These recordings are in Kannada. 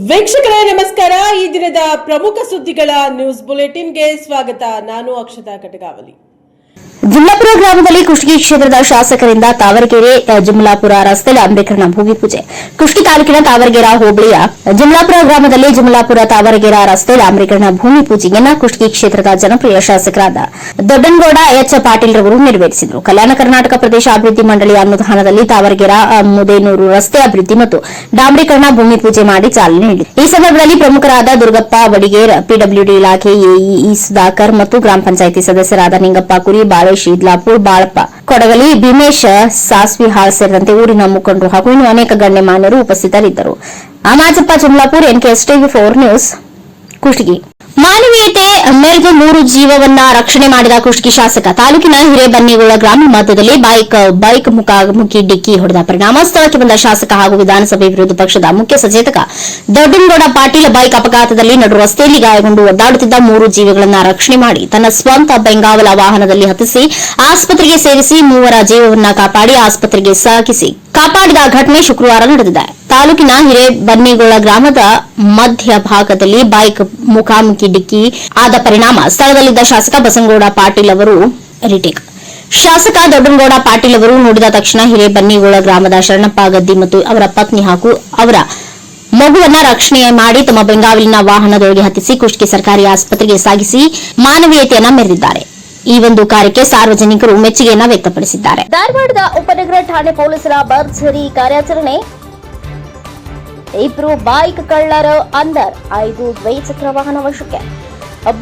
ವೀಕ್ಷಕರೇ ನಮಸ್ಕಾರ. ಈ ದಿನದ ಪ್ರಮುಖ ಸುದ್ದಿಗಳ ನ್ಯೂಸ್ ಬುಲೆಟಿನ್ಗೆ ಸ್ವಾಗತ. ನಾನು ಅಕ್ಷತಾ ಕಟಗಾವಲಿ. ಜುಮ್ಲಾಪುರ ಗ್ರಾಮದಲ್ಲಿ ಕುಷ್ಟಗಿ ಕ್ಷೇತ್ರದ ಶಾಸಕರಿಂದ ತಾವರಗೆರೆ ಜುಮ್ಲಾಪುರ ರಸ್ತೆಯಲ್ಲಿ ಅಂಬೇಡ್ಕರ್ನ ಭೂಮಿ ಪೂಜೆ. ಕುಷ್ಟಗಿ ತಾಲೂಕಿನ ತಾವರಗೆರೆ ಹೋಬಳಿಯ ಜುಮ್ಲಾಪುರ ಗ್ರಾಮದಲ್ಲಿ ಜುಮ್ಲಾಪುರ ತಾವರಗೆರೆ ರಸ್ತೆಯಲ್ಲಿ ಅಂಬೇಡ್ಕರ್ನ ಭೂಮಿ ಪೂಜೆಯನ್ನು ಕುಷ್ಟಗಿ ಕ್ಷೇತ್ರದ ಜನಪ್ರಿಯ ಶಾಸಕರಾದ ದೊಡ್ಡನಗೌಡ ಎಚ್ ಪಾಟೀಲ್ ರವರು ನೆರವೇರಿಸಿದರು. ಕಲ್ಯಾಣ ಕರ್ನಾಟಕ ಪ್ರದೇಶ ಅಭಿವೃದ್ಧಿ ಮಂಡಳಿಯ ಅನುದಾನದಲ್ಲಿ ತಾವರಗೆರೆ ಮುದೇನೂರು ರಸ್ತೆ ಅಭಿವೃದ್ಧಿ ಮತ್ತು ಡಾಂಬರೀಕರಣ ಭೂಮಿ ಪೂಜೆ ಮಾಡಿ ಚಾಲನೆ ನೀಡಿದರು. ಈ ಸಂದರ್ಭದಲ್ಲಿ ಪ್ರಮುಖರಾದ ದುರ್ಗಪ್ಪ ವಡಿಗೇರ್, ಪಿಡಬ್ಲ್ಯೂಡಿ ಇಲಾಖೆ ಎಇಇ ಸುಧಾಕರ್ ಮತ್ತು ಗ್ರಾಮ ಪಂಚಾಯಿತಿ ಸದಸ್ಯರಾದ ನಿಂಗಪ್ಪ ಕುರಿ, ಬಾಳೇಶ್ ಇದ್ಲಾಪುರ್, ಬಾಳಪ್ಪ ಕೊಡಗಲಿ, ಭೀಮೇಶ್ ಸಾಸ್ವಿಹಾಳ್ ಸೇರಿದಂತೆ ಊರಿನ ಮುಖಂಡರು ಹಾಗೂ ಇನ್ನು ಅನೇಕ ಗಣ್ಯಮಾನ್ಯರು ಉಪಸ್ಥಿತರಿದ್ದರು. ಅಮಾಜಪ್ಪ, ಜುಮ್ಲಾಪುರ್, NKSTV4 ನ್ಯೂಸ್, ಕುಷ್ಟಗಿ. ಮಾನವೀಯತೆ ಮೆರೆದು 3 ಜೀವವನ್ನ ರಕ್ಷಣೆ ಮಾಡಿದ ಕುಷ್ಟಗಿ ಶಾಸಕ. ತಾಲೂಕಿನ ಹಿರೇಬನ್ನಿಗೋಳ ಗ್ರಾಮ ಮಧ್ಯದಲ್ಲಿ ಬೈಕ್ ಮುಖಾಮುಖಿ ಡಿಕ್ಕಿ ಹೊಡೆದ ಪರಿಣಾಮ ಸ್ಥಳಕ್ಕೆ ಬಂದ ಶಾಸಕ ಹಾಗೂ ವಿಧಾನಸಭೆ ವಿರೋಧ ಪಕ್ಷದ ಮುಖ್ಯ ಸಚೇತಕ ದೊಡ್ಡನಗೌಡ ಪಾಟೀಲ್ ಬೈಕ್ ಅಪಘಾತದಲ್ಲಿ ನಡು ರಸ್ತೆಯಲ್ಲಿ ಗಾಯಗೊಂಡು ಒದ್ದಾಡುತ್ತಿದ್ದ 3 ಜೀವಗಳನ್ನ ರಕ್ಷಣೆ ಮಾಡಿ ತನ್ನ ಸ್ವಂತ ಬೆಂಗಾವಲ ವಾಹನದಲ್ಲಿ ಹತ್ತಿಸಿ ಆಸ್ಪತ್ರೆಗೆ ಸೇರಿಸಿ 3 ಜೀವವನ್ನ ಕಾಪಾಡಿ ಆಸ್ಪತ್ರೆಗೆ ಸಾಗಿಸಿ ಕಾಪಾಡಿದ ಘಟನೆ ಶುಕ್ರವಾರ ನಡೆದಿದೆ. ತಾಲೂಕಿನ ಹಿರೇಬನ್ನಿಗೋಳ ಗ್ರಾಮದ ಮಧ್ಯ ಭಾಗದಲ್ಲಿ ಬೈಕ್ ಮುಖಾಮುಖಿ ಡಿಕ್ಕಿ ಆದ ಪರಿಣಾಮ ಸ್ಥಳದಲ್ಲಿದ್ದ ಶಾಸಕ ಬಸನಗೌಡ ಪಾಟೀಲ್ ಅವರು ರಿಟೇಕ್. ಶಾಸಕ ದೊಡ್ಡನಗೌಡ ಪಾಟೀಲ್ ಅವರು ನೋಡಿದ ತಕ್ಷಣ ಹಿರೇಬನ್ನಿಗೋಳ ಗ್ರಾಮದ ಶರಣಪ್ಪ ಗದ್ದಿ ಮತ್ತು ಅವರ ಪತ್ನಿ ಹಾಗೂ ಅವರ ಮಗುವನ್ನ ರಕ್ಷಣೆ ಮಾಡಿ ತಮ್ಮ ಬೆಂಗಾವಲಿನ ವಾಹನದೊಳಗೆ ಹತ್ತಿಸಿ ಕುಷ್ಟಗಿ ಸರ್ಕಾರಿ ಆಸ್ಪತ್ರೆಗೆ ಸಾಗಿಸಿ ಮಾನವೀಯತೆಯನ್ನ ಮೆರೆದಿದ್ದಾರೆ. ಈ ಒಂದು ಕಾರ್ಯಕ್ಕೆ ಸಾರ್ವಜನಿಕರು ಮೆಚ್ಚುಗೆಯನ್ನ ವ್ಯಕ್ತಪಡಿಸಿದ್ದಾರೆ. ಧಾರವಾಡದ ಉಪನಗರ ಠಾಣೆ ಪೊಲೀಸರ ಭರ್ಜರಿ ಕಾರ್ಯಾಚರಣೆ. 2 ಬೈಕ್ ಕಳ್ಳರ ಅಂದರ್ 5 ದ್ವಿಚಕ್ರ ವಾಹನ ವಶಕ್ಕೆ.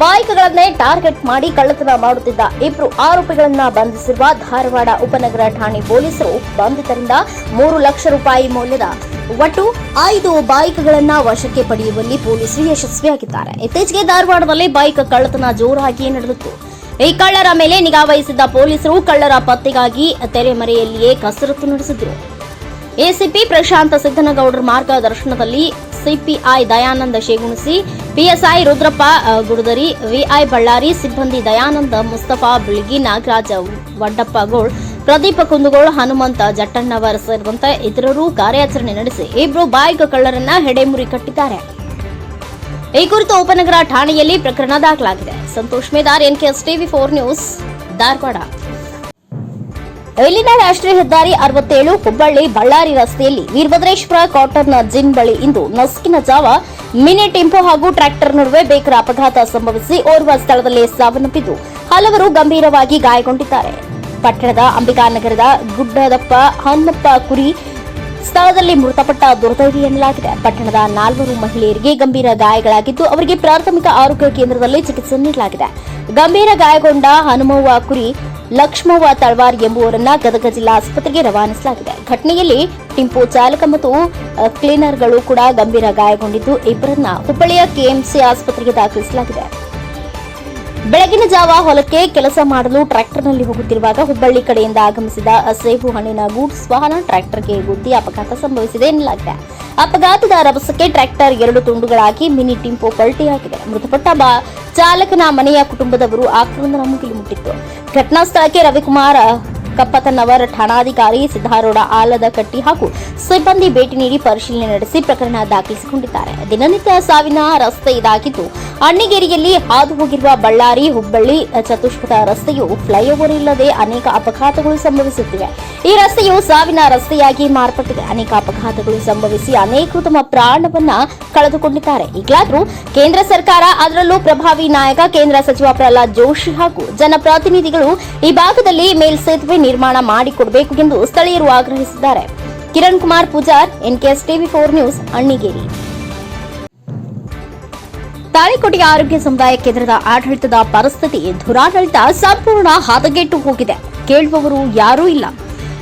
ಬೈಕ್ಗಳನ್ನೇ ಟಾರ್ಗೆಟ್ ಮಾಡಿ ಕಳ್ಳತನ ಮಾಡುತ್ತಿದ್ದ 2 ಆರೋಪಿಗಳನ್ನ ಬಂಧಿಸಿರುವ ಧಾರವಾಡ ಉಪನಗರ ಠಾಣೆ ಪೊಲೀಸರು ಬಂಧಿತರಿಂದ 3 ಲಕ್ಷ ರೂಪಾಯಿ ಮೌಲ್ಯದ ಒಟ್ಟು 5 ಬೈಕ್ಗಳನ್ನ ವಶಕ್ಕೆ ಪಡೆಯುವಲ್ಲಿ ಪೊಲೀಸರು ಯಶಸ್ವಿಯಾಗಿದ್ದಾರೆ. ಇತ್ತೀಚೆಗೆ ಧಾರವಾಡದಲ್ಲಿ ಬೈಕ್ ಕಳ್ಳತನ ಜೋರಾಗಿ ನಡೆದಿತ್ತು. ಈ ಕಳ್ಳರ ಮೇಲೆ ನಿಗಾ ವಹಿಸಿದ್ದ ಪೊಲೀಸರು ಕಳ್ಳರ ಪತ್ತೆಗಾಗಿ ತೆರೆಮರೆಯಲ್ಲಿಯೇ ಕಸರತ್ತು ನಡೆಸಿದ್ರು. ಎಸಿಪಿ ಪ್ರಶಾಂತ ಸಿದ್ದನಗೌಡರ ಮಾರ್ಗದರ್ಶನದಲ್ಲಿ ಸಿಪಿಐ ದಯಾನಂದ ಶೇಗುಣಸಿ, ಪಿಎಸ್ಐ ರುದ್ರಪ್ಪ ಗುಡದರಿ, ವಿಐ ಬಳ್ಳಾರಿ ಸಿಬ್ಬಂದಿ ದಯಾನಂದ, ಮುಸ್ತಫಾ ಬಿಳ್ಗಿ, ನಾಗರಾಜ ವಡ್ಡಪ್ಪಗೋಳ್, ಪ್ರದೀಪ ಕುಂದಗೋಳ್, ಹನುಮಂತ ಜಟ್ಟಣ್ಣವರ್ ಸೇರಿದಂತೆ ಇತರರು ಕಾರ್ಯಾಚರಣೆ ನಡೆಸಿ 2 ಬೈಕ್ ಕಳ್ಳರನ್ನ ಹೆಡೆಮುರಿ ಕಟ್ಟಿದ್ದಾರೆ. ಈ ಕುರಿತು ಉಪನಗರ ಠಾಣೆಯಲ್ಲಿ ಪ್ರಕರಣ ದಾಖಲಾಗಿದೆ. Santosh Medar, NKSTV4 news, Dharwad. ಇಲ್ಲಿನ ರಾಷ್ಟ್ರೀಯ ಹೆದ್ದಾರಿ 67 ಹುಬ್ಬಳ್ಳಿ ಬಳ್ಳಾರಿ ರಸ್ತೆಯಲ್ಲಿ ವೀರಭದ್ರೇಶ್ವರ ಕಾಟನ್ ಜಿನ್ ಬಳಿ ಇಂದು ನಸುಕಿನ ಜಾವ ಮಿನಿ ಟೆಂಪೋ ಹಾಗೂ ಟ್ರ್ಯಾಕ್ಟರ್ ನಡುವೆ ಭೀಕರ ಅಪಘಾತ ಸಂಭವಿಸಿ ಓರ್ವ ಸ್ಥಳದಲ್ಲೇ ಸಾವನ್ನಪ್ಪಿದ್ದು ಹಲವರು ಗಂಭೀರವಾಗಿ ಗಾಯಗೊಂಡಿದ್ದಾರೆ. ಪಟ್ಟಣದ ಅಂಬಿಕಾನಗರದ ಗುಡ್ಡದಪ್ಪ ಹನ್ನಪ್ಪ ಕುರಿ ಸ್ಥಳದಲ್ಲಿ ಮೃತಪಟ್ಟ ದುರ್ದೈವಿ ಎನ್ನಲಾಗಿದೆ. ಪಟ್ಟಣದ 4 ಮಹಿಳೆಯರಿಗೆ ಗಂಭೀರ ಗಾಯಗಳಾಗಿದ್ದು ಅವರಿಗೆ ಪ್ರಾಥಮಿಕ ಆರೋಗ್ಯ ಕೇಂದ್ರದಲ್ಲಿ ಚಿಕಿತ್ಸೆ ನೀಡಲಾಗಿದೆ. ಗಂಭೀರ ಗಾಯಗೊಂಡ ಹನುಮವ್ವ ಕುರಿ, ಲಕ್ಷ್ಮವ್ವ ತಳವಾರ್ ಎಂಬುವರನ್ನ ಗದಗ ಜಿಲ್ಲಾ ಆಸ್ಪತ್ರೆಗೆ ರವಾನಿಸಲಾಗಿದೆ. ಘಟನೆಯಲ್ಲಿ ಟೆಂಪೋ ಚಾಲಕ ಮತ್ತು ಕ್ಲೀನರ್ಗಳು ಕೂಡ ಗಂಭೀರ ಗಾಯಗೊಂಡಿದ್ದು ಇಬ್ಬರನ್ನ ಹುಬ್ಬಳ್ಳಿಯ ಕೆಎಂಸಿ ಆಸ್ಪತ್ರೆಗೆ ದಾಖಲಿಸಲಾಗಿದೆ. ಬೆಳಗಿನ ಜಾವ ಹೊಲಕ್ಕೆ ಕೆಲಸ ಮಾಡಲು ಟ್ರ್ಯಾಕ್ಟರ್ನಲ್ಲಿ ಹೋಗುತ್ತಿರುವಾಗ ಹುಬ್ಬಳ್ಳಿ ಕಡೆಯಿಂದ ಆಗಮಿಸಿದ ಸೇಬು ಹಣ್ಣಿನ ಗೂಡ್ಸ್ ವಾಹನ ಟ್ರ್ಯಾಕ್ಟರ್ಗೆ ಗುದ್ದಿ ಅಪಘಾತ ಸಂಭವಿಸಿದೆ ಎನ್ನಲಾಗಿದೆ. ಅಪಘಾತದ ರಭಸಕ್ಕೆ ಟ್ರ್ಯಾಕ್ಟರ್ 2 ತುಂಡುಗಳಾಗಿ ಮಿನಿ ಟೆಂಪೋ ಪಲ್ಟಿಯಾಗಿದೆ. ಮೃತಪಟ್ಟ ಚಾಲಕನ ಮನೆಯ ಕುಟುಂಬದವರು ಆಕ್ರಂದನ ಮುಗಿಲು ಮುಟ್ಟಿತ್ತು. ಘಟನಾ ಸ್ಥಳಕ್ಕೆ ರವಿಕುಮಾರ್ ಕಪ್ಪತನವರ್, ಠಾಣಾಧಿಕಾರಿ ಸಿದ್ದಾರೂಢ ಆಲದಕಟ್ಟಿ ಹಾಗೂ ಸಿಬ್ಬಂದಿ ಭೇಟಿ ನೀಡಿ ಪರಿಶೀಲನೆ ನಡೆಸಿ ಪ್ರಕರಣ ದಾಖಲಿಸಿಕೊಂಡಿದ್ದಾರೆ. ದಿನನಿತ್ಯ ಸಾವಿನ ರಸ್ತೆ ಇದಾಗಿದ್ದು ಅಣ್ಣಿಗೇರಿಯಲ್ಲಿ ಹಾದು ಹೋಗಿರುವ ಬಳ್ಳಾರಿ ಹುಬ್ಬಳ್ಳಿ ಚತುಷ್ಪಥ ರಸ್ತೆಯು ಫ್ಲೈಓವರ್ ಇಲ್ಲದೆ ಅನೇಕ ಅಪಘಾತಗಳು ಸಂಭವಿಸುತ್ತಿವೆ. ಈ ರಸ್ತೆಯು ಸಾವಿನ ರಸ್ತೆಯಾಗಿ ಮಾರ್ಪಟ್ಟಿದೆ. ಅನೇಕ ಅಪಘಾತಗಳು ಸಂಭವಿಸಿ ಅನೇಕರು ತಮ್ಮ ಪ್ರಾಣವನ್ನ ಕಳೆದುಕೊಂಡಿದ್ದಾರೆ. ಈಗಲಾದರೂ ಕೇಂದ್ರ ಸರ್ಕಾರ, ಅದರಲ್ಲೂ ಪ್ರಭಾವಿ ನಾಯಕ ಕೇಂದ್ರ ಸಚಿವ ಪ್ರಹ್ಲಾದ್ ಜೋಶಿ ಹಾಗೂ ಜನಪ್ರತಿನಿಧಿಗಳು ಈ ಭಾಗದಲ್ಲಿ ಮೇಲ್ಸೇತುವೆ ನಿರ್ಮಾಣ ಮಾಡಿಕೊಡಬೇಕು ಎಂದು ಸ್ಥಳೀಯರು ಆಗ್ರಹಿಸಿದ್ದಾರೆ. Kiran Kumar Pujar, NKSTV4 news, Annigeri. ತಾಳಿಕೋಟೆಯ ಆರೋಗ್ಯ ಸಮುದಾಯ ಕೇಂದ್ರದ ಆಡಳಿತದ ಪರಿಸ್ಥಿತಿ ದುರಾಡಳಿತ ಸಂಪೂರ್ಣ ಹದಗೆಟ್ಟು ಹೋಗಿದೆ. ಕೇಳುವವರು ಯಾರೂ ಇಲ್ಲ.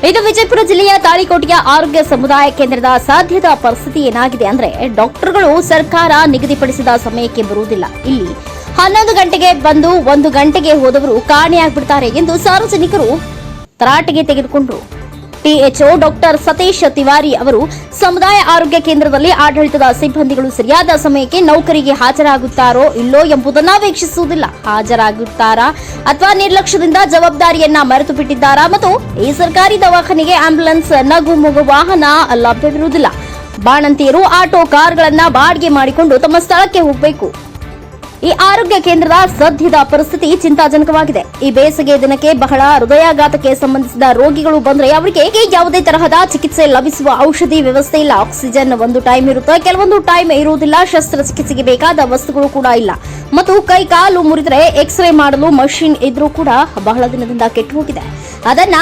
ಇದು ವಿಜಯಪುರ ಜಿಲ್ಲೆಯ ತಾಳಿಕೋಟೆಯ ಆರೋಗ್ಯ ಸಮುದಾಯ ಕೇಂದ್ರದ ಸದ್ಯದ ಪರಿಸ್ಥಿತಿ ಏನಾಗಿದೆ ಅಂದ್ರೆ, ಡಾಕ್ಟರ್ಗಳು ಸರ್ಕಾರ ನಿಗದಿಪಡಿಸಿದ ಸಮಯಕ್ಕೆ ಬರುವುದಿಲ್ಲ. ಇಲ್ಲಿ 11 ಗಂಟೆಗೆ ಬಂದು 1 ಗಂಟೆಗೆ ಹೋದವರು ಕಾಣೆಯಾಗ್ಬಿಡ್ತಾರೆ ಎಂದು ಸಾರ್ವಜನಿಕರು ತರಾಟೆಗೆ ತೆಗೆದುಕೊಂಡರು. ಟಿಎಚ್ಒ ಡಾಕ್ಟರ್ ಸತೀಶ್ ತಿವಾರಿ ಅವರು ಸಮುದಾಯ ಆರೋಗ್ಯ ಕೇಂದ್ರದಲ್ಲಿ ಆಡಳಿತದ ಸಿಬ್ಬಂದಿಗಳು ಸರಿಯಾದ ಸಮಯಕ್ಕೆ ನೌಕರಿಗೆ ಹಾಜರಾಗುತ್ತಾರೋ ಇಲ್ಲೋ ಎಂಬುದನ್ನು ವೀಕ್ಷಿಸುವುದಿಲ್ಲ. ಹಾಜರಾಗುತ್ತಾರಾ ಅಥವಾ ನಿರ್ಲಕ್ಷ್ಯದಿಂದ ಜವಾಬ್ದಾರಿಯನ್ನ ಮರೆತು ಬಿಟ್ಟಿದ್ದಾರಾ ಮತ್ತು ಈ ಸರ್ಕಾರಿ ದವಾಖಾನೆಗೆ ಆಂಬ್ಯುಲೆನ್ಸ್, ನಗು ಮಗು ವಾಹನ ಲಭ್ಯವಿರುವುದಿಲ್ಲ. ಬಾಣಂತಿಯರು ಆಟೋ ಕಾರ್ಗಳನ್ನ ಬಾಡಿಗೆ ಮಾಡಿಕೊಂಡು ತಮ್ಮ ಸ್ಥಳಕ್ಕೆ ಹೋಗಬೇಕು. ಈ ಆರೋಗ್ಯ ಕೇಂದ್ರದ ಸದ್ಯದ ಪರಿಸ್ಥಿತಿ ಚಿಂತಾಜನಕವಾಗಿದೆ. ಈ ಬೇಸಿಗೆ ದಿನಕ್ಕೆ ಬಹಳ ಹೃದಯಾಘಾತಕ್ಕೆ ಸಂಬಂಧಿಸಿದ ರೋಗಿಗಳು ಬಂದರೆ ಅವರಿಗೆ ಯಾವುದೇ ತರಹದ ಚಿಕಿತ್ಸೆ ಲಭಿಸುವ ಔಷಧಿ ವ್ಯವಸ್ಥೆ ಇಲ್ಲ. ಆಕ್ಸಿಜನ್ ಒಂದು ಟೈಮ್ ಇರುತ್ತೆ, ಕೆಲವೊಂದು ಟೈಮ್ ಇರುವುದಿಲ್ಲ. ಶಸ್ತ್ರಚಿಕಿತ್ಸೆಗೆ ಬೇಕಾದ ವಸ್ತುಗಳು ಕೂಡ ಇಲ್ಲ ಮತ್ತು ಕೈ ಕಾಲು ಮುರಿದರೆ ಎಕ್ಸ್ರೇ ಮಾಡಲು ಮಷಿನ್ ಇದ್ರೂ ಕೂಡ ಬಹಳ ದಿನದಿಂದ ಕೆಟ್ಟು ಹೋಗಿದೆ. ಅದನ್ನ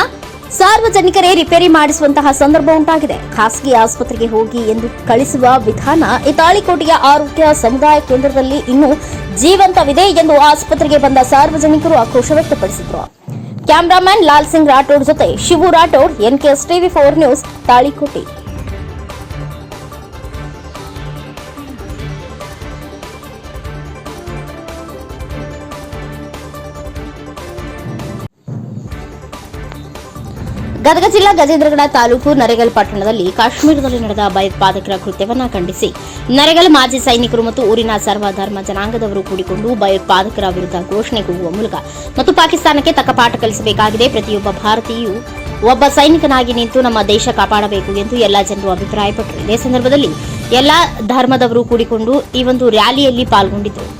ಸಾರ್ವಜನಿಕರೇ ರಿಪೇರಿ ಮಾಡಿಸುವಂತಹ ಸಂದರ್ಭ ಉಂಟಾಗಿದೆ. ಖಾಸಗಿ ಆಸ್ಪತ್ರೆಗೆ ಹೋಗಿ ಎಂದು ಕಳಿಸುವ ವಿಧಾನ ಈ ತಾಳಿಕೋಟೆಯ ಆರೋಗ್ಯ ಸಮುದಾಯ ಕೇಂದ್ರದಲ್ಲಿ ಇನ್ನೂ ಜೀವಂತವಿದೆ ಎಂದು ಆಸ್ಪತ್ರೆಗೆ ಬಂದ ಸಾರ್ವಜನಿಕರು ಆಕ್ರೋಶ ವ್ಯಕ್ತಪಡಿಸಿದರು. ಕ್ಯಾಮರಾಮನ್ ಲಾಲ್ ಸಿಂಗ್ ರಾಠೋಡ್ ಜೊತೆ Shivu Rathod, NKS TV4 news, Talikote. Gadag ಜಿಲ್ಲಾ ಗಜೇಂದ್ರಗಡ ತಾಲೂಕು ನರೇಗಲ್ ಪಟ್ಟಣದಲ್ಲಿ ಕಾಶ್ಮೀರದಲ್ಲಿ ನಡೆದ ಭಯೋತ್ಪಾದಕರ ಕೃತ್ಯವನ್ನು ಖಂಡಿಸಿ ನರೇಗಲ್ ಮಾಜಿ ಸೈನಿಕರು ಮತ್ತು ಊರಿನ ಸರ್ವಧರ್ಮ ಜನಾಂಗದವರು ಕೂಡಿಕೊಂಡು ಭಯೋತ್ಪಾದಕರ ವಿರುದ್ಧ ಘೋಷಣೆ ಕೂಗುವ ಮೂಲಕ ಮತ್ತು ಪಾಕಿಸ್ತಾನಕ್ಕೆ ತಕ್ಕ ಪಾಠ ಕಲಿಸಬೇಕಾಗಿದೆ. ಪ್ರತಿಯೊಬ್ಬ ಭಾರತೀಯೂ ಒಬ್ಬ ಸೈನಿಕನಾಗಿ ನಿಂತು ನಮ್ಮ ದೇಶ ಕಾಪಾಡಬೇಕು ಎಂದು ಎಲ್ಲ ಜನರು ಅಭಿಪ್ರಾಯಪಟ್ಟರು. ಇದೇ ಸಂದರ್ಭದಲ್ಲಿ ಎಲ್ಲ ಧರ್ಮದವರು ಕೂಡಿಕೊಂಡು ಈ ಒಂದು ರ್ಯಾಲಿಯಲ್ಲಿ ಪಾಲ್ಗೊಂಡಿದ್ದರು.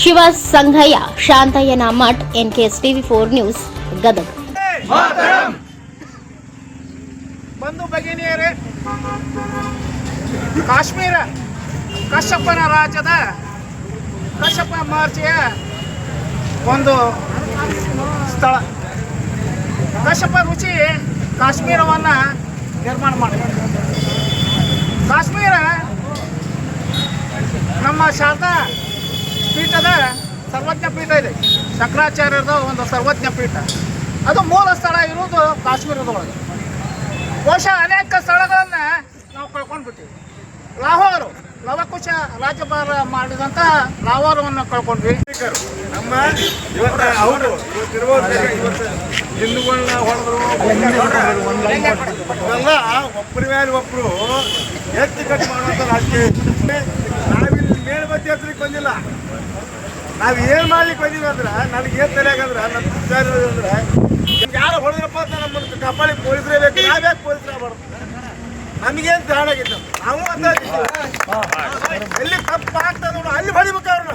Shiva Sangayya, Shantayyana Math, NKS TV4 news, Gadag. ಬಂಧು ಭಗಿನಿಯರೇ, ಕಾಶ್ಮೀರ ಕಶ್ಯಪನ ರಾಜ್ಯದ ಕಶ್ಯಪ ಮಹರ್ಷಿಯ ಒಂದು ಸ್ಥಳ. ಕಶ್ಯಪ ಋಷಿ ಕಾಶ್ಮೀರವನ್ನು ನಿರ್ಮಾಣ ಮಾಡಿದ. ಕಾಶ್ಮೀರ ನಮ್ಮ ಶಾರದಾ ಪೀಠದ ಸರ್ವಜ್ಞ ಪೀಠ ಇದೆ. ಶಂಕರಾಚಾರ್ಯರದ ಒಂದು ಸರ್ವಜ್ಞ ಪೀಠ. ಅದು ಮೂಲ ಸ್ಥಳ ಇರುವುದು ಕಾಶ್ಮೀರದೊಳಗೆ. ಬಹುಶಃ ಅನೇಕ ಸ್ಥಳಗಳನ್ನು ನಾವು ಕಳ್ಕೊಂಡ್ಬಿಟ್ಟಿವಿ. ಲಾಹೋರು ಲವಕುಶ ರಾಜ್ಯಭಾರ ಮಾಡಿದಂಥ ಲಾಹೋರವನ್ನು ಕಳ್ಕೊಂಡ್ವಿ. ನಮ್ಮ ಇವತ್ತು ಅವರು ಹಿಂದೂಗಳನ್ನ ಹೊಡೆದ್ರು ಇವೆಲ್ಲ ಒಬ್ಬರ ಮೇಲೆ ಒಬ್ಬರು ಎತ್ತಿ ಕಟ್ ಮಾಡುವಂಥ ರಾಜಕೀಯ. ನಾವಿಲ್ಲಿ ಮೇಲ್ಬತ್ತಿ ಹತ್ರಕ್ಕೆ ಬಂದಿಲ್ಲ. ನಾವು ಏನು ಮಾಡ್ಲಿಕ್ಕೆ ಬಂದೀವಿ ಅಂದ್ರೆ ನನಗೆ ಏನು ತಲೆಯಾಗಂದ್ರೆ ನನ್ನ ವಿಚಾರ ಅಂದ್ರೆ ಯಾರು ಹೊಡೆದ್ರಪ್ಪ ಅಂತ ನಮ್ಮನ್ನು ಕಾಪಾಡಿ ಪೊಲೀಸರೇ ಬೇಕು. ನಾವ್ಯಾಕೆ ಪೊಲೀಸರೇ ಮಾಡ್ತೀವಿ? ನಮಗೇನು ಧಾರಣಾಗಿತ್ತು ನಾವು ಅಂತ ಎಲ್ಲಿ ತಪ್ಪು ಆಗ್ತದೆ ನೋಡು ಅಲ್ಲಿ ಹೊಡಿಬೇಕು ಅವ್ರನ್ನ.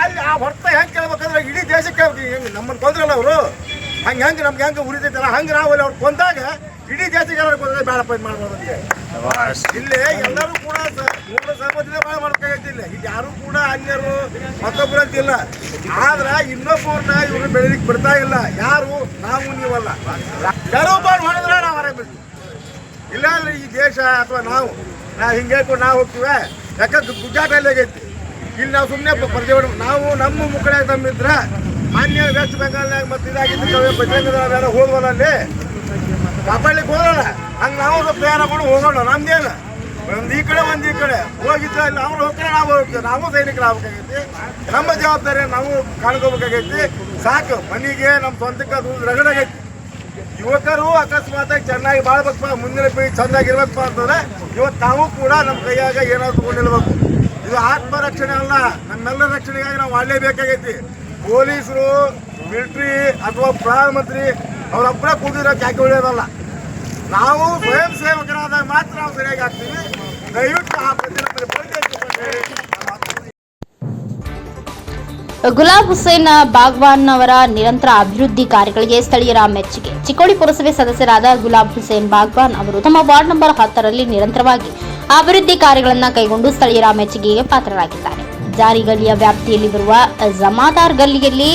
ಅಲ್ಲಿ ಆ ಹೊರತ ಹೆಂಗೆ ಕೇಳ್ಬೇಕಂದ್ರೆ ಇಡೀ ದೇಶಕ್ಕೆ ಹೆಂಗೆ ನಮ್ಮನ್ನು ಕೊಂದ್ರಲ್ಲ ಅವರು ಹೆಂಗೆ ನಮ್ಗೆ ಹೆಂಗೆ ಉರಿತೈತಲ್ಲ ಹಂಗೆ ನಾವು ಅಲ್ಲಿ ಅವ್ರು ಕೊಂದಾಗ ಇಡೀ ದೇಶಕ್ಕೆ ಎಲ್ಲರೂ ಕೊಂದ್ರೆ ಬೇಡಪ್ಪ ಇದು ಮಾಡ್ಬೋದು ಅಂತ. ಇಲ್ಲಿ ಎಲ್ಲರೂ ಕೂಡ ಮೂಲ ಸಹಮತಿನೇ ಭಾಳ ಮಾಡ್ಬೇಕಾಗೈತಿ. ಇಲ್ಲ ಈಗ ಯಾರು ಕೂಡ ಅನ್ಯರು ಮತ್ತೊಬ್ಬರು ಅಂತಿಲ್ಲ. ಆದ್ರೆ ಇನ್ನೊಬ್ಬರನ್ನ ಇವ್ರನ್ನ ಬೆಳಿಲಿಕ್ಕೆ ಬಿಡ್ತಾ ಇಲ್ಲ. ಯಾರು ನಾವು ನೀವಲ್ಲ. ಯಾರೋ ಬಾಳ್ ಮಾಡಿದ್ರೆ ನಾವು ಆರಾಮಿರ್ತೀವಿ. ಇಲ್ಲಾಂದ್ರೆ ಈ ದೇಶ ಅಥವಾ ನಾವು ಹಿಂಗೆ ನಾವು ಹೋಗ್ತೀವಿ. ಯಾಕಂದ್ರೆ ಗುಜರಾಟಲ್ಲಿ ಆಗೈತಿ. ಇಲ್ಲಿ ನಾವು ಸುಮ್ಮನೆ ಪ್ರತಿಭಟನೆ ನಾವು ನಮ್ಮ ಮುಕ್ಕಳಾಗ ತಮ್ಮಿದ್ರೆ ಮಾನ್ಯ ವೆಸ್ಟ್ ಬೆಂಗಾಲ್ನಾಗ ಮತ್ತು ಇದಾಗಿದ್ದು ಬಜರಂಗದಳ ಹೋದ್ವಲ್ಲ ಅಲ್ಲಿ ಕಾಪಾಡ್ಲಿಕ್ಕೆ ಹೋಗೋಣ. ಹಂಗೆ ನಾವು ಸ್ವಲ್ಪ ತಯಾರಾಕೊಂಡು ಹೋಗೋಣ. ನಮ್ದೇನು ಒಂದು ಈ ಕಡೆ ಒಂದು ಈ ಕಡೆ ಹೋಗಿದ್ರೆ ಅಲ್ಲಿ ಅವ್ರು ಹೋಗ್ತಾರೆ, ನಾವು ಹೋಗ್ತೀವಿ. ನಾವು ಸೈನಿಕರು ಆಗ್ಬೇಕಾಗೈತಿ. ನಮ್ಮ ಜವಾಬ್ದಾರಿ ನಾವು ಕಾಣ್ಕೋಬೇಕಾಗೈತಿ. ಸಾಕು ಮನೆಗೆ ನಮ್ಮ ಸ್ವಂತಕ್ಕೆ ಅದು ರಗಡಾಗೈತಿ. ಯುವಕರು ಅಕಸ್ಮಾತಾಗಿ ಚೆನ್ನಾಗಿ ಬಾಳ್ಬೇಕಪ್ಪ, ಮುಂದಿನ ಪೀಳಿ ಚೆಂದಾಗಿರ್ಬೇಕಪ್ಪ ಅಂತಂದ್ರೆ ಇವತ್ತು ನಾವು ಕೂಡ ನಮ್ಮ ಕೈಯಾಗ ಏನಾದ್ರು ತಗೊಂಡಿರ್ಬೇಕು. ಇದು ಆತ್ಮರಕ್ಷಣೆ ಅಲ್ಲ, ನಮ್ಮೆಲ್ಲರ ರಕ್ಷಣೆಗಾಗಿ ನಾವು ಮಾಡಲೇಬೇಕಾಗೈತಿ. ಪೊಲೀಸರು, ಮಿಲಿಟ್ರಿ ಅಥವಾ ಪ್ರಧಾನಮಂತ್ರಿ ಅವರೊಬ್ಬರೇ ಕೂಡಿರೋ ಜಾಕೆ ಉಳಿಯೋದಲ್ಲ. ನಾವು ಸ್ವಯಂ ಸೇವಕರಾದಾಗ ಮಾತ್ರ ನಾವು ಸರಿಯಾಗಿ ಆಗ್ತೀವಿ. ದಯವಿಟ್ಟು ಆ ಗುಲಾಬ್ ಹುಸೇನ್ ಬಾಗ್ವಾನ್ ಅವರ ನಿರಂತರ ಅಭಿವೃದ್ಧಿ ಕಾರ್ಯಗಳಿಗೆ ಸ್ಥಳೀಯರ ಮೆಚ್ಚುಗೆ. ಚಿಕ್ಕೋಡಿ ಪುರಸಭೆ ಸದಸ್ಯರಾದ ಗುಲಾಬ್ ಹುಸೇನ್ ಬಾಗ್ವಾನ್ ಅವರು ತಮ್ಮ ವಾರ್ಡ್ ನಂಬರ್ 10ರಲ್ಲಿ ನಿರಂತರವಾಗಿ ಅಭಿವೃದ್ಧಿ ಕಾರ್ಯಗಳನ್ನು ಕೈಗೊಂಡು ಸ್ಥಳೀಯರ ಮೆಚ್ಚುಗೆಗೆ ಪಾತ್ರರಾಗಿದ್ದಾರೆ. ಜಾರಿ ಗಲ್ಲಿಯ ವ್ಯಾಪ್ತಿಯಲ್ಲಿ ಬರುವ ಜಮಾದಾರ್ ಗಲ್ಲಿಯಲ್ಲಿ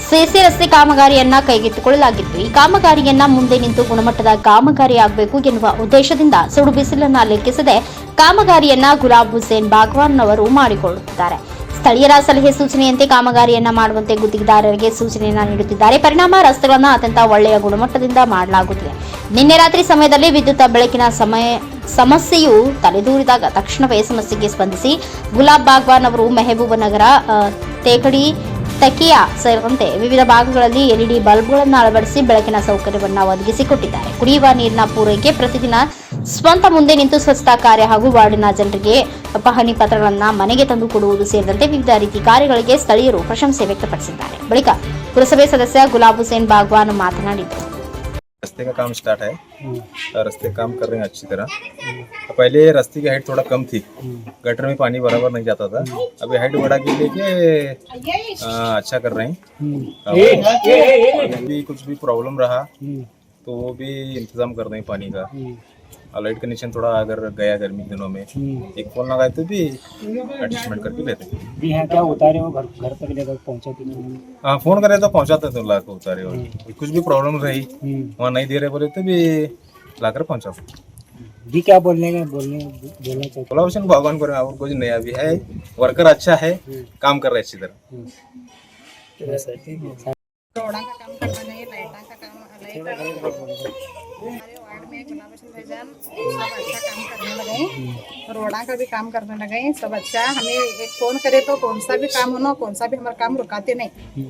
ಸಿಸಿ ರಸ್ತೆ ಕಾಮಗಾರಿಯನ್ನ ಕೈಗೆತ್ತಿಕೊಳ್ಳಲಾಗಿತ್ತು. ಈ ಕಾಮಗಾರಿಯನ್ನ ಮುಂದೆ ನಿಂತು ಗುಣಮಟ್ಟದ ಕಾಮಗಾರಿ ಆಗಬೇಕು ಎನ್ನುವ ಉದ್ದೇಶದಿಂದ ಸುಡು ಬಿಸಿಲನ್ನ ಲೆಕ್ಕಿಸದೆ ಕಾಮಗಾರಿಯನ್ನ ಗುಲಾಬ್ ಹುಸೇನ್ ಬಾಗ್ವಾನ್ ಅವರು ಮಾಡಿಕೊಳ್ಳುತ್ತಿದ್ದಾರೆ. ಸ್ಥಳೀಯರ ಸಲಹೆ ಸೂಚನೆಯಂತೆ ಕಾಮಗಾರಿಯನ್ನ ಮಾಡುವಂತೆ ಗುತ್ತಿಗೆದಾರರಿಗೆ ಸೂಚನೆಯನ್ನ ನೀಡುತ್ತಿದ್ದಾರೆ. ಪರಿಣಾಮ ರಸ್ತೆಗಳನ್ನು ಅತ್ಯಂತ ಒಳ್ಳೆಯ ಗುಣಮಟ್ಟದಿಂದ ಮಾಡಲಾಗುತ್ತಿದೆ. ನಿನ್ನೆ ರಾತ್ರಿ ಸಮಯದಲ್ಲಿ ವಿದ್ಯುತ್ ಬೆಳಕಿನ ಸಮಸ್ಯೆಯು ತಲೆದೂರಿದಾಗ ತಕ್ಷಣವೇ ಸಮಸ್ಯೆಗೆ ಸ್ಪಂದಿಸಿ ಗುಲಾಬ್ ಬಾಗ್ವಾನ್ ಅವರು ಮೆಹಬೂಬನಗರ, ತೇಕಡಿ, ತಕಿಯಾ ಸೇರಿದಂತೆ ವಿವಿಧ ಭಾಗಗಳಲ್ಲಿ LED ಬಲ್ಬ್ಗಳನ್ನು ಅಳವಡಿಸಿ ಬೆಳಕಿನ ಸೌಕರ್ಯವನ್ನು ಒದಗಿಸಿಕೊಟ್ಟಿದ್ದಾರೆ. ಕುಡಿಯುವ ನೀರಿನ ಪೂರೈಕೆ, ಪ್ರತಿದಿನ ಸ್ವಂತ ಮುಂದೆ ನಿಂತು ಸ್ವಚ್ಛತಾ ಕಾರ್ಯ ಹಾಗೂ ವಾರ್ಡಿನ ಜನರಿಗೆ ಪಹಣಿ ಪತ್ರಗಳನ್ನು ಮನೆಗೆ ತಂದು ಕೊಡುವುದು ಸೇರಿದಂತೆ ವಿವಿಧ ರೀತಿ ಕಾರ್ಯಗಳಿಗೆ ಸ್ಥಳೀಯರು ಪ್ರಶಂಸೆ ವ್ಯಕ್ತಪಡಿಸಿದ್ದಾರೆ. ಬಳಿಕ ಪುರಸಭೆ ಸದಸ್ಯ ಗುಲಾಬ್ ಹುಸೇನ್ ಬಾಗ್ವಾನ್ ಮಾತನಾಡಿದರು. रास्ते का काम स्टार्ट है और रास्ते का काम कर रहे हैं अच्छी तरह। तो पहले रास्ते की हाइट थोड़ा कम थी, गटर में पानी बराबर नहीं जाता था। अभी हाइट बढ़ा के लेके अच्छा कर रहे हैं। अभी कुछ भी प्रॉब्लम रहा तो वो भी इंतजाम कर रहे हैं पानी का। और लाइट कनेक्शन थोड़ा अगर गया गर्मी के दिनों में एक फोन लगाए तो भी एडजस्टमेंट करके लेते हैं। भी यहाँ क्या उतारे हो घर तक लेकर पहुँचाते नहीं? हाँ, फोन करे तो पहुंचाते तो ला के उतारे। और कुछ भी प्रॉब्लम रही वहाँ नहीं दे रहे बोले तो भी लाकर पहुंचाते। भी क्या बोलना चाहते? सोल्यूशन भगवान करे और कुछ नया भी है। वर्कर अच्छा है, काम कर रहे अच्छी तरह। रोड़ा का काम करना नहीं, लाइटा का काम हमारे वार्ड में गुलाब सिंह भाईजान सब अच्छा काम करने लगे, रोड़ा का भी काम करने लगे सब अच्छा। हमें एक फोन करे तो कौन सा भी काम होना, कौन सा भी हमारा काम रुकाते नहीं।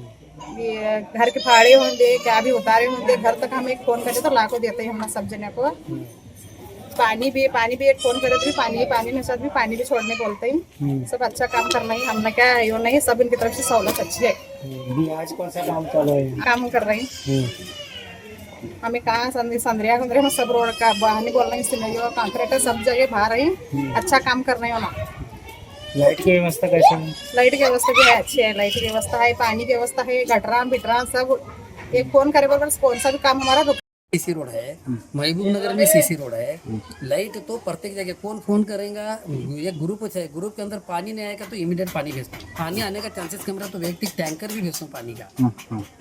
ये घर के फाड़े होंगे क्या भी उतारे होंगे, घर तक हम एक फोन करे तो लाखों देते हैं हमारा सब जने को। पानी भी एक फोन करे तो भी पानी में साथ भी पानी भी छोड़ने बोलते हैं। सब अच्छा काम करना ही हमने क्या यो नहीं, सब इनकी तरफ से सहूलत अच्छी है। भी आज कौन सा काम चल रहा है? काम कर रहे हैं हमें कहाँ संद्रिया में सब रोड का बहाने बोल रहे हैं, कंक्रीट सब जगह बाहर रही अच्छा काम कर रहे हो ना। लाइट की व्यवस्था कैसे है? लाइट की व्यवस्था भी है, अच्छी है। लाइट की व्यवस्था है, पानी की व्यवस्था है, गटरा बिटरा सब एक फोन करे बस कौन सा भी काम हमारा सीसी रोड है, महबूब नगर में सीसी रोड है। लाइट तो प्रत्येक जगह कौन फोन करेगा, ये ग्रुप है, ग्रुप के अंदर पानी नहीं आएगा तो इमीडिएट पानी भेजता हूँ। पानी आने का चांसेस कम रहा तो व्यक्ति टैंकर भी भेजता हूँ पानी का।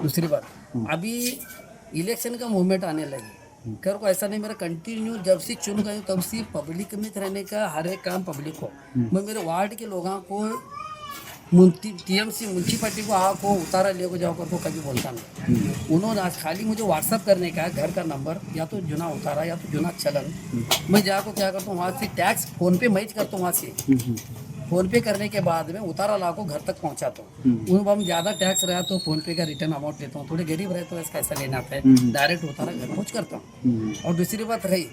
दूसरी बात, अभी इलेक्शन का मूवमेंट आने लगी, कर को ऐसा नहीं, मेरा कंटिन्यू जब से चुन गई तब से पब्लिक में रहने का हर एक काम पब्लिक को। मैं मेरे वार्ड के लोगों को टीएमसी म्यूनसिपैलिटी को आपको उतारा ले को जाओ कर को कभी बोलता नहीं। उन्होंने आज खाली मुझे व्हाट्सअप करने का घर का नंबर या तो जुना उतारा या तो जुना चलन, मैं जाकर क्या करता हूँ वहाँ से टैक्स फ़ोन पे मैच करता हूँ। वहाँ से फ़ोन पे करने के बाद में उतारा ला को घर तक पहुँचाता हूँ। उन हम ज़्यादा टैक्स रहा तो फ़ोन पे का रिटर्न अमाउंट लेता हूँ, थोड़े गरीब रहे तो ऐसा ऐसा लेना आता है, डायरेक्ट उतारा घर पहुँच करता हूँ। और दूसरी बात रही,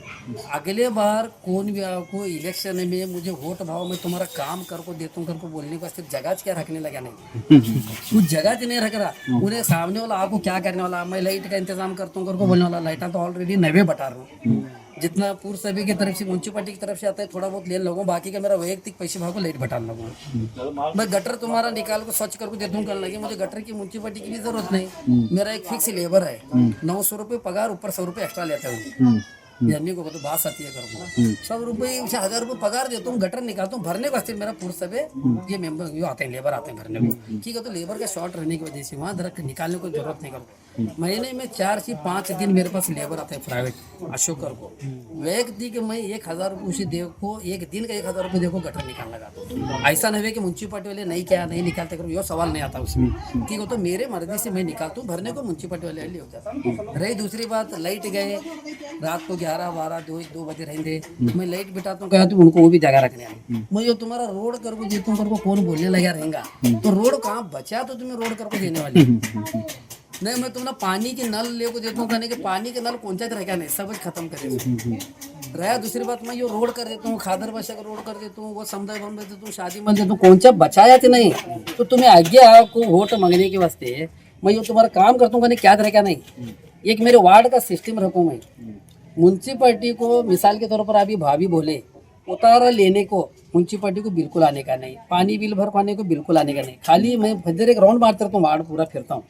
अगले बार कौन भी आपको इलेक्शन में मुझे वोट भाव में तुम्हारा काम कर को देता हूँ कर को बोलने का सिर्फ जगह क्या रखने लगा नहीं, कुछ जगह नहीं रख रहा। उन्हें सामने वाला आपको क्या करने वाला, मैं लाइट का इंतजाम करता हूँ कर को बोलने वाला, लाइटा तो ऑलरेडी 90 बटा रहा हूँ। जितना पूर्व सभी की तरफ से म्यूनसिपैलिटी की तरफ से आता है थोड़ा बहुत ले लगूँ, बाकी का मेरा वैयक्तिक पैसे भाव को लाइट बटाने लगूँ। मैं गटर तुम्हारा निकाल को स्वच्छ करके देता हूँ करने लगे, मुझे गटर की म्यूनसिपैलिटी की भी जरूरत नहीं। मेरा एक फिक्स लेबर है, 900 रुपये पगार, ऊपर 100 रुपये एक्स्ट्रा लेता हूँ। जानने को तो बात आती है कर को 100 रुपये 1000 रुपये पगार देता हूँ, गटर निकालता हूँ भरने वास्ते। मेरा पूर्व सभी ये मेंबर ये आते हैं, लेबर आते हैं भरने को। ठीक है, तो लेबर का शॉर्ट रहने की वजह से वहाँ दरख्त निकालने को जरूरत नहीं करता। महीने में 4 से 5 दिन मेरे पास लेबर आता है प्राइवेट अशोकर को। व्यक्ति के मैं 1000 रुपये उसे देखो, एक दिन का 1000 रुपये देखो गटर निकाल लगा। ऐसा नहीं है कि म्यूनसिपैलिटी वाले नहीं क्या नहीं निकालते करो, ये सवाल नहीं आता उसमें। ठीक है, तो मेरे मर्जी से मैं निकालता हूँ, भरने को म्यूनसिपैलिटी वाले ले जाता। रही दूसरी बात, लाइट गए रात को 11, 12, 2 बजे रहेंगे, मैं लाइट बिठाता हूँ, कहता हूँ उनको वो भी जगह रखने आए। मैं ये तुम्हारा रोड कर को देता हूँ कर को कौन बोलने लगा रहेगा, तो रोड कहाँ बचा तो तुम्हें रोड कर को देने वाली नहीं। मैं तुम्हारा पानी के नल ले को देता हूँ, कहने के पानी के नल कौन सा रहेगा नहीं, सब खत्म करेगा। रहा दूसरी बात, मैं ये रोड कर देता हूँ, खादर भाषा का रोड कर देता हूँ, वो समुदाय भवन देता हूँ, शादी में देता हूँ, कौन सा बचाया कि नहीं। तो तुम्हें आगे आपको वोट मांगने के वास्ते मैं ये तुम्हारा काम करता हूँ, कहने क्या रहेगा नहीं। एक मेरे वार्ड का सिस्टम रखूँ मैं, म्यूनसिपैलिटी को मिसाल के तौर पर अभी भाभी बोले उतारा लेने को म्यूनसिपैलिटी को बिल्कुल आने का नहीं, पानी बिल भर पाने को बिल्कुल आने का नहीं। खाली मैं फजर एक राउंड मारता हूँ, वार्ड पूरा फिरता हूँ,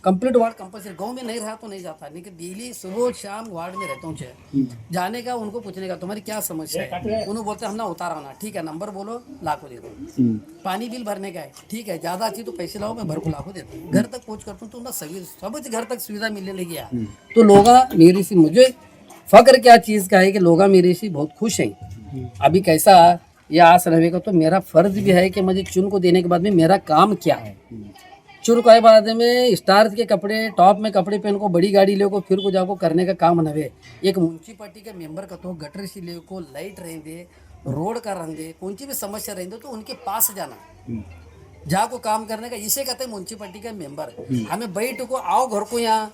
कंप्लीट वार्ड कंपल्सरी। गांव में नहीं रहा तो नहीं जाता, लेकिन डेली सुबह शाम वार्ड में रहता हूँ। जाने का उनको पूछने का तुम्हारी क्या समस्या है, उन्होंने बोलते हम ना उतारा होना, ठीक है नंबर बोलो लाखों दे दो। पानी बिल भरने का है, ठीक है ज़्यादा अच्छी तो पैसे लाओ, मैं भर को लाखों देता हूँ। घर तक पहुँच करता हूँ तो ना सभी सब घर तक सुविधा मिलने लगी है। तो लोग मेरी से मुझे फक्र क्या चीज़ का है कि लोग मेरे से बहुत खुश हैं। अभी कैसा ये आस रहेगा तो मेरा फर्ज भी है कि मुझे चुन को देने के बाद में मेरा काम क्या है। चुन को बाद में स्टार के कपड़े टॉप में कपड़े पहन को बड़ी गाड़ी ले को फिर को जाको करने का काम नवे। एक म्यूनसिपैलिटी के मेंबर का तो गटर से ले को लाइट रहेंगे, रोड का रहेंगे, कौन सी भी समस्या रहेंगे तो उनके पास जाना जाको काम करने का, इसे कहते हैं म्यूनसिपैलिटी का मेंबर। हमें बैठ को आओ घर को, यहाँ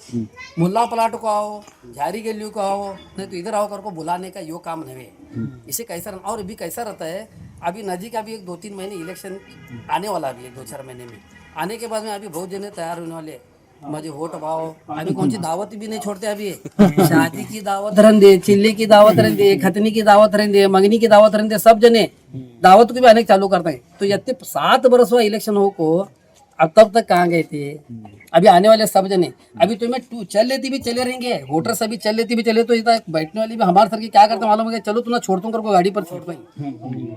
मुल्ला प्लाट को आओ, झारी गली को आओ, नहीं तो इधर आओ कर को बुलाने का यो काम नहीं है। इसे कैसा और अभी कैसा रहता है, अभी नज़दीक अभी 1-2-3 महीने इलेक्शन आने वाला, अभी 1-2-4 महीने में आने के बाद में अभी बहुत जने तैयार होने वाले। मुझे वोट पाओ। अभी कौन सी दावत भी नहीं छोड़ते अभी। शादी की दावत रहने, चिल्ली की दावत रहने, खतनी की दावत रहने, मंगनी की दावत रहने, सब जने दावत को भी आने चालू करते हैं। तो ये 7 वर्ष हुआ इलेक्शन हो को, अब तब तक कहाँ गए थे? अभी आने वाले सब जने, अभी तुम्हें चल लेती भी चले रहेंगे, वोटर सभी चल लेती भी चले, तो इधर बैठने वाली भी हमारे सर की क्या करते मालूम है? चलो तुम्हें छोड़ दूं करको गाड़ी पर छोड़ पाई,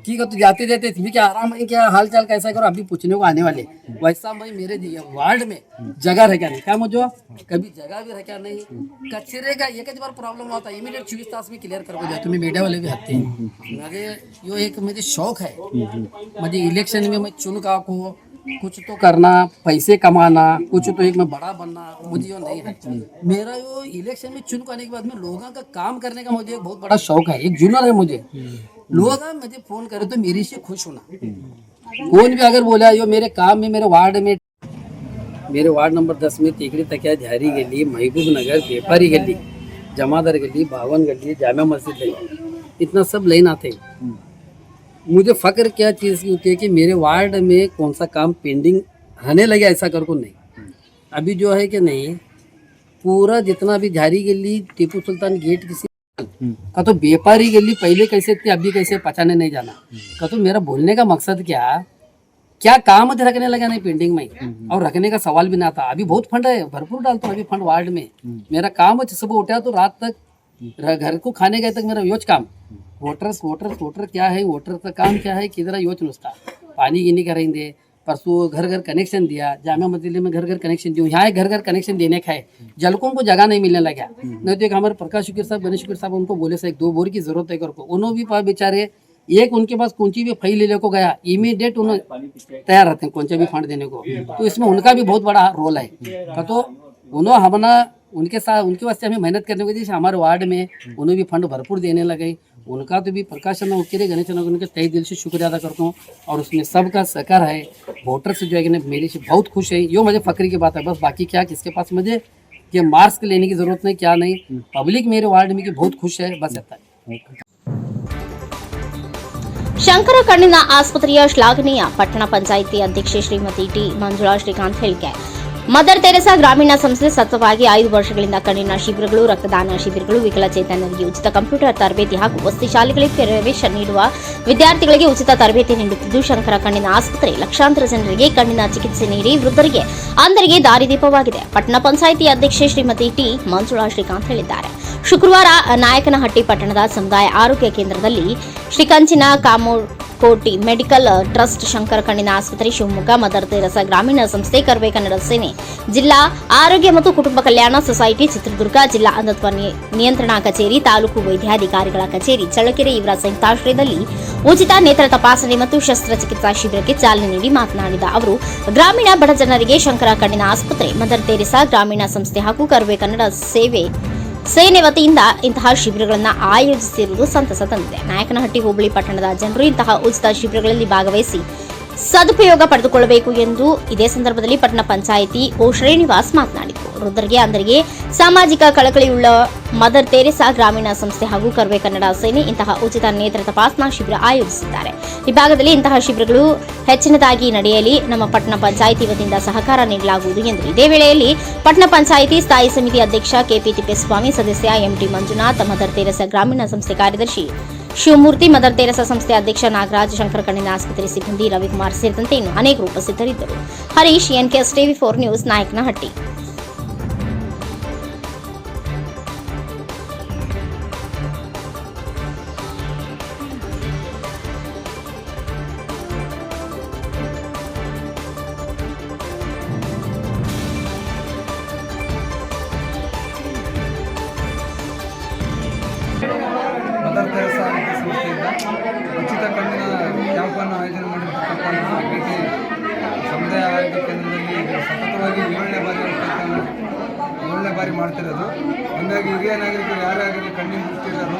ठीक है, तो जाते जाते भी क्या आराम है, क्या हाल चाल कैसा करो, अभी पूछने को आने वाले। वैसा भाई मेरे वार्ड में जगह रह क्या नहीं, क्या मुझे कभी जगह भी रह क्या नहीं, कचरे का एक बार प्रॉब्लम होता है, इमीडिएट 24 तास में क्लियर कर जाए। तुम्हें मीडिया वाले भी हत्ते हैं, मुझे यो एक मुझे शौक है, मुझे इलेक्शन में मैं चुन का को कुछ तो करना, पैसे कमाना, कुछ तो एक में बड़ा बनना, मुझे यो नहीं है। मेरा यो इलेक्शन में चुन को आने के बाद में लोगों का काम करने का मुझे एक बहुत बड़ा शौक है, एक जुनर है मुझे। लोग मुझे फोन करे तो मेरी से खुश होना, कौन भी अगर बोला यो मेरे काम में, मेरे वार्ड नंबर 10 में तेकड़ी तकिया झारी गली, महबूब नगर, व्यापारी गली, जमादार गली, बावन गली, जामा मस्जिद गली, इतना सब लाइन आते हैं। मुझे फक्र क्या चीज़ की होती है कि मेरे वार्ड में कौन सा काम पेंडिंग रहने लगे ऐसा कर को नहीं। अभी जो है कि नहीं, पूरा जितना भी झारी गली, टीपू सुल्तान गेट किसी का तो व्यापारी गली पहले कैसे थी अभी कैसे पहचाने नहीं जाना का। तो मेरा बोलने का मकसद क्या काम रखने लगा नहीं पेंडिंग में, और रखने का सवाल भी ना था। अभी बहुत फंड है, भरपूर डालता हूँ अभी फंड वार्ड में। मेरा काम है सुबह उठा तो रात तक घर को खाने गए तक मेरा योज काम। वोटर क्या है, वोटर का काम क्या है, किधर योच नुस्खा पानी गिनी करेंगे, परसों घर घर कनेक्शन दिया, जामा मस्जिद में घर घर कनेक्शन दिया, यहाँ घर घर कनेक्शन देने का है, जलकों को जगह नहीं मिलने लगा। नहीं तो एक हमारे प्रकाश शुक्र साहब, गणेश शुक्र साहब, उनको बोले से 2 बोर की जरूरत है करको, उन्होंने भी बेचारे एक उनके पास कौन सी भी फाइल ले को गया, इमीडिएट उन्होंने तैयार रहते हैं कौन सा भी फंड देने को। तो इसमें उनका भी बहुत बड़ा रोल है। तो उन्होंने हमने उनके साथ उनके वास्ते हमें मेहनत करने को दी, हमारे वार्ड में उन्हें भी फंड भरपूर देने लगे। उनका तो भी प्रकाश चंद्र उनके गणेश चंद्र उनके तहे दिल से शुक्रिया अदा करता हूँ, और उसमें सबका सहकार है। वोटर से जो है कि मेरे से बहुत खुश है, यो मुझे फक्र की बात है। बस बाकी क्या किसके पास मुझे ये मार्क्स लेने की जरूरत नहीं, क्या नहीं, पब्लिक मेरे वार्ड में की बहुत खुश है, बस इतना है। ಶಂಕರ ಕಣ್ಣಿನ ಆಸ್ಪತ್ರೆಯ ಶ್ಲಾಘನೀಯ ಪಟ್ಟಣ ಪಂಚಾಯಿತಿ ಅಧ್ಯಕ್ಷೆ ಶ್ರೀಮತಿ ಟಿ ಮಂಜುಳಾ ಶ್ರೀಕಾಂತ್ ಹೇಳಿಕೆ. ಮದರ್ ತೆರೆಸಾ ಗ್ರಾಮೀಣ ಸಂಸ್ಥೆ ಸತತವಾಗಿ 5 ವರ್ಷಗಳಿಂದ ಕಣ್ಣಿನ ಶಿಬಿರಗಳು, ರಕ್ತದಾನ ಶಿಬಿರಗಳು, ವಿಕಲಚೇತನರಿಗೆ ಉಚಿತ ಕಂಪ್ಯೂಟರ್ ತರಬೇತಿ ಹಾಗೂ ವಸತಿ ಶಾಲೆಗಳಿಗೆ ಪ್ರವೇಶ ನೀಡುವ ವಿದ್ಯಾರ್ಥಿಗಳಿಗೆ ಉಚಿತ ತರಬೇತಿ ನೀಡುತ್ತಿದ್ದು, ಶಂಕರ ಕಣ್ಣಿನ ಆಸ್ಪತ್ರೆ ಲಕ್ಷಾಂತರ ಜನರಿಗೆ ಕಣ್ಣಿನ ಚಿಕಿತ್ಸೆ ನೀಡಿ ವೃದ್ಧರಿಗೆ, ಅಂಧರಿಗೆ ದಾರಿದೀಪವಾಗಿದೆ. ಪಟ್ಟಣ ಪಂಚಾಯಿತಿ ಅಧ್ಯಕ್ಷೆ ಶ್ರೀಮತಿ ಟಿ ಮಂಜುಳಾ ಶ್ರೀಕಾಂತ್ ಹೇಳಿದ್ದಾರೆ. ಶುಕ್ರವಾರ ನಾಯಕನಹಟ್ಟಿ ಪಟ್ಟಣದ ಸಮುದಾಯ ಆರೋಗ್ಯ ಕೇಂದ್ರದಲ್ಲಿ ಶ್ರೀ ಕಂಚಿನ ಕಾಮೋಕೋಟಿ ಮೆಡಿಕಲ್ ಟ್ರಸ್ಟ್, ಶಂಕರ ಕಣ್ಣಿನ ಆಸ್ಪತ್ರೆ ಶಿವಮೊಗ್ಗ, ಮದರ್ ತೆರೆಸಾ ಗ್ರಾಮೀಣ ಸಂಸ್ಥೆ, ಕರ್ವೆ ಕನ್ನಡ ಸೇನೆ, ಜಿಲ್ಲಾ ಆರೋಗ್ಯ ಮತ್ತು ಕುಟುಂಬ ಕಲ್ಯಾಣ ಸೊಸೈಟಿ ಚಿತ್ರದುರ್ಗ, ಜಿಲ್ಲಾ ಅಂಧತ್ವ ನಿಯಂತ್ರಣಾ ಕಚೇರಿ, ತಾಲೂಕು ವೈದ್ಯಾಧಿಕಾರಿಗಳ ಕಚೇರಿ ಚಳ್ಳಕೆರೆ ಇವರ ಸಂಯುಕ್ತಾಶ್ರಯದಲ್ಲಿ ಉಚಿತ ನೇತ್ರ ತಪಾಸಣೆ ಮತ್ತು ಶಸ್ತ್ರಚಿಕಿತ್ಸಾ ಶಿಬಿರಕ್ಕೆ ಚಾಲನೆ ನೀಡಿ ಮಾತನಾಡಿದ ಅವರು, ಗ್ರಾಮೀಣ ಬಡ ಜನರಿಗೆ ಶಂಕರ ಕಣ್ಣಿನ ಆಸ್ಪತ್ರೆ, ಮದರ್ ತೆರೆಸಾ ಗ್ರಾಮೀಣ ಸಂಸ್ಥೆ ಹಾಗೂ ಕರ್ವೆ ಕನ್ನಡ ಸೇನೆ ವತಿಯಿಂದ ಇಂತಹ ಶಿಬಿರಗಳನ್ನು ಆಯೋಜಿಸಿರುವುದು ಸಂತಸ ತಂದಿದೆ. ನಾಯಕನಹಟ್ಟಿ ಹೋಬಳಿ ಪಟ್ಟಣದ ಜನರು ಇಂತಹ ಉಚಿತ ಶಿಬಿರಗಳಲ್ಲಿ ಭಾಗವಹಿಸಿ ಸದುಪಯೋಗ ಪಡೆದುಕೊಳ್ಳಬೇಕು ಎಂದು ಇದೇ ಸಂದರ್ಭದಲ್ಲಿ ಪಟ್ಟಣ ಪಂಚಾಯಿತಿ ಓ ಶ್ರೀನಿವಾಸ್ ಮಾತನಾಡಿದರು. ವೃದ್ಧರಿಗೆ, ಅಂಧರಿಗೆ ಸಾಮಾಜಿಕ ಕಳಕಳಿಯುಳ್ಳ ಮದರ್ ತೆರೆಸಾ ಗ್ರಾಮೀಣ ಸಂಸ್ಥೆ ಹಾಗೂ ಕರ್ವೆ ಕನ್ನಡ ಸೇನೆ ಇಂತಹ ಉಚಿತ ನೇತ್ರ ತಪಾಸಣಾ ಶಿಬಿರ ಆಯೋಜಿಸಿದ್ದಾರೆ. ಈ ಭಾಗದಲ್ಲಿ ಇಂತಹ ಶಿಬಿರಗಳು ಹೆಚ್ಚಿನದಾಗಿ ನಡೆಯಲಿ ನಮ್ಮ ಪಟ್ಟಣ ಪಂಚಾಯಿತಿ ವತಿಯಿಂದ ಸಹಕಾರ ನೀಡಲಾಗುವುದು ಎಂದರು. ಇದೇ ವೇಳೆಯಲ್ಲಿ ಪಟ್ಟಣ ಪಂಚಾಯಿತಿ ಸ್ಥಾಯಿ ಸಮಿತಿ ಅಧ್ಯಕ್ಷ ಕೆಪಿ ತಿಪ್ಪೇಸ್ವಾಮಿ, ಸದಸ್ಯ ಎಂಟಿ ಮಂಜುನಾಥ್, ಮದರ್ ತೆರೆಸಾ ಗ್ರಾಮೀಣ ಸಂಸ್ಥೆ ಕಾರ್ಯದರ್ಶಿ ಶಿವಮೂರ್ತಿ, ಮದರ್ ತೆರೆಸಾ ಸಂಸ್ಥೆ ಅಧ್ಯಕ್ಷ ನಾಗರಾಜ್, ಶಂಕರ ಕಣ್ಣಿನ ಆಸ್ಪತ್ರೆ ಸಿಬ್ಬಂದಿ ರವಿಕುಮಾರ್ ಸೇರಿದಂತೆ ಇನ್ನು ಅನೇಕರು ಉಪಸ್ಥಿತರಿದ್ದರು. ಹರೀಶ್, ಎನ್ಕೆಎಸ್ ಟಿವಿ4 ನ್ಯೂಸ್, ನಾಯಕನಹಟ್ಟಿ. ಮದರ್ ತೆರೆಸಾ ಸಂಸ್ಥೆಯಿಂದ ಉಚಿತ ಕಣ್ಣಿನ ಕ್ಯಾಂಪನ್ನು ಆಯೋಜನೆ ಮಾಡಿರ್ತಕ್ಕಂಥ ಭೇಟಿ ಸಮುದಾಯ ಆರೋಗ್ಯ ಕೇಂದ್ರದಲ್ಲಿ ಸತತವಾಗಿ 7ನೇ ಬಾರಿ ಮಾಡ್ತಿರೋದು. ಹಾಗಾಗಿ ಹಿರಿಯ ನಾಗರಿಕರು ಯಾರೇ ಆಗಲಿ ಕಣ್ಣಿನ ದೃಷ್ಟಿರೋರು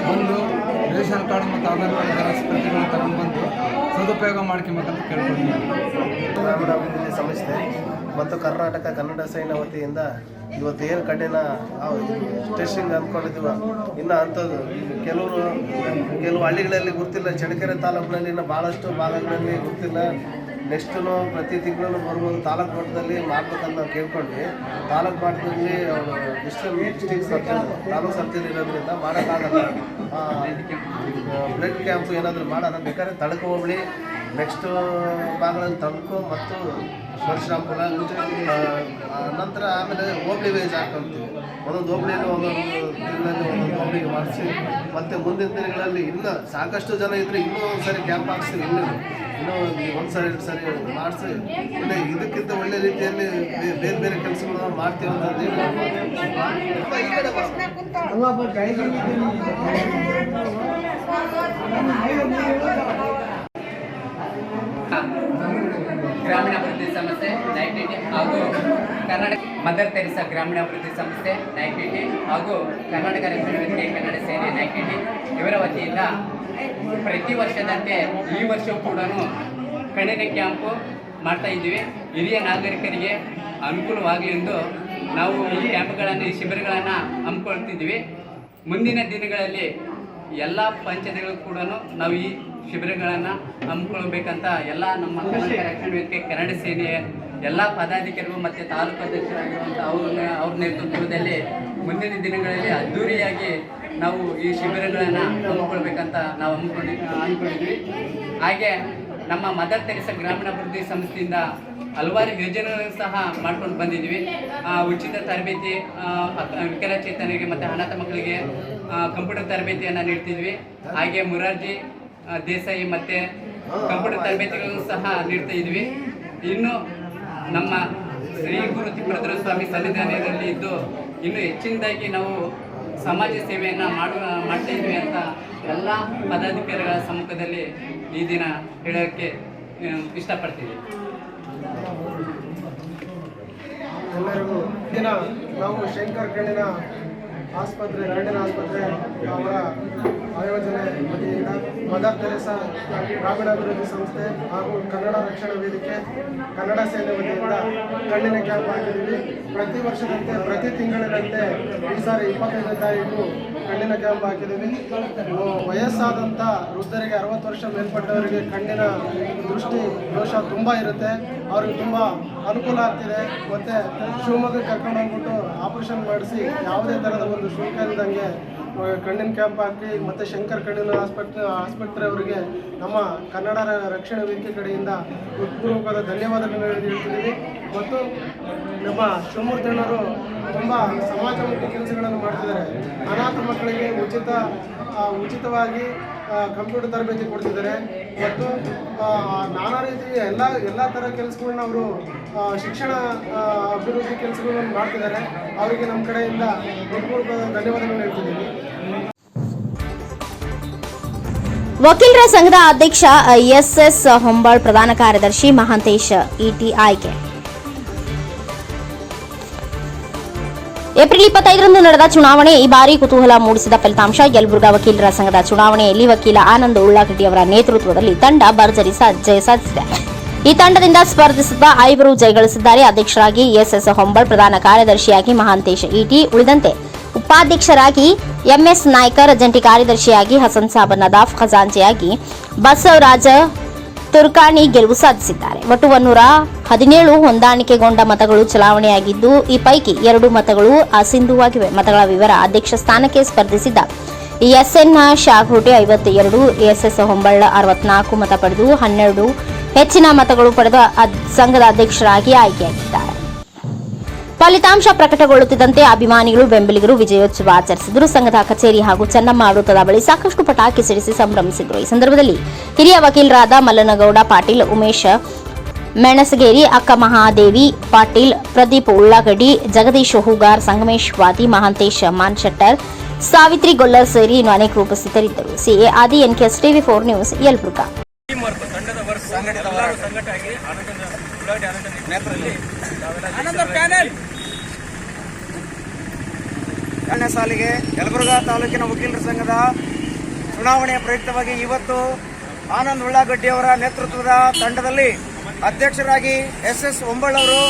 ಬಂದು ರೇಷನ್ ಕಾರ್ಡ್ ಮತ್ತು ಆಧಾರ್ ಕಾರ್ಡ್ ಪ್ರತಿಗಳನ್ನು ತಗೊಂಡು ಬಂದು ಸದುಪಯೋಗ ಮಾಡ್ಕೊಬೇಕಂತ ಕೇಳ್ಕೊಳ್ತೀವಿ. ಗ್ರಾಮೀಣಾಭಿವೃದ್ಧಿ ಸಂಸ್ಥೆ ಮತ್ತು ಕರ್ನಾಟಕ ಕನ್ನಡ ಸೇನೆ ವತಿಯಿಂದ ಇವತ್ತು ಏನು ಕಣ್ಣಿನ ಟೆಸ್ಟಿಂಗ್ ಅಂದ್ಕೊಂಡಿದ್ದೀವ, ಇನ್ನು ಅಂಥದ್ದು ಕೆಲವು ಹಳ್ಳಿಗಳಲ್ಲಿ ಗೊತ್ತಿಲ್ಲ. ಚಳ್ಳಕೆರೆ ತಾಲೂಕಿನಲ್ಲಿ ಭಾಳಷ್ಟು ಭಾಗಗಳಲ್ಲಿ ಗೊತ್ತಿಲ್ಲ. ನೆಕ್ಸ್ಟು ಪ್ರತಿ ತಿಂಗಳು ಬರ್ಬೋದು ತಾಲೂಕು ಮಟ್ಟದಲ್ಲಿ ಮಾಡ್ಬೇಕಂತ ನಾವು ಕೇಳ್ಕೊಂಡ್ವಿ. ತಾಲೂಕು ಮಟ್ಟದಲ್ಲಿ ಅವರು ಡಿಸ್ಟ್ರಿಕ್ಟ್ ಸರ್ಜನ್ ತಾಲೂಕು ಸರ್ಜನ್ ಇರೋದ್ರಿಂದ ಮಾಡೋಕ್ಕಾಗಲ್ಲ. ಬ್ಲಡ್ ಕ್ಯಾಂಪ್ ಏನಾದರೂ ಮಾಡೋಣ ಬೇಕಾದ್ರೆ ತಳಕು ಹೋಬಳಿ ನೆಕ್ಸ್ಟು ಭಾಗಗಳಲ್ಲಿ ತಳಕು ಮತ್ತು ಪರಶುರಾಮಪುರ ನಂತರ ಆಮೇಲೆ ಹೋಬಳಿ ವೈಸ್ ಹಾಕೊಳ್ತೀವಿ. ಒಂದೊಂದು ಹೋಬಳಿಯಲ್ಲಿ ಒಂದೊಂದು ದಿನದಲ್ಲಿ ಒಂದೊಂದು ಹೋಬಳಿಗೆ ಮಾಡಿಸಿ ಮತ್ತು ಮುಂದಿನ ದಿನಗಳಲ್ಲಿ ಇನ್ನೂ ಸಾಕಷ್ಟು ಜನ ಇದ್ದರೆ ಇನ್ನೂ ಒಂದು ಸರಿ ಕ್ಯಾಂಪ್ ಹಾಕ್ಸ್ತೀವಿ. ಇನ್ನೂ ಒಂದು ಸರಿ 2 ಸರಿ ಮಾಡಿಸಿ ಇನ್ನು ಇದಕ್ಕಿಂತ ಒಳ್ಳೆ ರೀತಿಯಲ್ಲಿ ಬೇರೆ ಬೇರೆ ಕೆಲಸಗಳನ್ನ ಮಾಡ್ತೀವಿ ಅಂತ ಗ್ರಾಮೀಣಾಭಿವೃದ್ಧಿ ಸಂಸ್ಥೆ ನೈಟಿಟಿ ಹಾಗೂ ಕರ್ನಾಟಕ ಮದರ್ ತೆರಿಸಾ ಗ್ರಾಮೀಣಾಭಿವೃದ್ಧಿ ಸಂಸ್ಥೆ ನೈಟಿಟಿ ಹಾಗೂ ಕರ್ನಾಟಕ ರಕ್ಷಣಾ ವೇದಿಕೆ ಕನ್ನಡ ಸೇನೆ ನೈಟಿಟಿ ಇವರ ವತಿಯಿಂದ ಪ್ರತಿ ವರ್ಷದಂತೆ ಈ ವರ್ಷವೂ ಕೂಡ ಕಣ್ಣಿನ ಕ್ಯಾಂಪು ಮಾಡ್ತಾ ಇದ್ದೀವಿ. ಹಿರಿಯ ನಾಗರಿಕರಿಗೆ ಅನುಕೂಲವಾಗಲಿ ಎಂದು ನಾವು ಈ ಕ್ಯಾಂಪ್ಗಳನ್ನು, ಈ ಶಿಬಿರಗಳನ್ನು ಹಮ್ಮಿಕೊಳ್ತಿದ್ದೀವಿ. ಮುಂದಿನ ದಿನಗಳಲ್ಲಿ ಎಲ್ಲ ಪಂಚಾಯತ್ಗಳು ಕೂಡ ನಾವು ಈ ಶಿಬಿರಗಳನ್ನು ಹಮ್ಮಿಕೊಳ್ಬೇಕಂತ ಎಲ್ಲ ನಮ್ಮ ಕರ್ನಾಟಕ ರಕ್ಷಣಾ ವೇದಿಕೆ ಕನ್ನಡ ಸೇನೆಯ ಎಲ್ಲ ಪದಾಧಿಕಾರಿಗಳು ಮತ್ತು ತಾಲೂಕು ಅಧ್ಯಕ್ಷರಾಗಿರುವಂಥ ಅವ್ರ ನೇತೃತ್ವದಲ್ಲಿ ಮುಂದಿನ ದಿನಗಳಲ್ಲಿ ಅದ್ಧೂರಿಯಾಗಿ ನಾವು ಈ ಶಿಬಿರಗಳನ್ನು ಹಮ್ಮಿಕೊಳ್ಬೇಕಂತ ನಾವು ಅಂದ್ಕೊಂಡಿದ್ವಿ. ಹಾಗೆ ನಮ್ಮ ಮದರ್ ತೆರಿಸಾ ಗ್ರಾಮೀಣಾಭಿವೃದ್ಧಿ ಸಂಸ್ಥೆಯಿಂದ ಹಲವಾರು ಯೋಜನೆಗಳನ್ನು ಸಹ ಮಾಡ್ಕೊಂಡು ಬಂದಿದ್ವಿ. ಉಚಿತ ತರಬೇತಿ ವಿಕಲಚೇತನರಿಗೆ ಮತ್ತು ಅನಾಥ ಮಕ್ಕಳಿಗೆ ಕಂಪ್ಯೂಟರ್ ತರಬೇತಿಯನ್ನು ನೀಡ್ತಿದ್ವಿ. ಹಾಗೆ ಮುರಾರ್ಜಿ ದೇಸಾಯಿ ಮತ್ತು ಕಂಪ್ಯೂಟರ್ ತರಬೇತಿಗಳನ್ನು ಸಹ ನೀಡ್ತಾ ಇದ್ವಿ. ಇನ್ನು ನಮ್ಮ ಶ್ರೀ ಗುರು ತಿಪ್ಪೇಶ್ವರ ಸ್ವಾಮಿ ಸನ್ನಿಧಾನದಲ್ಲಿ ಇದ್ದು ಇನ್ನೂ ಹೆಚ್ಚಿನದಾಗಿ ನಾವು ಸಮಾಜ ಸೇವೆಯನ್ನು ಮಾಡ್ತಾ ಇದ್ವಿ ಅಂತ ಎಲ್ಲ ಪದಾಧಿಕಾರಿಗಳ ಸಮ್ಮುಖದಲ್ಲಿ ಈ ದಿನ ಹೇಳೋಕ್ಕೆ ಇಷ್ಟಪಡ್ತೀವಿ. ಎಲ್ಲರಿಗೂ ದಿನ ನಾವು ಶಂಕರ್ ಕಣ್ಣಿನ ಆಸ್ಪತ್ರೆ ಅವರ ಆಯೋಜನೆ ವತಿಯಿಂದ ಮದರ್ ತೆರೇಸಾ ಗ್ರಾಮೀಣಾಭಿವೃದ್ಧಿ ಸಂಸ್ಥೆ ಹಾಗೂ ಕನ್ನಡ ರಕ್ಷಣಾ ವೇದಿಕೆ ಕನ್ನಡ ಸೇನೆ ವತಿಯಿಂದ ಕಣ್ಣಿನ ಕ್ಯಾಂಪ್ ಹಾಕಿದ್ದೀವಿ. ಪ್ರತಿ ವರ್ಷದಂತೆ ಪ್ರತಿ ತಿಂಗಳಿನಂತೆ ಈ ಸಾರಿ 25ನೇ ತಾರೀಕು ಕಣ್ಣಿನ ಕ್ಯಾಂಪ್ ಹಾಕಿದ್ದೀವಿ. ವಯಸ್ಸಾದಂಥ ವೃದ್ಧರಿಗೆ 60 ವರ್ಷ ಮೇಲ್ಪಟ್ಟವರಿಗೆ ಕಣ್ಣಿನ ದೃಷ್ಟಿ ದೋಷ ತುಂಬ ಇರುತ್ತೆ. ಅವ್ರಿಗೆ ತುಂಬ ಅನುಕೂಲ ಆಗ್ತಿದೆ. ಮತ್ತು ಶಿವಮೊಗ್ಗಕ್ಕೆ ಕರ್ಕೊಂಡು ಹೋಗ್ಬಿಟ್ಟು ಆಪರೇಷನ್ ಮಾಡಿಸಿ ಯಾವುದೇ ಥರದ ಒಂದು ಶುಲ್ಕ ಇಲ್ಲದಂಗೆ ಕಣ್ಣಿನ ಕ್ಯಾಂಪ್ ಹಾಕಿ ಮತ್ತು ಶಂಕರ್ ಕಣ್ಣಿನ ಆಸ್ಪತ್ರೆ ಅವರಿಗೆ ನಮ್ಮ ಕನ್ನಡ ರಕ್ಷಣಾ ವೇದಿಕೆ ಕಡೆಯಿಂದ ಹೃತ್ಪೂರ್ವಕವಾದ ಧನ್ಯವಾದಗಳನ್ನು ಹೇಳ್ತಿದ್ದೀವಿ. ಮತ್ತು ನಮ್ಮ ಶಿವಮೂರ್ತಿಯಣ್ಣವರು ತುಂಬ ಸಮಾಜಮುಖಿ ಕೆಲಸಗಳನ್ನು ಮಾಡ್ತಿದ್ದಾರೆ. ಅನಾಥ ಮಕ್ಕಳಿಗೆ ಉಚಿತವಾಗಿ ಕಂಪ್ಯೂಟರ್ ತರಬೇತಿ ಕೊಡ್ತಿದ್ದಾರೆ. ಮತ್ತು ನಾನಾ ರೀತಿ ಎಲ್ಲ ಥರ ಕೆಲಸಗಳನ್ನ ಅವರು ಶಿಕ್ಷಣ ಅಭಿವೃದ್ಧಿ ಕೆಲಸಗಳನ್ನು ಮಾಡ್ತಿದ್ದಾರೆ. ಅವರಿಗೆ ನಮ್ಮ ಕಡೆಯಿಂದ ಹೃತ್ಪೂರ್ವಕವಾದ ಧನ್ಯವಾದಗಳನ್ನು ಹೇಳ್ತಿದ್ದೀವಿ. ವಕೀಲರ ಸಂಘದ ಅಧ್ಯಕ್ಷ ಎಸ್ಎಸ್ ಹೊಂಬಾಳ್, ಪ್ರಧಾನ ಕಾರ್ಯದರ್ಶಿ ಮಹಾಂತೇಶ್ ಇಟಿ ಆಯ್ಕೆ. ಏಪ್ರಿಲ್ 25ರಂದು ನಡೆದ ಚುನಾವಣೆ ಈ ಬಾರಿ ಕುತೂಹಲ ಮೂಡಿಸಿದ ಫಲಿತಾಂಶ. ಯಲಬುರ್ಗಾ ವಕೀಲರ ಸಂಘದ ಚುನಾವಣೆಯಲ್ಲಿ ವಕೀಲ ಆನಂದ್ ಉಳ್ಳಾಗಡ್ಡಿ ಅವರ ನೇತೃತ್ವದಲ್ಲಿ ತಂಡ ಭರ್ಜರಿ ಜಯ ಸಾಧಿಸಿದೆ. ಈ ತಂಡದಿಂದ ಸ್ಪರ್ಧಿಸಿದ 5 ಜಯಗಳಿಸಿದ್ದಾರೆ. ಅಧ್ಯಕ್ಷರಾಗಿ ಎಸ್ಎಸ್ ಹೊಂಬಾಳ್, ಪ್ರಧಾನ ಕಾರ್ಯದರ್ಶಿಯಾಗಿ ಮಹಾಂತೇಶ್ ಇಟಿ, ಉಳಿದಂತೆ ಉಪಾಧ್ಯಕ್ಷರಾಗಿ ಎಂಎಸ್ ನಾಯ್ಕರ್, ಜಂಟಿ ಕಾರ್ಯದರ್ಶಿಯಾಗಿ ಹಸನ್ ಸಾಬ್ ನದಾಫ್, ಖಜಾಂಚಿಯಾಗಿ ಬಸವರಾಜ ತುರ್ಕಾಣಿ ಗೆಲುವು ಸಾಧಿಸಿದ್ದಾರೆ. ಒಟ್ಟು 117 ಹೊಂದಾಣಿಕೆಗೊಂಡ ಮತಗಳು ಚಲಾವಣೆಯಾಗಿದ್ದು, ಈ ಪೈಕಿ 2 ಮತಗಳು ಅಸಿಂಧುವಾಗಿವೆ. ಮತಗಳ ವಿವರ: ಅಧ್ಯಕ್ಷ ಸ್ಥಾನಕ್ಕೆ ಸ್ಪರ್ಧಿಸಿದ ಎಸ್ಎನ್ ಶಾಘೋಟೆ 52, ಎಸ್ಎಸ್ ಹೊಂಬಾಳ್ 64 ಮತ ಪಡೆದು 12 ಹೆಚ್ಚಿನ ಮತಗಳು ಪಡೆದ ಸಂಘದ ಅಧ್ಯಕ್ಷರಾಗಿ ಆಯ್ಕೆಯಾಗಿದ್ದಾರೆ. ಫಲಿತಾಂಶ ಪ್ರಕಟಗೊಳ್ಳುತ್ತಿದ್ದಂತೆ ಅಭಿಮಾನಿಗಳು, ಬೆಂಬಲಿಗರು ವಿಜಯೋತ್ಸವ ಆಚರಿಸಿದರು. ಸಂಘದ ಕಚೇರಿ ಹಾಗೂ ಚೆನ್ನಮ್ಮ ವೃತ್ತದ ಬಳಿ ಸಾಕಷ್ಟು ಪಟಾಕಿ ಸಿಡಿಸಿ ಸಂಭ್ರಮಿಸಿದರು. ಈ ಸಂದರ್ಭದಲ್ಲಿ ಹಿರಿಯ ವಕೀಲರಾದ ಮಲ್ಲನಗೌಡ ಪಾಟೀಲ್, ಉಮೇಶ್ ಮೆಣಸಗೇರಿ, ಅಕ್ಕ ಮಹಾದೇವಿ ಪಾಟೀಲ್, ಪ್ರದೀಪ್ ಉಳ್ಳಾಗಡ್ಡಿ, ಜಗದೀಶ್ ಹೂಗಾರ್, ಸಂಗಮೇಶ್ ವಾದಿ, ಮಹಾಂತೇಶ್ ಮಾನ್ಶೆಟ್ಟರ್, ಸಾವಿತ್ರಿ ಗೊಲ್ಲರ್ ಸೇರಿ ಇನ್ನು ಅನೇಕರು ಉಪಸ್ಥಿತರಿದ್ದರು. ಸಿಎ ಆದಿ, ಎನ್ಕೆಎಸ್ ಟಿವಿ4 ನ್ಯೂಸ್, ಯಲಬುರ್ಗಾ. ಎರಡನೇ ಸಾಲಿಗೆ ಯಲಬುರ್ಗಾ ತಾಲೂಕಿನ ವಕೀಲರ ಸಂಘದ ಚುನಾವಣೆಯ ಪ್ರಯುಕ್ತವಾಗಿ ಇವತ್ತು ಆನಂದ್ ಉಳ್ಳಾಗಡ್ಡಿ ಅವರ ನೇತೃತ್ವದ ತಂಡದಲ್ಲಿ ಅಧ್ಯಕ್ಷರಾಗಿ ಎಸ್ಎಸ್ ಹೊಂಬಾಳ್ ಅವರು,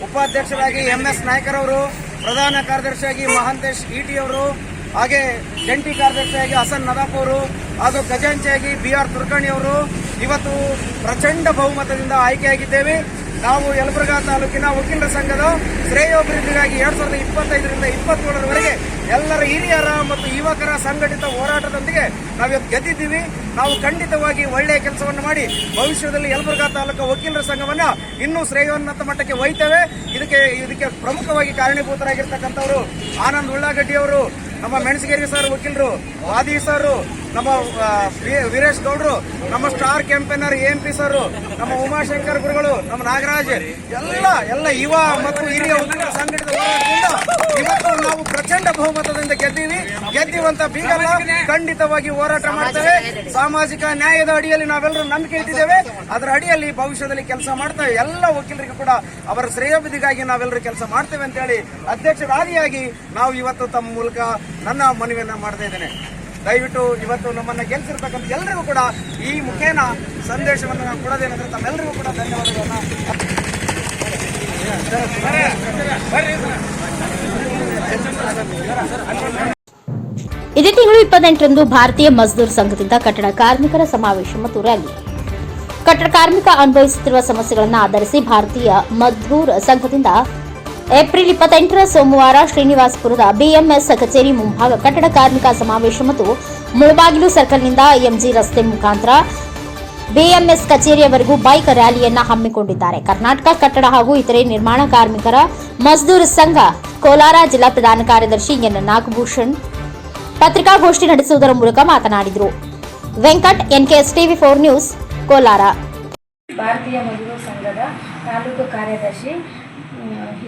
ಉಪಾಧ್ಯಕ್ಷರಾಗಿ ಎಂಎಸ್ ನಾಯ್ಕರ್ ಅವರು, ಪ್ರಧಾನ ಕಾರ್ಯದರ್ಶಿಯಾಗಿ ಮಹಾಂತೇಶ್ ಇಟಿ ಅವರು, ಹಾಗೆ ಜಂಟಿ ಕಾರ್ಯದರ್ಶಿಯಾಗಿ ಹಸನ್ ನದಾಫ್ ಅವರು ಹಾಗೂ ಖಜಾಂಚಿಯಾಗಿ ಬಿಆರ್ ತುರ್ಕಾಣಿ ಅವರು ಇವತ್ತು ಪ್ರಚಂಡ ಬಹುಮತದಿಂದ ಆಯ್ಕೆಯಾಗಿದ್ದೇವೆ. ನಾವು ಯಲಬುರ್ಗಾ ತಾಲೂಕಿನ ವಕೀಲರ ಸಂಘದ ಶ್ರೇಯೋಭಿವೃದ್ಧಿಗಾಗಿ 2025ರಿಂದ 27ರವರೆಗೆ ಎಲ್ಲರ ಹಿರಿಯರ ಮತ್ತು ಯುವಕರ ಸಂಘಟಿತ ಹೋರಾಟದೊಂದಿಗೆ ನಾವಿವತ್ತು ಗೆದ್ದಿದ್ದೀವಿ. ನಾವು ಖಂಡಿತವಾಗಿ ಒಳ್ಳೆಯ ಕೆಲಸವನ್ನು ಮಾಡಿ ಭವಿಷ್ಯದಲ್ಲಿ ಯಲಬುರ್ಗಾ ತಾಲೂಕು ವಕೀಲರ ಸಂಘವನ್ನು ಇನ್ನೂ ಶ್ರೇಯೋನ್ನತ ಮಟ್ಟಕ್ಕೆ ಒಯ್ತೇವೆ. ಇದಕ್ಕೆ ಪ್ರಮುಖವಾಗಿ ಕಾರಣೀಭೂತರಾಗಿರ್ತಕ್ಕಂಥವರು ಆನಂದ್ ಉಳ್ಳಾಗಡ್ಡಿ ಅವರು, ನಮ್ಮ ಮೆಣಸಿಗೇರಿ ಸರ್ ವಕೀಲರು, ವಾದಿ ಸರ್, ನಮ್ಮ ವೀರೇಶ್ ಗೌಡ್ರು, ನಮ್ಮ ಸ್ಟಾರ್ ಕ್ಯಾಂಪೇನರ್ AMP ಸರ್, ನಮ್ಮ ಉಮಾಶಂಕರ್ ಗುರುಗಳು, ನಮ್ಮ ನಾಗರಾಜ್, ಎಲ್ಲ ಯುವ ಮತ್ತು ಹಿರಿಯ ವಕೀಲರ ಸಂಘಟಿತ ಹೋರಾಟದಿಂದ ಇವತ್ತು ನಾವು ಪ್ರಚಂಡ ಬಹುಮತದಿಂದ ಗೆದ್ದೀವಂತ ಬೀಗಲ್ಲ, ಖಂಡಿತವಾಗಿ ಹೋರಾಟ ಮಾಡ್ತೇವೆ. ಸಾಮಾಜಿಕ ನ್ಯಾಯದ ಅಡಿಯಲ್ಲಿ ನಾವೆಲ್ಲರೂ ನಂಬಿಕೆ ಇಟ್ಟಿದ್ದೇವೆ. ಅದರ ಅಡಿಯಲ್ಲಿ ಭವಿಷ್ಯದಲ್ಲಿ ಕೆಲಸ ಮಾಡ್ತೇವೆ. ಎಲ್ಲ ವಕೀಲರಿಗೂ ಕೂಡ ಅವರ ಶ್ರೇಯೋಭಿವೃದ್ಧಿಗಾಗಿ ನಾವೆಲ್ಲರೂ ಕೆಲಸ ಮಾಡ್ತೇವೆ ಅಂತ ಹೇಳಿ ಅಧ್ಯಕ್ಷರಾದಿಯಾಗಿ ನಾವು ಇವತ್ತು ತಮ್ಮ ಮೂಲಕ ನನ್ನ ಮನವಿಯನ್ನ ಮಾಡ್ತಾ ಇದ್ದೇನೆ. ದಯವಿಟ್ಟು ಇವತ್ತು ನಮ್ಮನ್ನ ಗೆಲ್ಲಿಸಿರ್ತಕ್ಕಂಥ ಎಲ್ಲರಿಗೂ ಕೂಡ ಈ ಮುಖೇನ ಸಂದೇಶವನ್ನು ನಾವು ಕೊಡೋದೇನಂದ್ರೆ ತಮ್ಮೆಲ್ಲರಿಗೂ ಕೂಡ ಧನ್ಯವಾದಗಳನ್ನ. ಇದೇ ತಿಂಗಳು 28ರಂದು ಭಾರತೀಯ ಮಜ್ದೂರ್ ಸಂಘದಿಂದ ಕಟ್ಟಡ ಕಾರ್ಮಿಕರ ಸಮಾವೇಶ ಮತ್ತು ರ್ಯಾಲಿ. ಕಟ್ಟಡ ಕಾರ್ಮಿಕ ಅನುಭವಿಸುತ್ತಿರುವ ಸಮಸ್ಯೆಗಳನ್ನು ಆಧರಿಸಿ ಭಾರತೀಯ ಮಜ್ದೂರ್ ಸಂಘದಿಂದ ಏಪ್ರಿಲ್ 28ರ ಸೋಮವಾರ ಶ್ರೀನಿವಾಸಪುರದ BMS ಕಚೇರಿ ಮುಂಭಾಗ ಕಟ್ಟಡ ಕಾರ್ಮಿಕ ಸಮಾವೇಶ ಮತ್ತು ಮುಳಬಾಗಿಲು ಸರ್ಕಲ್ನಿಂದ MG ರಸ್ತೆ ಮುಖಾಂತರ BMS ಕಚೇರಿಯವರೆಗೂ ಬೈಕ್ ರ್ಯಾಲಿಯನ್ನು ಹಮ್ಮಿಕೊಂಡಿದ್ದಾರೆ. ಕರ್ನಾಟಕ ಕಟ್ಟಡ ಹಾಗೂ ಇತರೆ ನಿರ್ಮಾಣ ಕಾರ್ಮಿಕರ ಮಜ್ದೂರ್ ಸಂಘ ಕೋಲಾರ ಜಿಲ್ಲಾ ಪ್ರಧಾನ ಕಾರ್ಯದರ್ಶಿ ಎನ್ ನಾಗಭೂಷಣ್ ಪತ್ರಿಕಾಗೋಷ್ಠಿ ನಡೆಸುವುದರ ಮೂಲಕ ಮಾತನಾಡಿದರು. Venkat, NKS TV4 news, Kolar. ಭಾರತೀಯ ಮಜ್ದೂರ್ ಸಂಘದ ತಾಲೂಕು ಕಾರ್ಯದರ್ಶಿ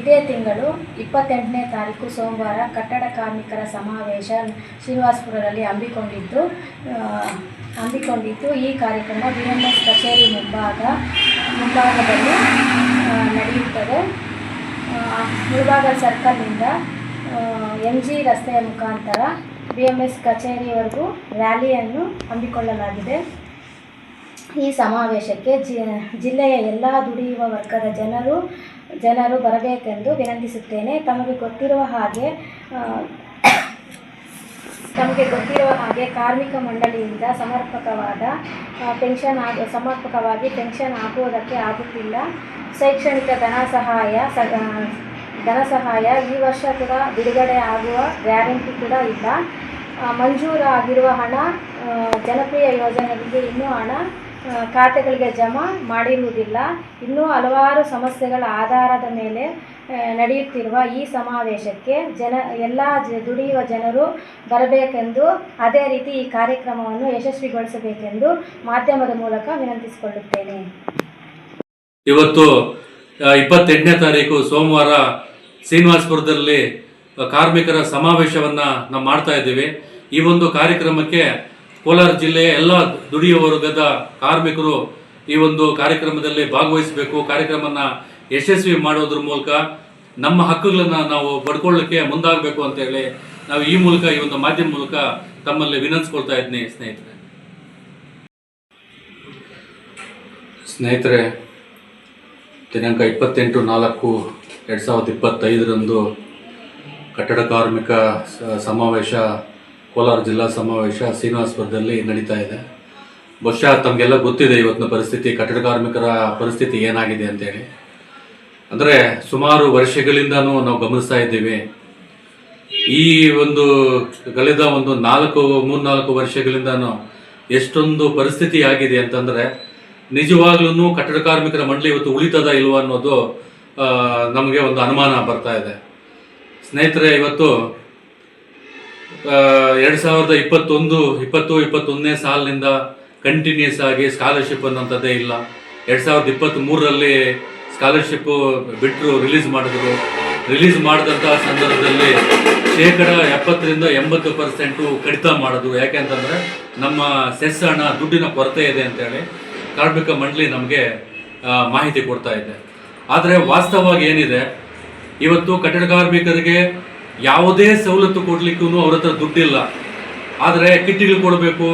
ಇದೇ ತಿಂಗಳು 28ನೇ ತಾರೀಕು ಸೋಮವಾರ ಕಟ್ಟಡ ಕಾರ್ಮಿಕರ ಸಮಾವೇಶ ಶ್ರೀನಿವಾಸಪುರದಲ್ಲಿ ಹಮ್ಮಿಕೊಂಡಿದ್ದು ಈ ಕಾರ್ಯಕ್ರಮ BMS ಕಚೇರಿ ಮುಂಭಾಗದಲ್ಲಿ ನಡೆಯುತ್ತದೆ. ಮುಳಬಾಗ ಸರ್ಕಲ್ನಿಂದ MG ರಸ್ತೆಯ ಮುಖಾಂತರ BMS ಕಚೇರಿಯವರೆಗೂ ರ್ಯಾಲಿಯನ್ನು ಹಮ್ಮಿಕೊಳ್ಳಲಾಗಿದೆ. ಈ ಸಮಾವೇಶಕ್ಕೆ ಜಿಲ್ಲೆಯ ಎಲ್ಲ ದುಡಿಯುವ ವರ್ಗದ ಜನರು ಬರಬೇಕೆಂದು ವಿನಂತಿಸುತ್ತೇನೆ. ತಮಗೆ ಗೊತ್ತಿರುವ ಹಾಗೆ ಕಾರ್ಮಿಕ ಮಂಡಳಿಯಿಂದ ಸಮರ್ಪಕವಾಗಿ ಪೆನ್ಷನ್ ಆಗುವುದಕ್ಕೆ ಆಗುತ್ತಿಲ್ಲ. ಶೈಕ್ಷಣಿಕ ಧನ ಸಹಾಯ ಈ ವರ್ಷ ಕೂಡ ಬಿಡುಗಡೆ ಆಗುವ ಗ್ಯಾರಂಟಿ ಕೂಡ ಇಲ್ಲ. ಮಂಜೂರು ಆಗಿರುವ ಹಣ ಜನಪ್ರಿಯ ಯೋಜನೆಗಳಿಗೆ ಇನ್ನೂ ಹಣ ಖಾತೆಗಳಿಗೆ ಜಮಾ ಮಾಡಿರುವುದಿಲ್ಲ. ಇನ್ನೂ ಹಲವಾರು ಸಮಸ್ಯೆಗಳ ಆಧಾರದ ಮೇಲೆ ನಡೆಯುತ್ತಿರುವ ಈ ಸಮಾವೇಶಕ್ಕೆ ಎಲ್ಲ ದುಡಿಯುವ ಜನರು ಬರಬೇಕೆಂದು, ಅದೇ ರೀತಿ ಈ ಕಾರ್ಯಕ್ರಮವನ್ನು ಯಶಸ್ವಿಗೊಳಿಸಬೇಕೆಂದು ಮಾಧ್ಯಮದ ಮೂಲಕ ವಿನಂತಿಸಿಕೊಳ್ಳುತ್ತೇನೆ. ಇವತ್ತು 28ನೇ ತಾರೀಕು ಸೋಮವಾರ ಶ್ರೀನಿವಾಸಪುರದಲ್ಲಿ ಕಾರ್ಮಿಕರ ಸಮಾವೇಶವನ್ನು ನಾವು ಮಾಡ್ತಾ ಇದ್ದೀವಿ. ಈ ಒಂದು ಕಾರ್ಯಕ್ರಮಕ್ಕೆ ಕೋಲಾರ ಜಿಲ್ಲೆಯ ಎಲ್ಲ ದುಡಿಯುವ ವರ್ಗದ ಕಾರ್ಮಿಕರು ಈ ಒಂದು ಕಾರ್ಯಕ್ರಮದಲ್ಲಿ ಭಾಗವಹಿಸಬೇಕು. ಕಾರ್ಯಕ್ರಮನ ಯಶಸ್ವಿ ಮಾಡೋದ್ರ ಮೂಲಕ ನಮ್ಮ ಹಕ್ಕುಗಳನ್ನು ನಾವು ಪಡ್ಕೊಳ್ಳಿಕ್ಕೆ ಮುಂದಾಗಬೇಕು ಅಂತ ಹೇಳಿ ನಾವು ಈ ಒಂದು ಮಾಧ್ಯಮ ಮೂಲಕ ತಮ್ಮಲ್ಲಿ ವಿನಂತಿಸ್ಕೊಳ್ತಾ ಇದ್ದೀನಿ. ಸ್ನೇಹಿತರೆ, ದಿನಾಂಕ 28/4/2025 ಕಟ್ಟಡ ಕಾರ್ಮಿಕ ಸಮಾವೇಶ, ಕೋಲಾರ ಜಿಲ್ಲಾ ಸಮಾವೇಶ ಶ್ರೀನಿವಾಸಪುರದಲ್ಲಿ ನಡೀತಾ ಇದೆ. ಬಹುಶಃ ತಮಗೆಲ್ಲ ಗೊತ್ತಿದೆ ಇವತ್ತಿನ ಪರಿಸ್ಥಿತಿ, ಕಟ್ಟಡ ಕಾರ್ಮಿಕರ ಪರಿಸ್ಥಿತಿ ಏನಾಗಿದೆ ಅಂತೇಳಿ. ಅಂದರೆ ಸುಮಾರು ವರ್ಷಗಳಿಂದನೂ ನಾವು ಗಮನಿಸ್ತಾ ಇದ್ದೀವಿ. ಈ ಕಳೆದ 3-4 ವರ್ಷಗಳಿಂದನೂ ಎಷ್ಟೊಂದು ಪರಿಸ್ಥಿತಿ ಆಗಿದೆ ಅಂತಂದರೆ ನಿಜವಾಗ್ಲೂ ಕಟ್ಟಡ ಕಾರ್ಮಿಕರ ಮಂಡಳಿ ಇವತ್ತು ಉಳಿತದ ಇಲ್ವ ಅನ್ನೋದು ನಮಗೆ ಒಂದು ಅನುಮಾನ ಬರ್ತಾ ಇದೆ. ಸ್ನೇಹಿತರೆ, ಇವತ್ತು 2020-21ನೇ ಸಾಲಿನಿಂದ ಕಂಟಿನ್ಯೂಸ್ ಆಗಿ ಸ್ಕಾಲರ್ಶಿಪ್ ಅನ್ನೋಂಥದ್ದೇ ಇಲ್ಲ. 2023ರಲ್ಲಿ ಸ್ಕಾಲರ್ಶಿಪ್ಪು ಬಿಟ್ಟರು, ರಿಲೀಸ್ ಮಾಡಿದಂಥ ಸಂದರ್ಭದಲ್ಲಿ 70-80% ಕಡಿತ ಮಾಡೋದು. ಯಾಕೆಂತಂದರೆ ನಮ್ಮ ಸೆಸ್ ಹಣ, ದುಡ್ಡಿನ ಕೊರತೆ ಇದೆ ಅಂತೇಳಿ ಕಾರ್ಮಿಕ ಮಂಡಳಿ ನಮಗೆ ಮಾಹಿತಿ ಕೊಡ್ತಾ ಇದೆ. ಆದರೆ ವಾಸ್ತವವಾಗಿ ಏನಿದೆ, ಇವತ್ತು ಕಟ್ಟಡ ಕಾರ್ಮಿಕರಿಗೆ ಯಾವುದೇ ಸವಲತ್ತು ಕೊಡಲಿಕ್ಕೂ ಅವ್ರ ಹತ್ರ ದುಡ್ಡಿಲ್ಲ. ಆದರೆ ಕಿಟ್ಗಳು ಕೊಡಬೇಕು,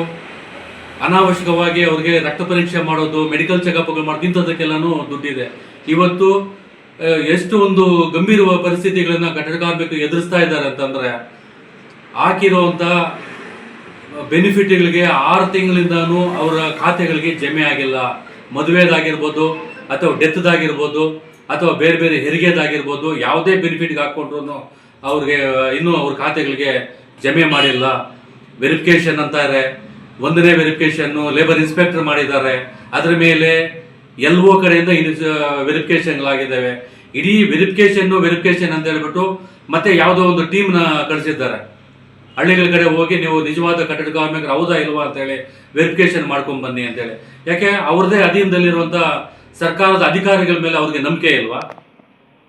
ಅನಾವಶ್ಯಕವಾಗಿ ಅವ್ರಿಗೆ ರಕ್ತ ಪರೀಕ್ಷೆ ಮಾಡೋದು, ಮೆಡಿಕಲ್ ಚೆಕಪ್ಗಳು ಮಾಡೋದು, ಇಂಥದಕ್ಕೆಲ್ಲನೂ ದುಡ್ಡಿದೆ. ಇವತ್ತು ಎಷ್ಟು ಗಂಭೀರ ಪರಿಸ್ಥಿತಿಗಳನ್ನು ಕಟ್ಟಡ ಕಾರ್ಮಿಕರು ಎದುರಿಸ್ತಾ ಇದ್ದಾರೆ ಅಂತಂದರೆ, ಹಾಕಿರುವಂಥ ಬೆನಿಫಿಟ್ಗಳಿಗೆ 6 ತಿಂಗಳಿಂದನೂ ಅವರ ಖಾತೆಗಳಿಗೆ ಜಮೆ ಆಗಿಲ್ಲ. ಮದುವೆದಾಗಿರ್ಬೋದು ಅಥವಾ ಡೆತ್ದಾಗಿರ್ಬೋದು ಅಥವಾ ಬೇರೆ ಬೇರೆ ಹೆರಿಗೆದಾಗಿರ್ಬೋದು, ಯಾವುದೇ ಬೆನಿಫಿಟ್ಗೆ ಹಾಕ್ಕೊಂಡ್ರು ಅವ್ರಿಗೆ ಇನ್ನೂ ಅವ್ರ ಖಾತೆಗಳಿಗೆ ಜಮೆ ಮಾಡಿಲ್ಲ. ವೆರಿಫಿಕೇಷನ್ ಅಂತಾರೆ, 1ನೇ ವೆರಿಫಿಕೇಷನ್ನು ಲೇಬರ್ ಇನ್ಸ್ಪೆಕ್ಟರ್ ಮಾಡಿದ್ದಾರೆ, ಅದರ ಮೇಲೆ LO ಕಡೆಯಿಂದ ವೆರಿಫಿಕೇಷನ್ಗಳಾಗಿದ್ದಾವೆ. ಇಡೀ ವೆರಿಫಿಕೇಷನ್ ಅಂತ ಹೇಳ್ಬಿಟ್ಟು ಮತ್ತೆ ಯಾವುದೋ ಒಂದು ಟೀಮ್ನ ಕಳಿಸಿದ್ದಾರೆ. ಹಳ್ಳಿಗಳ ಕಡೆ ಹೋಗಿ ನೀವು ನಿಜವಾದ ಕಟ್ಟಡ ಕಾರ್ಮಿಕರು ಹೌದಾ ಇಲ್ವಾ ಅಂತೇಳಿ ವೆರಿಫಿಕೇಷನ್ ಮಾಡ್ಕೊಂಡು ಬನ್ನಿ ಅಂತೇಳಿ. ಯಾಕೆ ಅವ್ರದ್ದೇ ಅಧೀನದಲ್ಲಿರುವಂಥ ಸರ್ಕಾರದ ಅಧಿಕಾರಿಗಳ ಮೇಲೆ ಅವ್ರಿಗೆ ನಂಬಿಕೆ ಇಲ್ವಾ?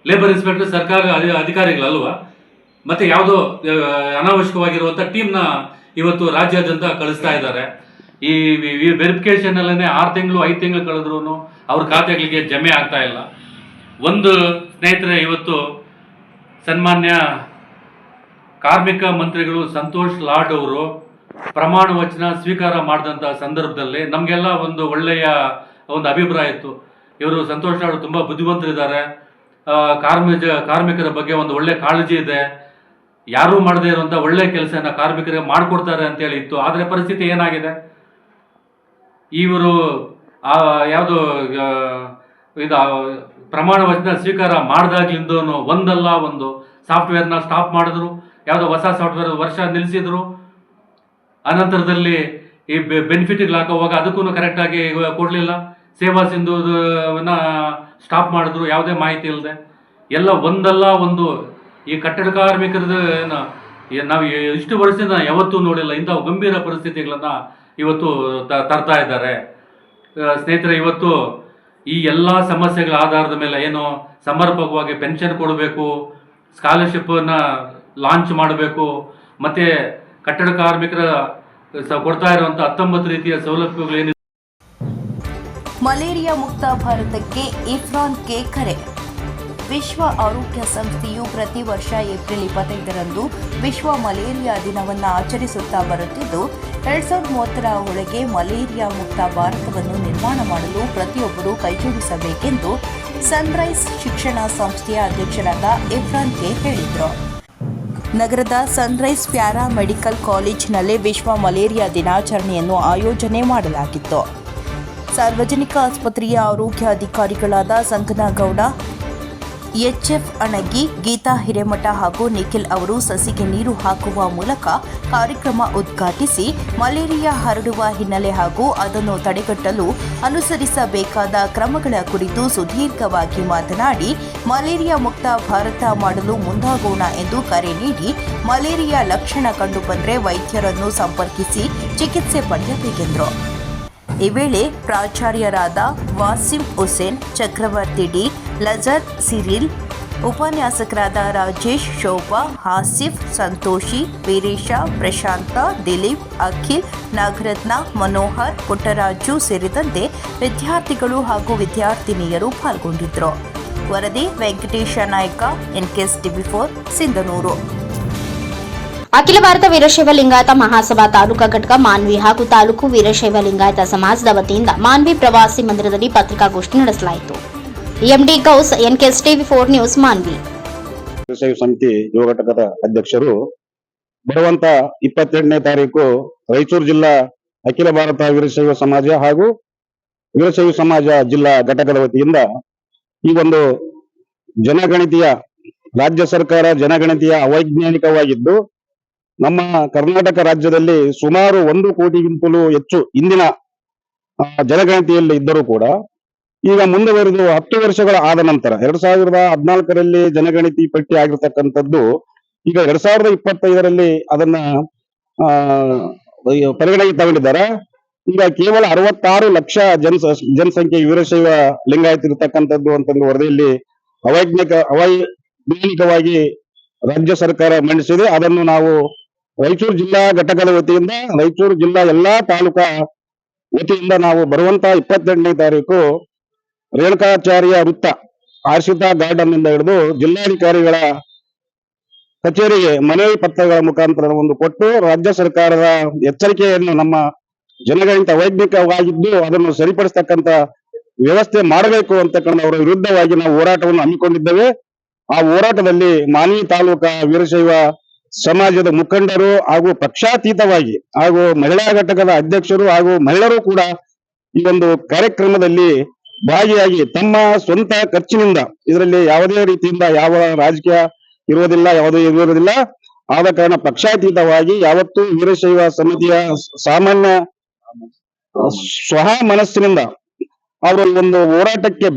ಲೇಬರ್ ಇನ್ಸ್ಪೆಕ್ಟರ್ ಸರ್ಕಾರ ಅಧಿಕಾರಿಗಳಲ್ವಾ? ಮತ್ತೆ ಯಾವುದೋ ಅನಾವಶ್ಯಕವಾಗಿರುವಂಥ ಟೀಮ್ನ ಇವತ್ತು ರಾಜ್ಯಾದ್ಯಂತ ಕಳಿಸ್ತಾ ಇದ್ದಾರೆ. ಈ ವೆರಿಫಿಕೇಷನ್ ಅಲ್ಲೇ 6 ತಿಂಗಳು 5 ತಿಂಗಳು ಕಳೆದ್ರೂ ಅವ್ರ ಖಾತೆಗಳಿಗೆ ಜಮೆ ಆಗ್ತಾ ಇಲ್ಲ. ಒಂದು ಸ್ನೇಹಿತರೆ, ಇವತ್ತು ಸನ್ಮಾನ್ಯ ಕಾರ್ಮಿಕ ಮಂತ್ರಿಗಳು ಸಂತೋಷ್ ಲಾಡ್ ಅವರು ಪ್ರಮಾಣ ವಚನ ಸ್ವೀಕಾರ ಮಾಡಿದಂಥ ಸಂದರ್ಭದಲ್ಲಿ ನಮಗೆಲ್ಲ ಒಂದು ಒಳ್ಳೆಯ ಒಂದು ಅಭಿಪ್ರಾಯ ಇತ್ತು. ಇವರು ಸಂತೋಷ್ ಲಾಡ್ ತುಂಬ ಬುದ್ಧಿವಂತರಿದ್ದಾರೆ, ಕಾರ್ಮಿಕರ ಬಗ್ಗೆ ಒಂದು ಒಳ್ಳೆ ಕಾಳಜಿ ಇದೆ, ಯಾರೂ ಮಾಡದೇ ಇರುವಂಥ ಒಳ್ಳೆ ಕೆಲಸನ ಕಾರ್ಮಿಕರಿಗೆ ಮಾಡಿಕೊಡ್ತಾರೆ ಅಂತೇಳಿ ಇತ್ತು. ಆದರೆ ಪರಿಸ್ಥಿತಿ ಏನಾಗಿದೆ, ಇವರು ಯಾವುದು ಇದು ಪ್ರಮಾಣ ವಚನ ಸ್ವೀಕಾರ ಮಾಡಿದಾಗ್ಲಿಂದೂ ಒಂದಲ್ಲ ಒಂದು ಸಾಫ್ಟ್ವೇರ್ನ ಸ್ಟಾಪ್ ಮಾಡಿದ್ರು, ಯಾವುದೋ ಹೊಸ ಸಾಫ್ಟ್ವೇರ್ ವರ್ಷ ನಿಲ್ಲಿಸಿದ್ರು. ಅನಂತರದಲ್ಲಿ ಈ ಬೆನಿಫಿಟ್ಗಳು ಹಾಕೋವಾಗ ಅದಕ್ಕೂ ಕರೆಕ್ಟಾಗಿ ಕೊಡಲಿಲ್ಲ. ಸೇವಾ ಸಿಂಧುವನ್ನ ಸ್ಟಾಪ್ ಮಾಡಿದ್ರು, ಯಾವುದೇ ಮಾಹಿತಿ ಇಲ್ಲದೆ. ಎಲ್ಲ ಒಂದಲ್ಲ ಒಂದು ಈ ಕಟ್ಟಡ ಕಾರ್ಮಿಕರದ ನಾವು ಇಷ್ಟು ವರ್ಷದಿಂದ ಯಾವತ್ತೂ ನೋಡಿಲ್ಲ ಇಂಥ ಗಂಭೀರ ಪರಿಸ್ಥಿತಿಗಳನ್ನು ಇವತ್ತು ತರ್ತಾ ಇದ್ದಾರೆ. ಸ್ನೇಹಿತರೆ, ಇವತ್ತು ಈ ಎಲ್ಲ ಸಮಸ್ಯೆಗಳ ಆಧಾರದ ಮೇಲೆ ಏನು ಸಮರ್ಪಕವಾಗಿ ಪೆನ್ಷನ್ ಕೊಡಬೇಕು, ಸ್ಕಾಲರ್ಶಿಪ್ಪನ್ನು ಲಾಂಚ್ ಮಾಡಬೇಕು, ಮತ್ತು ಕಟ್ಟಡ ಕಾರ್ಮಿಕರ ಕೊಡ್ತಾ ಇರುವಂಥ 19 ರೀತಿಯ ಸೌಲಭ್ಯಗಳೇನಿದೆ. ಮಲೇರಿಯಾ ಮುಕ್ತ ಭಾರತಕ್ಕೆ ಇಫ್ರಾನ್ಗೆ ಕರೆ. ವಿಶ್ವ ಆರೋಗ್ಯ ಸಂಸ್ಥೆಯು ಪ್ರತಿ ವರ್ಷ ಏಪ್ರಿಲ್ 25ರಂದು ವಿಶ್ವ ಮಲೇರಿಯಾ ದಿನವನ್ನು ಆಚರಿಸುತ್ತಾ ಬರುತ್ತಿದ್ದು, 2030ರ ಒಳಗೆ ಮಲೇರಿಯಾ ಮುಕ್ತ ಭಾರತವನ್ನು ನಿರ್ಮಾಣ ಮಾಡಲು ಪ್ರತಿಯೊಬ್ಬರೂ ಕೈಜೋಡಿಸಬೇಕೆಂದು ಸನ್ರೈಸ್ ಶಿಕ್ಷಣ ಸಂಸ್ಥೆಯ ಅಧ್ಯಕ್ಷರಾದ ಇಫ್ರಾನ್ಗೆ ಹೇಳಿದರು. ನಗರದ ಸನ್ರೈಸ್ ಪ್ಯಾರಾ ಮೆಡಿಕಲ್ ಕಾಲೇಜಿನಲ್ಲಿ ವಿಶ್ವ ಮಲೇರಿಯಾ ದಿನಾಚರಣೆಯನ್ನು ಆಯೋಜನೆ ಮಾಡಲಾಗಿತ್ತು. ಸಾರ್ವಜನಿಕ ಆಸ್ಪತ್ರೆಯ ಆರೋಗ್ಯ ಅಧಿಕಾರಿಗಳಾದ ಸಂಗನಗೌಡ, HF ಅಣಗಿ, ಗೀತಾ ಹಿರೇಮಠ ಹಾಗೂ ನಿಖಿಲ್ ಅವರು ಸಸಿಗೆ ನೀರು ಹಾಕುವ ಮೂಲಕ ಕಾರ್ಯಕ್ರಮ ಉದ್ಘಾಟಿಸಿ ಮಲೇರಿಯಾ ಹರಡುವ ಹಿನ್ನೆಲೆ ಹಾಗೂ ಅದನ್ನು ತಡೆಗಟ್ಟಲು ಅನುಸರಿಸಬೇಕಾದ ಕ್ರಮಗಳ ಕುರಿತು ಸುದೀರ್ಘವಾಗಿ ಮಾತನಾಡಿ ಮಲೇರಿಯಾ ಮುಕ್ತ ಭಾರತ ಮಾಡಲು ಮುಂದಾಗೋಣ ಎಂದು ಕರೆ ನೀಡಿ, ಮಲೇರಿಯಾ ಲಕ್ಷಣ ಕಂಡುಬಂದರೆ ವೈದ್ಯರನ್ನು ಸಂಪರ್ಕಿಸಿ ಚಿಕಿತ್ಸೆ ಪಡೆಯಬೇಕೆಂದರು. ಈ ವೇಳೆ ಪ್ರಾಚಾರ್ಯರಾದ ವಾಸಿಂ ಹುಸೇನ್, ಚಕ್ರವರ್ತಿ ಡಿ, ಲಜರ್ ಸಿರಿಲ್, ಉಪನ್ಯಾಸಕರಾದ ರಾಜೇಶ್, ಶೋಭಾ, ಹಾಸಿಫ್, ಸಂತೋಷಿ, ವೀರೇಶ, ಪ್ರಶಾಂತ, ದಿಲೀಪ್, ಅಖಿಲ್, ನಾಗರತ್ನ, ಮನೋಹರ್, ಪುಟ್ಟರಾಜು ಸೇರಿದಂತೆ ವಿದ್ಯಾರ್ಥಿಗಳು ಹಾಗೂ ವಿದ್ಯಾರ್ಥಿನಿಯರು ಪಾಲ್ಗೊಂಡಿದ್ದರು. ವರದಿ ವೆಂಕಟೇಶ ನಾಯ್ಕ, NKS TV4, ಸಿಂಧನೂರು. ಅಖಿಲ ಭಾರತ ವೀರಶೈವ ಲಿಂಗಾಯತ ಮಹಾಸಭಾ ತಾಲೂಕಾ ಘಟಕ ಮಾನ್ವಿ ಹಾಗೂ ತಾಲೂಕು ವೀರಶೈವ ಲಿಂಗಾಯತ ಸಮಾಜದ ವತಿಯಿಂದ ಮಾನ್ವಿ ಪ್ರವಾಸಿ ಮಂದಿರದಲ್ಲಿ ಪತ್ರಿಕಾಗೋಷ್ಠಿ ನಡೆಸಲಾಯಿತು. MD Ghouse, NKS TV4 news, Manvi. Veerashaiva ಸಮಿತಿ ಯುವ ಘಟಕದ ಅಧ್ಯಕ್ಷರು ಬರುವಂತ 28ನೇ ತಾರೀಕು ರಾಯಚೂರು ಜಿಲ್ಲಾ ಅಖಿಲ ಭಾರತ ವೀರಶೈವ ಸಮಾಜ ಹಾಗೂ ವೀರಶೈವ ಸಮಾಜ ಜಿಲ್ಲಾ ಘಟಕದ ವತಿಯಿಂದ ಈ ಒಂದು ಜನಗಣತಿಯ ರಾಜ್ಯ ಸರ್ಕಾರ ಜನಗಣತಿಯ ಅವೈಜ್ಞಾನಿಕವಾಗಿದ್ದು, ನಮ್ಮ ಕರ್ನಾಟಕ ರಾಜ್ಯದಲ್ಲಿ ಸುಮಾರು 1 ಕೋಟಿಗಿಂತಲೂ ಹೆಚ್ಚು ಇಂದಿನ ಜನಗಣತಿಯಲ್ಲಿ ಇದ್ದರೂ ಕೂಡ ಈಗ ಮುಂದುವರೆದು 10 ವರ್ಷಗಳ ಆದ ನಂತರ 2014ರಲ್ಲಿ ಜನಗಣತಿ ಪಟ್ಟಿ ಆಗಿರ್ತಕ್ಕಂಥದ್ದು ಈಗ 2025ರಲ್ಲಿ ಅದನ್ನ ಪರಿಗಣನೆಗೆ ತಗೊಂಡಿದ್ದಾರೆ. ಈಗ ಕೇವಲ 66 ಲಕ್ಷ ಜನಸಂಖ್ಯೆ ವೀರಶೈವ ಲಿಂಗಾಯತ ಇರತಕ್ಕಂಥದ್ದು ಅಂತಂದು ವರದಿಯಲ್ಲಿ ಅವೈಜ್ಞಾನಿಕವಾಗಿ ರಾಜ್ಯ ಸರ್ಕಾರ ಮಂಡಿಸಿದೆ. ಅದನ್ನು ನಾವು ರಾಯಚೂರು ಜಿಲ್ಲಾ ಘಟಕದ ವತಿಯಿಂದ ರಾಯಚೂರು ಜಿಲ್ಲಾ ಎಲ್ಲಾ ತಾಲೂಕಾ ವತಿಯಿಂದ ನಾವು ಬರುವಂತ 28ನೇ ತಾರೀಕು ರೇಣುಕಾಚಾರ್ಯ ವೃತ್ತ, ಆರ್ಷಿತಾ ಗಾರ್ಡನ್ ಇಂದ ಹಿಡಿದು ಜಿಲ್ಲಾಧಿಕಾರಿಗಳ ಕಚೇರಿಗೆ ಮನವಿ ಪತ್ರಗಳ ಮುಖಾಂತರ ಒಂದು ಕೊಟ್ಟು ರಾಜ್ಯ ಸರ್ಕಾರದ ಎಚ್ಚರಿಕೆಯನ್ನು ನಮ್ಮ ಜನಗಣತಿ ಅವೈಜ್ಞಾನಿಕವಾಗಿದ್ದು ಅದನ್ನು ಸರಿಪಡಿಸತಕ್ಕಂತ ವ್ಯವಸ್ಥೆ ಮಾಡಬೇಕು ಅಂತಕ್ಕಂಥವರ ವಿರುದ್ಧವಾಗಿ ನಾವು ಹೋರಾಟವನ್ನು ಹಮ್ಮಿಕೊಂಡಿದ್ದೇವೆ. ಆ ಹೋರಾಟದಲ್ಲಿ ಮಾನ್ವಿ ತಾಲೂಕಾ ವೀರಶೈವ ಸಮಾಜದ ಮುಖಂಡರು ಹಾಗೂ ಪಕ್ಷಾತೀತವಾಗಿ ಹಾಗೂ ಮಹಿಳಾ ಘಟಕದ ಅಧ್ಯಕ್ಷರು ಹಾಗೂ ಮಹಿಳೆಯರು ಕೂಡ ಈ ಒಂದು ಕಾರ್ಯಕ್ರಮದಲ್ಲಿ ಭಾಗಿಯಾಗಿ ತಮ್ಮ ಸ್ವಂತ ಖರ್ಚಿನಿಂದ, ಇದರಲ್ಲಿ ಯಾವುದೇ ರೀತಿಯಿಂದ ಯಾವ ರಾಜಕೀಯ ಇರುವುದಿಲ್ಲ, ಯಾವುದೇ ಇರುವುದಿಲ್ಲ. ಆದ ಕಾರಣ ಪಕ್ಷಾತೀತವಾಗಿ ಯಾವತ್ತೂ ವೀರಶೈವ ಸಮಿತಿಯ ಸಾಮಾನ್ಯ ಸ್ವಹ ಮನಸ್ಸಿನಿಂದ ಅವರ ಒಂದು ಹೋರಾಟಕ್ಕೆ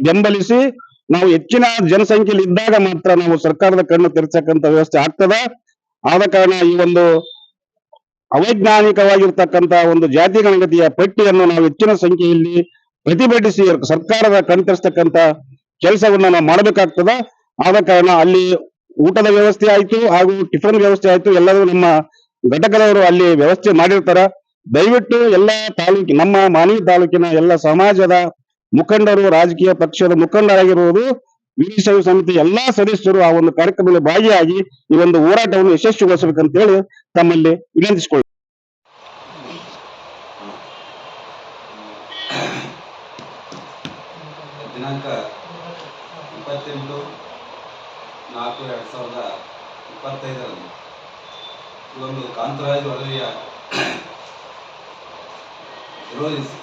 ಬೆಂಬಲಿಸಿ ನಾವು ಹೆಚ್ಚಿನ ಜನಸಂಖ್ಯೆಯಲ್ಲಿ ಇದ್ದಾಗ ಮಾತ್ರ ನಾವು ಸರ್ಕಾರದ ಕಣ್ಣು ತೆರೆಸಕ್ಕಂತ ವ್ಯವಸ್ಥೆ ಆಗ್ತದ. ಆದ ಕಾರಣ ಈ ಒಂದು ಅವೈಜ್ಞಾನಿಕವಾಗಿರ್ತಕ್ಕಂತ ಒಂದು ಜಾತಿ ಗಣಗತಿಯ ಪಟ್ಟಿಯನ್ನು ನಾವು ಹೆಚ್ಚಿನ ಸಂಖ್ಯೆಯಲ್ಲಿ ಪ್ರತಿಭಟಿಸಿ ಸರ್ಕಾರದ ಕಣ್ಣು ತೆರೆಸ್ತಕ್ಕಂತ ಕೆಲಸವನ್ನ ನಾವು ಮಾಡಬೇಕಾಗ್ತದ. ಆದ ಕಾರಣ ಅಲ್ಲಿ ಊಟದ ವ್ಯವಸ್ಥೆ ಆಯ್ತು ಹಾಗೂ ಟಿಫನ್ ವ್ಯವಸ್ಥೆ ಆಯ್ತು, ಎಲ್ಲರೂ ನಮ್ಮ ಘಟಕದವರು ಅಲ್ಲಿ ವ್ಯವಸ್ಥೆ ಮಾಡಿರ್ತಾರ. ದಯವಿಟ್ಟು ಎಲ್ಲ ನಮ್ಮ ಮಾನ್ವಿ ತಾಲೂಕಿನ ಎಲ್ಲ ಸಮಾಜದ ಮುಖಂಡರು, ರಾಜಕೀಯ ಪಕ್ಷದ ಮುಖಂಡರಾಗಿರುವುದು, ವೀರಶೈವ ಸಮಿತಿ ಎಲ್ಲಾ ಸದಸ್ಯರು ಆ ಒಂದು ಕಾರ್ಯಕ್ರಮದಲ್ಲಿ ಭಾಗಿಯಾಗಿ ಈ ಒಂದು ಹೋರಾಟವನ್ನು ಯಶಸ್ವಿಗೊಳಿಸಬೇಕಂತ ಹೇಳಿ ತಮ್ಮಲ್ಲಿ ವಿನಂತಿಸಿಕೊಳ್ಳಿ. ದಿನಾಂಕ 28/4/2025 ಈ ಒಂದು ಕಾಂತರಾಜ್ ವರದಿಯ ವಿರೋಧಿಸಿ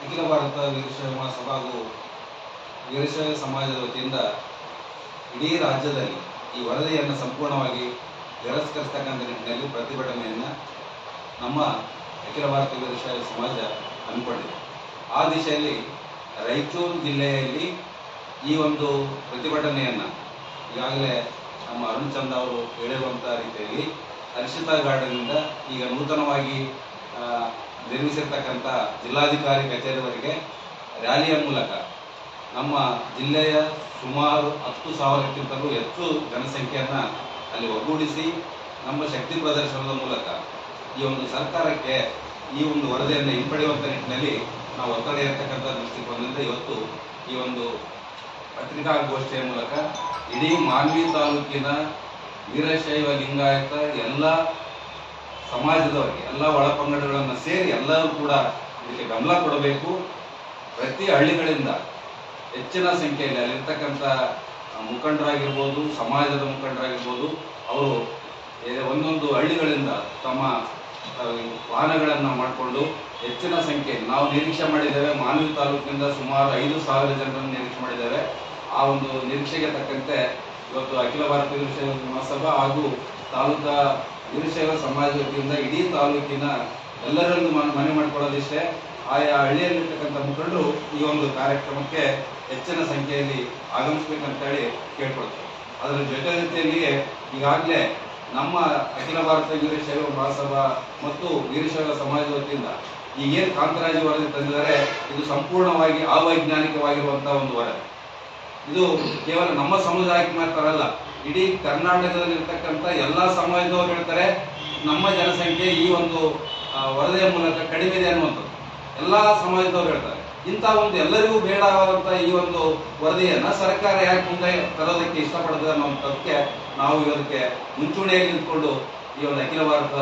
ಅಖಿಲ ಭಾರತ ವೀರಶೈವ ಮಹಾಸಭಾ ಹಾಗೂ ವೀರಶೈವ ಸಮಾಜದ ವತಿಯಿಂದ ಇಡೀ ರಾಜ್ಯದಲ್ಲಿ ಈ ವರದಿಯನ್ನು ಸಂಪೂರ್ಣವಾಗಿ ತಿರಸ್ಕರಿಸತಕ್ಕಂಥ ನಿಟ್ಟಿನಲ್ಲಿ ಪ್ರತಿಭಟನೆಯನ್ನು ನಮ್ಮ ಅಖಿಲ ಭಾರತ ವೀರಶೈವ ಸಮಾಜ ಹಮ್ಮಿಕೊಂಡಿದೆ. ಆ ದಿಶೆಯಲ್ಲಿ ರಾಯಚೂರು ಜಿಲ್ಲೆಯಲ್ಲಿ ಈ ಒಂದು ಪ್ರತಿಭಟನೆಯನ್ನು ಈಗಾಗಲೇ ನಮ್ಮ ಅರುಣ್ ಚಂದ್ ಅವರು ಹೇಳಿರುವಂಥ ರೀತಿಯಲ್ಲಿ ಹರ್ಷಿತಾ ಗಾರ್ಡನ್ನಿಂದ ಈಗ ನೂತನವಾಗಿ ನಿರ್ಮಿಸಿರ್ತಕ್ಕಂಥ ಜಿಲ್ಲಾಧಿಕಾರಿ ಕಚೇರಿವರೆಗೆ ರ್ಯಾಲಿಯ ಮೂಲಕ ನಮ್ಮ ಜಿಲ್ಲೆಯ ಸುಮಾರು 10,000ಕ್ಕಿಂತಲೂ ಹೆಚ್ಚು ಜನಸಂಖ್ಯೆಯನ್ನು ಅಲ್ಲಿ ಒಗ್ಗೂಡಿಸಿ ನಮ್ಮ ಶಕ್ತಿ ಪ್ರದರ್ಶನದ ಮೂಲಕ ಈ ಒಂದು ಸರ್ಕಾರಕ್ಕೆ ಈ ಒಂದು ವರದಿಯನ್ನು ಹಿಂಪಡೆಯುವಂಥ ನಿಟ್ಟಿನಲ್ಲಿ ನಾವು ಒತ್ತಡ ಇರತಕ್ಕಂಥ ದೃಷ್ಟಿಕೋನದಿಂದ ಇವತ್ತು ಈ ಒಂದು ಪತ್ರಿಕಾಗೋಷ್ಠಿಯ ಮೂಲಕ ಇಡೀ ಮಾನ್ವಿ ತಾಲೂಕಿನ ವೀರಶೈವ ಲಿಂಗಾಯತ ಎಲ್ಲ ಸಮಾಜದವರಿಗೆ, ಎಲ್ಲ ಒಳಪಂಗಡಗಳನ್ನು ಸೇರಿ ಎಲ್ಲರೂ ಕೂಡ ಇದಕ್ಕೆ ಗಮನ ಕೊಡಬೇಕು. ಪ್ರತಿ ಹಳ್ಳಿಗಳಿಂದ ಹೆಚ್ಚಿನ ಸಂಖ್ಯೆಯಲ್ಲಿ ಅಲ್ಲಿರ್ತಕ್ಕಂಥ ಮುಖಂಡರಾಗಿರ್ಬೋದು, ಸಮಾಜದ ಮುಖಂಡರಾಗಿರ್ಬೋದು, ಅವರು ಒಂದೊಂದು ಹಳ್ಳಿಗಳಿಂದ ತಮ್ಮ ವಾಹನಗಳನ್ನು ಮಾಡಿಕೊಂಡು ಹೆಚ್ಚಿನ ಸಂಖ್ಯೆಯಲ್ಲಿ ನಾವು ನಿರೀಕ್ಷೆ ಮಾಡಿದ್ದೇವೆ. ಮಾನ್ವಿ ತಾಲೂಕಿನಿಂದ ಸುಮಾರು 5,000 ಜನರನ್ನು ನಿರೀಕ್ಷೆ ಮಾಡಿದ್ದೇವೆ. ಆ ಒಂದು ನಿರೀಕ್ಷೆಗೆ ತಕ್ಕಂತೆ ಇವತ್ತು ಅಖಿಲ ಭಾರತ ವೀರಶೈವ ಮಹಾಸಭಾ ಹಾಗೂ ತಾಲೂಕಾ ವೀರಶೈವ ಸಮಾಜ ವತಿಯಿಂದ ಇಡೀ ತಾಲೂಕಿನ ಎಲ್ಲರಲ್ಲೂ ಮನವಿ ಮಾಡಿಕೊಳ್ಳೋದಿಷ್ಟೇ, ಆಯಾ ಹಳ್ಳಿಯಲ್ಲಿರ್ತಕ್ಕಂಥ ಮುಖಂಡರು ಈ ಒಂದು ಕಾರ್ಯಕ್ರಮಕ್ಕೆ ಹೆಚ್ಚಿನ ಸಂಖ್ಯೆಯಲ್ಲಿ ಆಗಮಿಸಬೇಕಂತೇಳಿ ಕೇಳ್ಕೊಳ್ತಾರೆ. ಅದರ ಜೊತೆಯಲ್ಲಿಯೇ ಈಗಾಗಲೇ ನಮ್ಮ ಅಖಿಲ ಭಾರತ ವೀರಶೈವ ಮಹಾಸಭಾ ಮತ್ತು ವೀರಶೈವ ಸಮಾಜ ವತಿಯಿಂದ ಈಗೇನು ಕಾಂತರಾಜು ವರದಿ ತಂದಿದ್ದಾರೆ, ಇದು ಸಂಪೂರ್ಣವಾಗಿ ಅವೈಜ್ಞಾನಿಕವಾಗಿರುವಂತಹ ಒಂದು ವರದಿ. ಇದು ಕೇವಲ ನಮ್ಮ ಸಮುದಾಯಕ್ಕೆ ಮಾತ್ರ ಅಲ್ಲ, ಇಡೀ ಕರ್ನಾಟಕದಲ್ಲಿರ್ತಕ್ಕಂಥ ಎಲ್ಲ ಸಮಾಜದವರು ಹೇಳ್ತಾರೆ ನಮ್ಮ ಜನಸಂಖ್ಯೆ ಈ ಒಂದು ವರದಿಯ ಮೂಲಕ ಕಡಿಮೆ ಇದೆ ಅನ್ನುವಂಥದ್ದು ಎಲ್ಲ ಸಮಾಜದವರು ಹೇಳ್ತಾರೆ. ಇಂಥ ಒಂದು ಎಲ್ಲರಿಗೂ ಬೇಡವಾದಂಥ ಈ ಒಂದು ವರದಿಯನ್ನು ಸರ್ಕಾರ ಯಾಕೆ ಮುಂದೆ ತರೋದಕ್ಕೆ ಇಷ್ಟಪಡೋದು ಅನ್ನುವಂಥದ್ದಕ್ಕೆ ನಾವು ಇದಕ್ಕೆ ಮುಂಚೂಣಿಯಲ್ಲಿ ನಿಂತ್ಕೊಂಡು ಈ ಒಂದು ಅಖಿಲ ಭಾರತ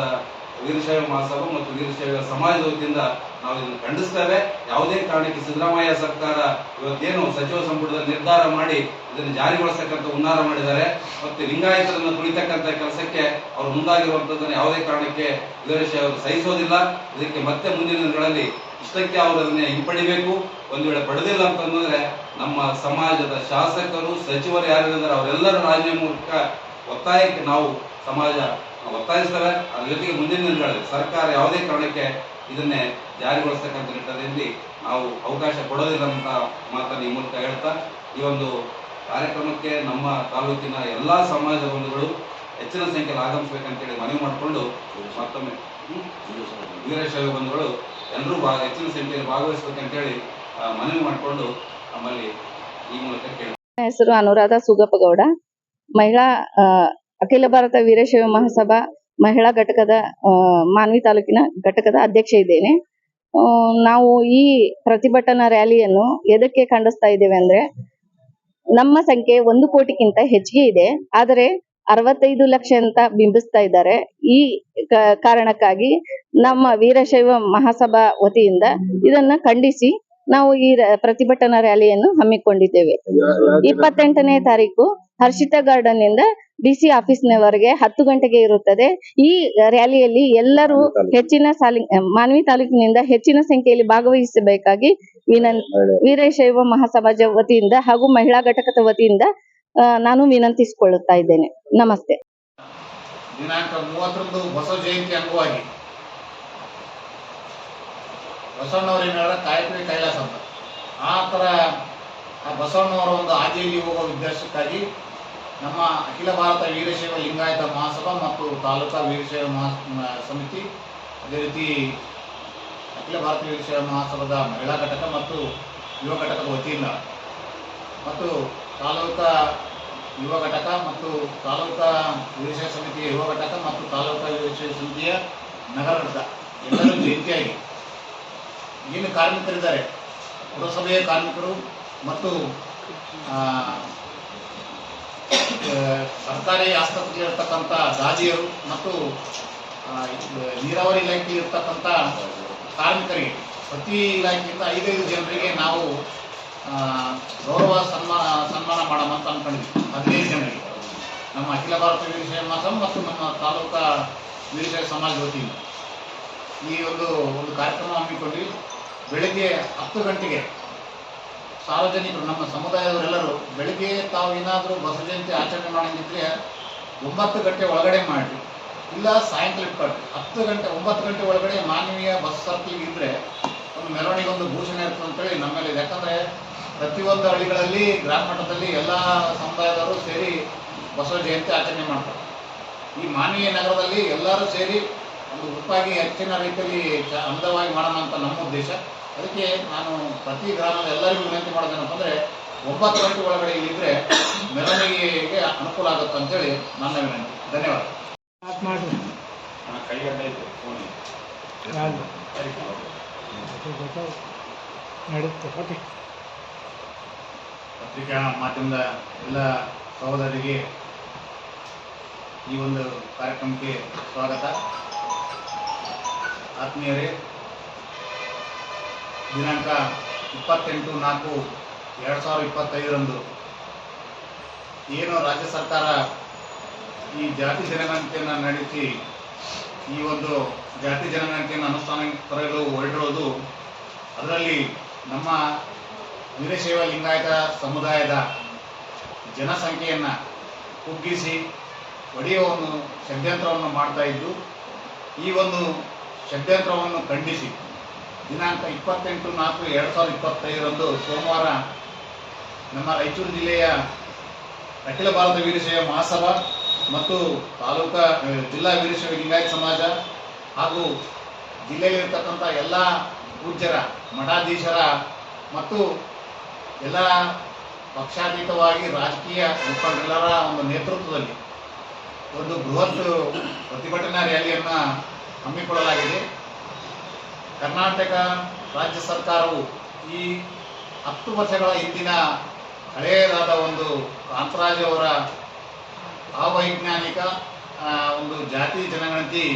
ವೀರಶೈವ ಮಹಾಸಭಾ ಮತ್ತು ವೀರಶೈವ ಸಮಾಜದ ವತಿಯಿಂದ ನಾವು ಇದನ್ನು ಖಂಡಿಸ್ತೇವೆ. ಯಾವುದೇ ಕಾರಣಕ್ಕೆ ಸಿದ್ದರಾಮಯ್ಯ ಸರ್ಕಾರ ಇವತ್ತೇನು ಸಚಿವ ಸಂಪುಟದಲ್ಲಿ ನಿರ್ಧಾರ ಮಾಡಿ ಇದನ್ನು ಜಾರಿಗೊಳಿಸತಕ್ಕಂಥ ಹುನ್ನಾರ ಮಾಡಿದ್ದಾರೆ ಮತ್ತು ಲಿಂಗಾಯತರನ್ನು ತುಳಿತಕ್ಕಂಥ ಕೆಲಸಕ್ಕೆ ಅವರು ಮುಂದಾಗಿರುವಂಥದ್ದನ್ನು ಯಾವುದೇ ಕಾರಣಕ್ಕೆ ವೀರಶೈವರು ಸಹಿಸೋದಿಲ್ಲ. ಇದಕ್ಕೆ ಮತ್ತೆ ಮುಂದಿನ ದಿನಗಳಲ್ಲಿ ಇಷ್ಟಕ್ಕೆ ಅವರು ಅದನ್ನೇ ಹಿಂಪಡಿಬೇಕು. ಒಂದು ವೇಳೆ ಪಡೆದಿಲ್ಲ ಅಂತಂದ್ರೆ ನಮ್ಮ ಸಮಾಜದ ಶಾಸಕರು, ಸಚಿವರು ಯಾರಿದ್ದಾರೆ ಅವರೆಲ್ಲರ ರಾಜೀನಾಮೆ ಮೂಲಕ ಒತ್ತಾಯಕ್ಕೆ ನಾವು ಸಮಾಜ ಒತ್ತಾಯಿಸ್ತೇವೆ. ಅದ್ರ ಜೊತೆಗೆ ಮುಂದಿನ ದಿನಗಳಲ್ಲಿ ಸರ್ಕಾರ ಯಾವುದೇ ಕಾರಣಕ್ಕೆ ಇದನ್ನೇ ಜಾರಿಗೊಳಿಸ್ತಕ್ಕಂಥ ನಿಟ್ಟಿನಲ್ಲಿ ನಾವು ಅವಕಾಶ ಕೊಡೋದಿಲ್ಲ ಅಂತ ಮಾತನ್ನು ಈ ಮೂಲಕ ಹೇಳ್ತಾ, ಈ ಒಂದು ಕಾರ್ಯಕ್ರಮಕ್ಕೆ ನಮ್ಮ ತಾಲೂಕಿನ ಎಲ್ಲ ಸಮಾಜ ಬಂಧುಗಳು ಹೆಚ್ಚಿನ ಸಂಖ್ಯೆಯಲ್ಲಿ ಆಗಮಿಸಬೇಕಂತೇಳಿ ಮನವಿ ಮಾಡಿಕೊಂಡು ಮತ್ತೊಮ್ಮೆ ವೀರಶೈವ ಬಂಧುಗಳು ಎಲ್ಲರೂ ಹೆಚ್ಚಿನ ಸಂಖ್ಯೆಯಲ್ಲಿ ಭಾಗವಹಿಸಬೇಕಂತೇಳಿ ಮನವಿ ಮಾಡಿಕೊಂಡು ನಮ್ಮಲ್ಲಿ ಈ ಮೂಲಕ ಕೇಳಿ. ಹೆಸರು ಅನುರಾಧ ಸುಗಪ್ಪಗೌಡ, ಮಹಿಳಾ ಅಖಿಲ ಭಾರತ ವೀರಶೈವ ಮಹಾಸಭಾ ಮಹಿಳಾ ಘಟಕದ ಮಾನ್ವಿ ತಾಲೂಕಿನ ಘಟಕದ ಅಧ್ಯಕ್ಷೆ ಇದ್ದೇನೆ. ನಾವು ಈ ಪ್ರತಿಭಟನಾ ರ್ಯಾಲಿಯನ್ನು ಎದಕ್ಕೆ ಖಂಡಿಸ್ತಾ ಇದ್ದೇವೆ ಅಂದ್ರೆ, ನಮ್ಮ ಸಂಖ್ಯೆ 1 ಕೋಟಿಗಿಂತ ಹೆಚ್ಚಿಗೆ ಇದೆ, ಆದರೆ 65 ಲಕ್ಷ ಅಂತ ಬಿಂಬಿಸ್ತಾ ಇದ್ದಾರೆ. ಈ ಕಾರಣಕ್ಕಾಗಿ ನಮ್ಮ ವೀರಶೈವ ಮಹಾಸಭಾ ವತಿಯಿಂದ ಇದನ್ನ ಖಂಡಿಸಿ ನಾವು ಈ ಪ್ರತಿಭಟನಾ ರ್ಯಾಲಿಯನ್ನು ಹಮ್ಮಿಕೊಂಡಿದ್ದೇವೆ. 28ನೇ ತಾರೀಕು ಹರ್ಷಿತಾ ಗಾರ್ಡನ್ ಇಂದ DC ಆಫೀಸ್ನವರೆಗೆ 10 ಗಂಟೆಗೆ ಇರುತ್ತದೆ. ಈ ರ್ಯಾಲಿಯಲ್ಲಿ ಎಲ್ಲರೂ ಮಾನ್ವಿ ತಾಲೂಕಿನಿಂದ ಹೆಚ್ಚಿನ ಸಂಖ್ಯೆಯಲ್ಲಿ ಭಾಗವಹಿಸಬೇಕಾಗಿ ವೀರಶೈವ ಮಹಾಸಮಾಜ ವತಿಯಿಂದ ಹಾಗೂ ಮಹಿಳಾ ಘಟಕದ ವತಿಯಿಂದ ನಾನು ವಿನಂತಿಸಿಕೊಳ್ಳುತ್ತಾ ಇದ್ದೇನೆ. ನಮಸ್ತೆ. ದಿನಾಂಕ 30ರಂದು ಬಸವ ಜಯಂತಿ ಅಂಗವಾಗಿ ಬಸವಣ್ಣವರ ಕಾಯಕವೇ ಕೈಲಾಸ ಅಂತ ಆ ಥರ ಆ ಬಸವಣ್ಣವರ ಒಂದು ಹಾದಿಯಲ್ಲಿ ಹೋಗುವ ಉದ್ದೇಶಕ್ಕಾಗಿ ನಮ್ಮ ಅಖಿಲ ಭಾರತ ವೀರಶೈವ ಲಿಂಗಾಯತ ಮಹಾಸಭಾ ಮತ್ತು ತಾಲೂಕಾ ವೀರಶೈವ ಸಮಿತಿ, ಅದೇ ರೀತಿ ಅಖಿಲ ಭಾರತ ವೀರಶೈವ ಮಹಾಸಭಾದ ಮಹಿಳಾ ಘಟಕ ಮತ್ತು ಯುವ ಘಟಕದ ವತಿಯಿಂದ ಮತ್ತು ತಾಲೂಕಾ ಯುವ ಘಟಕ ಮತ್ತು ತಾಲೂಕಾ ವೀರಶೈವ ಸಮಿತಿಯ ಯುವ ಘಟಕ ಮತ್ತು ತಾಲೂಕಾ ವೀರಶೈವ ಸಮಿತಿಯ ನಗರ ಘಟಕ ಎಲ್ಲರೂ ಜಯಂತಿಯಾಗಿ ಏನು ಕಾರ್ಮಿಕರಿದ್ದಾರೆ, ಪುರಸಭೆಯ ಕಾರ್ಮಿಕರು ಮತ್ತು ಸರ್ಕಾರಿ ಆಸ್ಪತ್ರೆಯಲ್ಲಿರ್ತಕ್ಕಂಥ ದಾದಿಯರು ಮತ್ತು ನೀರಾವರಿ ಇಲಾಖೆಯಲ್ಲಿ ಇರ್ತಕ್ಕಂಥ ಕಾರ್ಮಿಕರಿಗೆ ಪ್ರತಿ ಇಲಾಖೆಯಿಂದ 5 ಜನರಿಗೆ ನಾವು ಗೌರವ ಸನ್ಮಾನ ಮಾಡೋಣ ಅಂತ ಅಂದ್ಕೊಂಡಿದ್ವಿ. 15 ಜನರಿಗೆ ನಮ್ಮ ಅಖಿಲ ಭಾರತ ವೀರಶೈವ ಮಹಾಸಭಾ ಮತ್ತು ನಮ್ಮ ತಾಲೂಕಾ ವೀರಶೈವ ಸಮಾಜ ವತಿಯಿಂದ ಈ ಒಂದು ಕಾರ್ಯಕ್ರಮ ಹಮ್ಮಿಕೊಂಡ್ವಿ. ಬೆಳಗ್ಗೆ 10 ಗಂಟೆಗೆ ಸಾರ್ವಜನಿಕರು ನಮ್ಮ ಸಮುದಾಯದವರೆಲ್ಲರೂ ಬೆಳಗ್ಗೆ ತಾವು ಏನಾದರೂ ಬಸವ ಜಯಂತಿ ಆಚರಣೆ ಮಾಡೋಂಗಿದ್ರೆ 9 ಗಂಟೆ ಒಳಗಡೆ ಮಾಡಿ, ಇಲ್ಲ ಸಾಯಂಕಾಲ ಇಟ್ಕೊಳ್ರಿ. 9 ಗಂಟೆ ಒಳಗಡೆ ಮಾನವೀಯ ಬಸ್ ಸರ್ಕಲ್ ಇದ್ದರೆ ಒಂದು ಮೆರವಣಿಗೆ ಒಂದು ಭೂಷಣೆ ಇರ್ತದೆ ಅಂತೇಳಿ ನಮ್ಮಲ್ಲಿ ಇದೆ. ಯಾಕಂದರೆ ಪ್ರತಿಯೊಂದು ಹಳ್ಳಿಗಳಲ್ಲಿ ಗ್ರಾಮ ಮಟ್ಟದಲ್ಲಿ ಎಲ್ಲ ಸಮುದಾಯದವರು ಸೇರಿ ಬಸವ ಜಯಂತಿ ಆಚರಣೆ ಮಾಡ್ತಾರೆ. ಈ ಮಾನವೀಯ ನಗರದಲ್ಲಿ ಎಲ್ಲರೂ ಸೇರಿ ಒಂದು ಗುಂಪಾಗಿ ಹೆಚ್ಚಿನ ರೀತಿಯಲ್ಲಿ ಅಂದವಾಗಿ ಮಾಡೋಣ ಅಂತ ನಮ್ಮ ಉದ್ದೇಶ. ಅದಕ್ಕೆ ನಾನು ಪ್ರತಿ ಗ್ರಾಮದ ಎಲ್ಲರಿಗೂ ವಿನಂತಿ ಮಾಡೋದೇನಪ್ಪ ಅಂದರೆ 9 ಗಂಟೆ ಒಳಗಡೆ ಇಲ್ಲಿದ್ದರೆ ಮೆರವಣಿಗೆಗೆ ಅನುಕೂಲ ಆಗುತ್ತೆ ಅಂತೇಳಿ ನನ್ನ ವಿನಂತಿ. ಧನ್ಯವಾದ. ಪತ್ರಿಕಾ ಮಾಧ್ಯಮದ ಎಲ್ಲ ಸಹೋದರರಿಗೆ ಈ ಒಂದು ಕಾರ್ಯಕ್ರಮಕ್ಕೆ ಸ್ವಾಗತ. ಆತ್ಮೀಯರೇ, ದಿನಾಂಕ 28/4/2025 ಏನು ರಾಜ್ಯ ಸರ್ಕಾರ ಈ ಜಾತಿ ಜನಗಣತಿಯನ್ನು ನಡೆಸಿ ಈ ಒಂದು ಜಾತಿ ಜನಗಣತಿಯನ್ನು ಅನುಷ್ಠಾನಕ್ಕೆ ತರಲು ಹೊರಟಿರೋದು, ಅದರಲ್ಲಿ ನಮ್ಮ ವೀರಶೈವ ಲಿಂಗಾಯತ ಸಮುದಾಯದ ಜನಸಂಖ್ಯೆಯನ್ನು ಕುಗ್ಗಿಸಿ ಒಡೆಯುವ ಒಂದು ಷಡ್ಯಂತ್ರವನ್ನು ಮಾಡ್ತಾ ಇದ್ದು, ಈ ಒಂದು ಷಡ್ಯಂತ್ರವನ್ನು ಖಂಡಿಸಿ ದಿನಾಂಕ 28/4/2025 ಸೋಮವಾರ ನಮ್ಮ ರಾಯಚೂರು ಜಿಲ್ಲೆಯ ಅಖಿಲ ಭಾರತ ವೀರಶೈವ ಮಹಾಸಭಾ ಮತ್ತು ತಾಲೂಕಾ ಜಿಲ್ಲಾ ವೀರಶೈವ ಲಿಂಗಾಯತ ಸಮಾಜ ಹಾಗೂ ಜಿಲ್ಲೆಯಲ್ಲಿರ್ತಕ್ಕಂಥ ಎಲ್ಲ ಪೂಜ್ಯರ, ಮಠಾಧೀಶರ ಮತ್ತು ಎಲ್ಲ ಪಕ್ಷಾತೀತವಾಗಿ ರಾಜಕೀಯ ಮುಖಂಡರೆಲ್ಲರ ಒಂದು ನೇತೃತ್ವದಲ್ಲಿ ಒಂದು ಬೃಹತ್ ಪ್ರತಿಭಟನಾ ರ್ಯಾಲಿಯನ್ನು ಹಮ್ಮಿಕೊಳ್ಳಲಾಗಿದೆ. ಕರ್ನಾಟಕ ರಾಜ್ಯ ಸರ್ಕಾರವು ಈ 10 ವರ್ಷಗಳ ಹಿಂದಿನ ಹಳೆಯದಾದ ಒಂದು ಕಾಂತರಾಜ್ ಅವರ ಅವೈಜ್ಞಾನಿಕ ಒಂದು ಜಾತಿ ಜನಗಣತಿ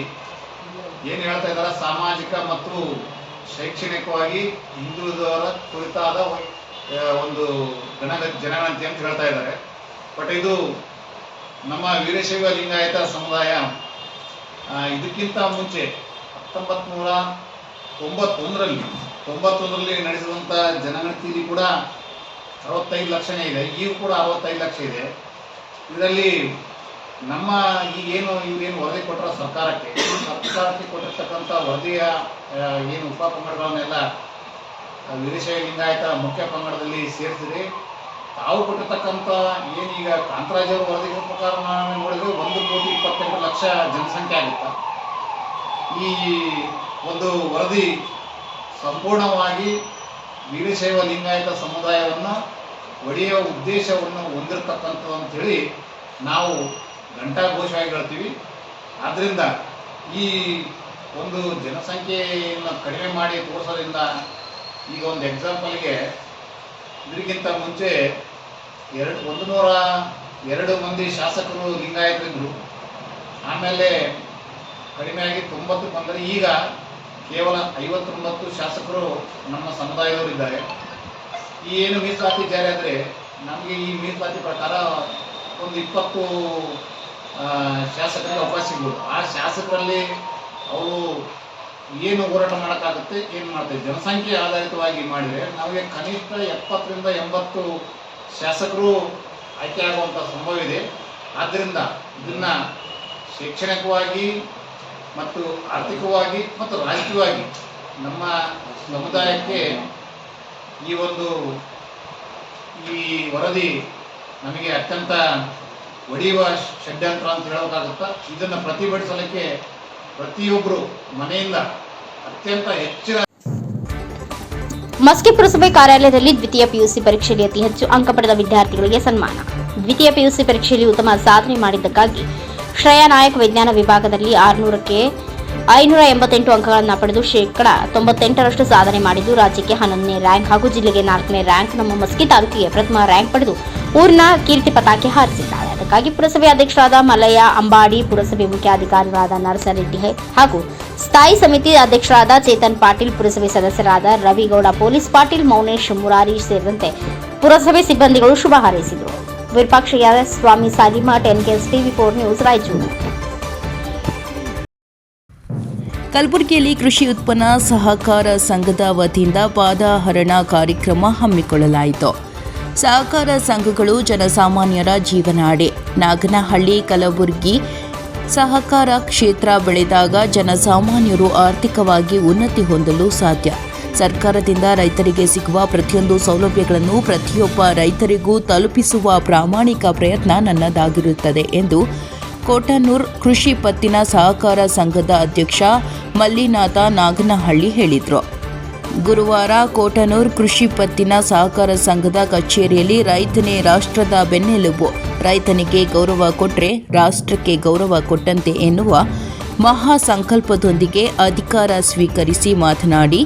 ಏನು ಹೇಳ್ತಾ ಇದ್ದಾರೆ, ಸಾಮಾಜಿಕ ಮತ್ತು ಶೈಕ್ಷಣಿಕವಾಗಿ ಹಿಂದುಳಿದವರ ಕುರಿತಾದ ಒಂದು ಜನಗಣತಿ ಅಂತ ಹೇಳ್ತಾ ಇದ್ದಾರೆ. ಬಟ್ ಇದು ನಮ್ಮ ವೀರಶೈವ ಲಿಂಗಾಯತ ಸಮುದಾಯ ಇದಕ್ಕಿಂತ ಮುಂಚೆ 1991ರಲ್ಲಿ ನಡೆಸಿದಂಥ ಜನಗಣತಿಯಲ್ಲಿ ಕೂಡ 65 ಲಕ್ಷನೇ ಇದೆ. ಈಗ ಕೂಡ 65 ಲಕ್ಷ ಇದೆ. ಇದರಲ್ಲಿ ನಮ್ಮ ಈಗೇನು ಇವರೇನು ವರದಿ ಕೊಟ್ಟರ ಸರ್ಕಾರಕ್ಕೆ ಕೊಟ್ಟಿರ್ತಕ್ಕಂಥ ವರದಿಯ ಏನು ಉಪ ಪಂಗಡಗಳನ್ನೆಲ್ಲ ವೀರಶೈವ ಲಿಂಗಾಯತ ಮುಖ್ಯ ಪಂಗಡದಲ್ಲಿ ಸೇರಿಸಿದೆ. ತಾವು ಕೊಟ್ಟಿರ್ತಕ್ಕಂಥ ಏನೀಗ ಕಾಂತರಾಜ್ ಅವರ ವರದಿ ಪ್ರಕಾರ ನಾವು ನೋಡಿದ್ರೆ 1,28,00,000 ಜನಸಂಖ್ಯೆ ಆಗುತ್ತೆ. ಈ ಒಂದು ವರದಿ ಸಂಪೂರ್ಣವಾಗಿ ವೀರಶೈವ ಲಿಂಗಾಯತ ಸಮುದಾಯವನ್ನು ಒಡೆಯುವ ಉದ್ದೇಶವನ್ನು ಹೊಂದಿರತಕ್ಕಂಥದ್ದು ಅಂಥೇಳಿ ನಾವು ಘಂಟಾಘೋಷವಾಗಿ ಹೇಳ್ತೀವಿ. ಆದ್ದರಿಂದ ಈ ಒಂದು ಜನಸಂಖ್ಯೆಯನ್ನು ಕಡಿಮೆ ಮಾಡಿ ತೋರಿಸೋದ್ರಿಂದ ಈಗ ಒಂದು ಎಕ್ಸಾಂಪಲ್ಗೆ ಇದಕ್ಕಿಂತ ಮುಂಚೆ 102 ಮಂದಿ ಶಾಸಕರು ಲಿಂಗಾಯತರಿದ್ದರು. ಆಮೇಲೆ ಕಡಿಮೆಯಾಗಿ 90ಕ್ಕೆ ಬಂದರೆ ಈಗ ಕೇವಲ 59 ಶಾಸಕರು ನಮ್ಮ ಸಮುದಾಯದವರಿದ್ದಾರೆ. ಈ ಏನು ಮೀಸಲಾತಿ ಜಾರಿ ಆದರೆ ನಮಗೆ ಈ ಮೀಸಲಾತಿ ಪ್ರಕಾರ ಒಂದು 20 ಶಾಸಕರಿಗೆ ಅವಕಾಶ ಸಿಗ್ಬೋದು. ಆ ಶಾಸಕರಲ್ಲಿ ಅವರು ಏನು ಹೋರಾಟ ಮಾಡೋಕ್ಕಾಗುತ್ತೆ, ಏನು ಮಾಡ್ತಾರೆ, ಜನಸಂಖ್ಯೆ ಆಧಾರಿತವಾಗಿ ಮಾಡಿದರೆ ನಮಗೆ ಕನಿಷ್ಠ 70ರಿಂದ 80 ಶಾಸಕರು ಆಯ್ಕೆ ಆಗುವಂಥ ಸಂಭವ ಇದೆ. ಆದ್ದರಿಂದ ಇದನ್ನು ಶೈಕ್ಷಣಿಕವಾಗಿ ಮತ್ತು ಆರ್ಥಿಕವಾಗಿ ಮತ್ತು ರಾಜಕೀಯವಾಗಿ ನಮ್ಮ ಸಮುದಾಯಕ್ಕೆ ಈ ವರದಿ ನಮಗೆ ಅತ್ಯಂತ ಒಡೆಯುವ ಷಡ್ಯಂತ್ರ ಅಂತ ಹೇಳಬೇಕಾಗುತ್ತಾ. ಇದನ್ನು ಪ್ರತಿಭಟಿಸಲಿಕ್ಕೆ ಪ್ರತಿಯೊಬ್ಬರು ಮನೆಯಿಂದ ಅತ್ಯಂತ ಹೆಚ್ಚಿನ ಮಸ್ಕಿ ಪುರಸಭೆ ಕಾರ್ಯಾಲಯದಲ್ಲಿ ದ್ವಿತೀಯ ಪಿಯುಸಿ ಪರೀಕ್ಷೆಯಲ್ಲಿ ಅತಿ ಹೆಚ್ಚು ಅಂಕ ಪಡೆದ ವಿದ್ಯಾರ್ಥಿಗಳಿಗೆ ಸನ್ಮಾನ. ದ್ವಿತೀಯ ಪಿಯುಸಿ ಪರೀಕ್ಷೆಯಲ್ಲಿ ಉತ್ತಮ ಸಾಧನೆ ಮಾಡಿದ್ದಕ್ಕಾಗಿ ಶ್ರೇಯಾ ನಾಯಕ್ ವಿಜ್ಞಾನ ವಿಭಾಗದಲ್ಲಿ 600ಕ್ಕೆ 588 ಅಂಕಗಳನ್ನು ಪಡೆದು ಶೇಕಡಾ 98ರಷ್ಟು ಸಾಧನೆ ಮಾಡಿದ್ದು ರಾಜ್ಯಕ್ಕೆ 11ನೇ ರ್ಯಾಂಕ್ ಹಾಗೂ ಜಿಲ್ಲೆಗೆ 4ನೇ ರ್ಯಾಂಕ್, ನಮ್ಮ ಮಸ್ಕಿ ತಾಲೂಕಿಗೆ ಪ್ರಥಮ ರ್ಯಾಂಕ್ ಪಡೆದು ಊರಿನ ಕೀರ್ತಿ ಪತಾಕೆ ಹಾರಿಸಿದ್ದಾರೆ. ಅದಕ್ಕಾಗಿ ಪುರಸಭೆ ಅಧ್ಯಕ್ಷರಾದ ಮಲ್ಲಯ್ಯ ಅಂಬಾಡಿ, ಪುರಸಭೆ ಮುಖ್ಯಾಧಿಕಾರಿಗಳಾದ ನರಸರೆಡ್ಡಿ ಹಾಗೂ ಸ್ಥಾಯಿ ಸಮಿತಿ ಅಧ್ಯಕ್ಷರಾದ ಚೇತನ್ ಪಾಟೀಲ್, ಪುರಸಭೆ ಸದಸ್ಯರಾದ ರವಿಗೌಡ, ಪೊಲೀಸ್ ಪಾಟೀಲ್, ಮೌನೇಶ್, ಮುರಾರಿ ಸೇರಿದಂತೆ ಪುರಸಭೆ ಸಿಬ್ಬಂದಿಗಳು ಶುಭ ಹಾರೈಸಿದರು. ವಿರೂಪಾಕ್ಷಯ್ಯ, ಸ್ವಾಮಿ ಸಾಲಿಮಾ, 10KS TV4 ನ್ಯೂಸ್, ರಾಯಚೂರು. ಕಲಬುರಗಿಯಲ್ಲಿ ಕೃಷಿ ಉತ್ಪನ್ನ ಸಹಕಾರ ಸಂಘದ ವತಿಯಿಂದ ಪಾದಾಹರಣ ಕಾರ್ಯಕ್ರಮ ಹಮ್ಮಿಕೊಳ್ಳಲಾಯಿತು. ಸಹಕಾರ ಸಂಘಗಳು ಜನಸಾಮಾನ್ಯರ ಜೀವನಾಡಿ. ನಾಗನಹಳ್ಳಿ, ಕಲಬುರಗಿ ಸಹಕಾರ ಕ್ಷೇತ್ರ ಬೆಳೆದಾಗ ಜನಸಾಮಾನ್ಯರು ಆರ್ಥಿಕವಾಗಿ ಉನ್ನತಿ ಹೊಂದಲು ಸಾಧ್ಯ. ಸರ್ಕಾರದಿಂದ ರೈತರಿಗೆ ಸಿಗುವ ಪ್ರತಿಯೊಂದು ಸೌಲಭ್ಯಗಳನ್ನು ಪ್ರತಿಯೊಬ್ಬ ರೈತರಿಗೂ ತಲುಪಿಸುವ ಪ್ರಾಮಾಣಿಕ ಪ್ರಯತ್ನ ನನ್ನದಾಗಿರುತ್ತದೆ ಎಂದು ಕೋಟನೂರ್ ಕೃಷಿ ಪತ್ತಿನ ಸಹಕಾರ ಸಂಘದ ಅಧ್ಯಕ್ಷ ಮಲ್ಲಿನಾಥ ನಾಗನಹಳ್ಳಿ ಹೇಳಿದರು. ಗುರುವಾರ ಕೋಟನೂರ್ ಕೃಷಿ ಪತ್ತಿನ ಸಹಕಾರ ಸಂಘದ ಕಚೇರಿಯಲ್ಲಿ ರೈತನೇ ರಾಷ್ಟ್ರದ ಬೆನ್ನೆಲುಬು, ರೈತನಿಗೆ ಗೌರವ ಕೊಟ್ಟರೆ ರಾಷ್ಟ್ರಕ್ಕೆ ಗೌರವ ಕೊಟ್ಟಂತೆ ಎನ್ನುವ ಮಹಾ ಸಂಕಲ್ಪದೊಂದಿಗೆ ಅಧಿಕಾರ ಸ್ವೀಕರಿಸಿ ಮಾತನಾಡಿ,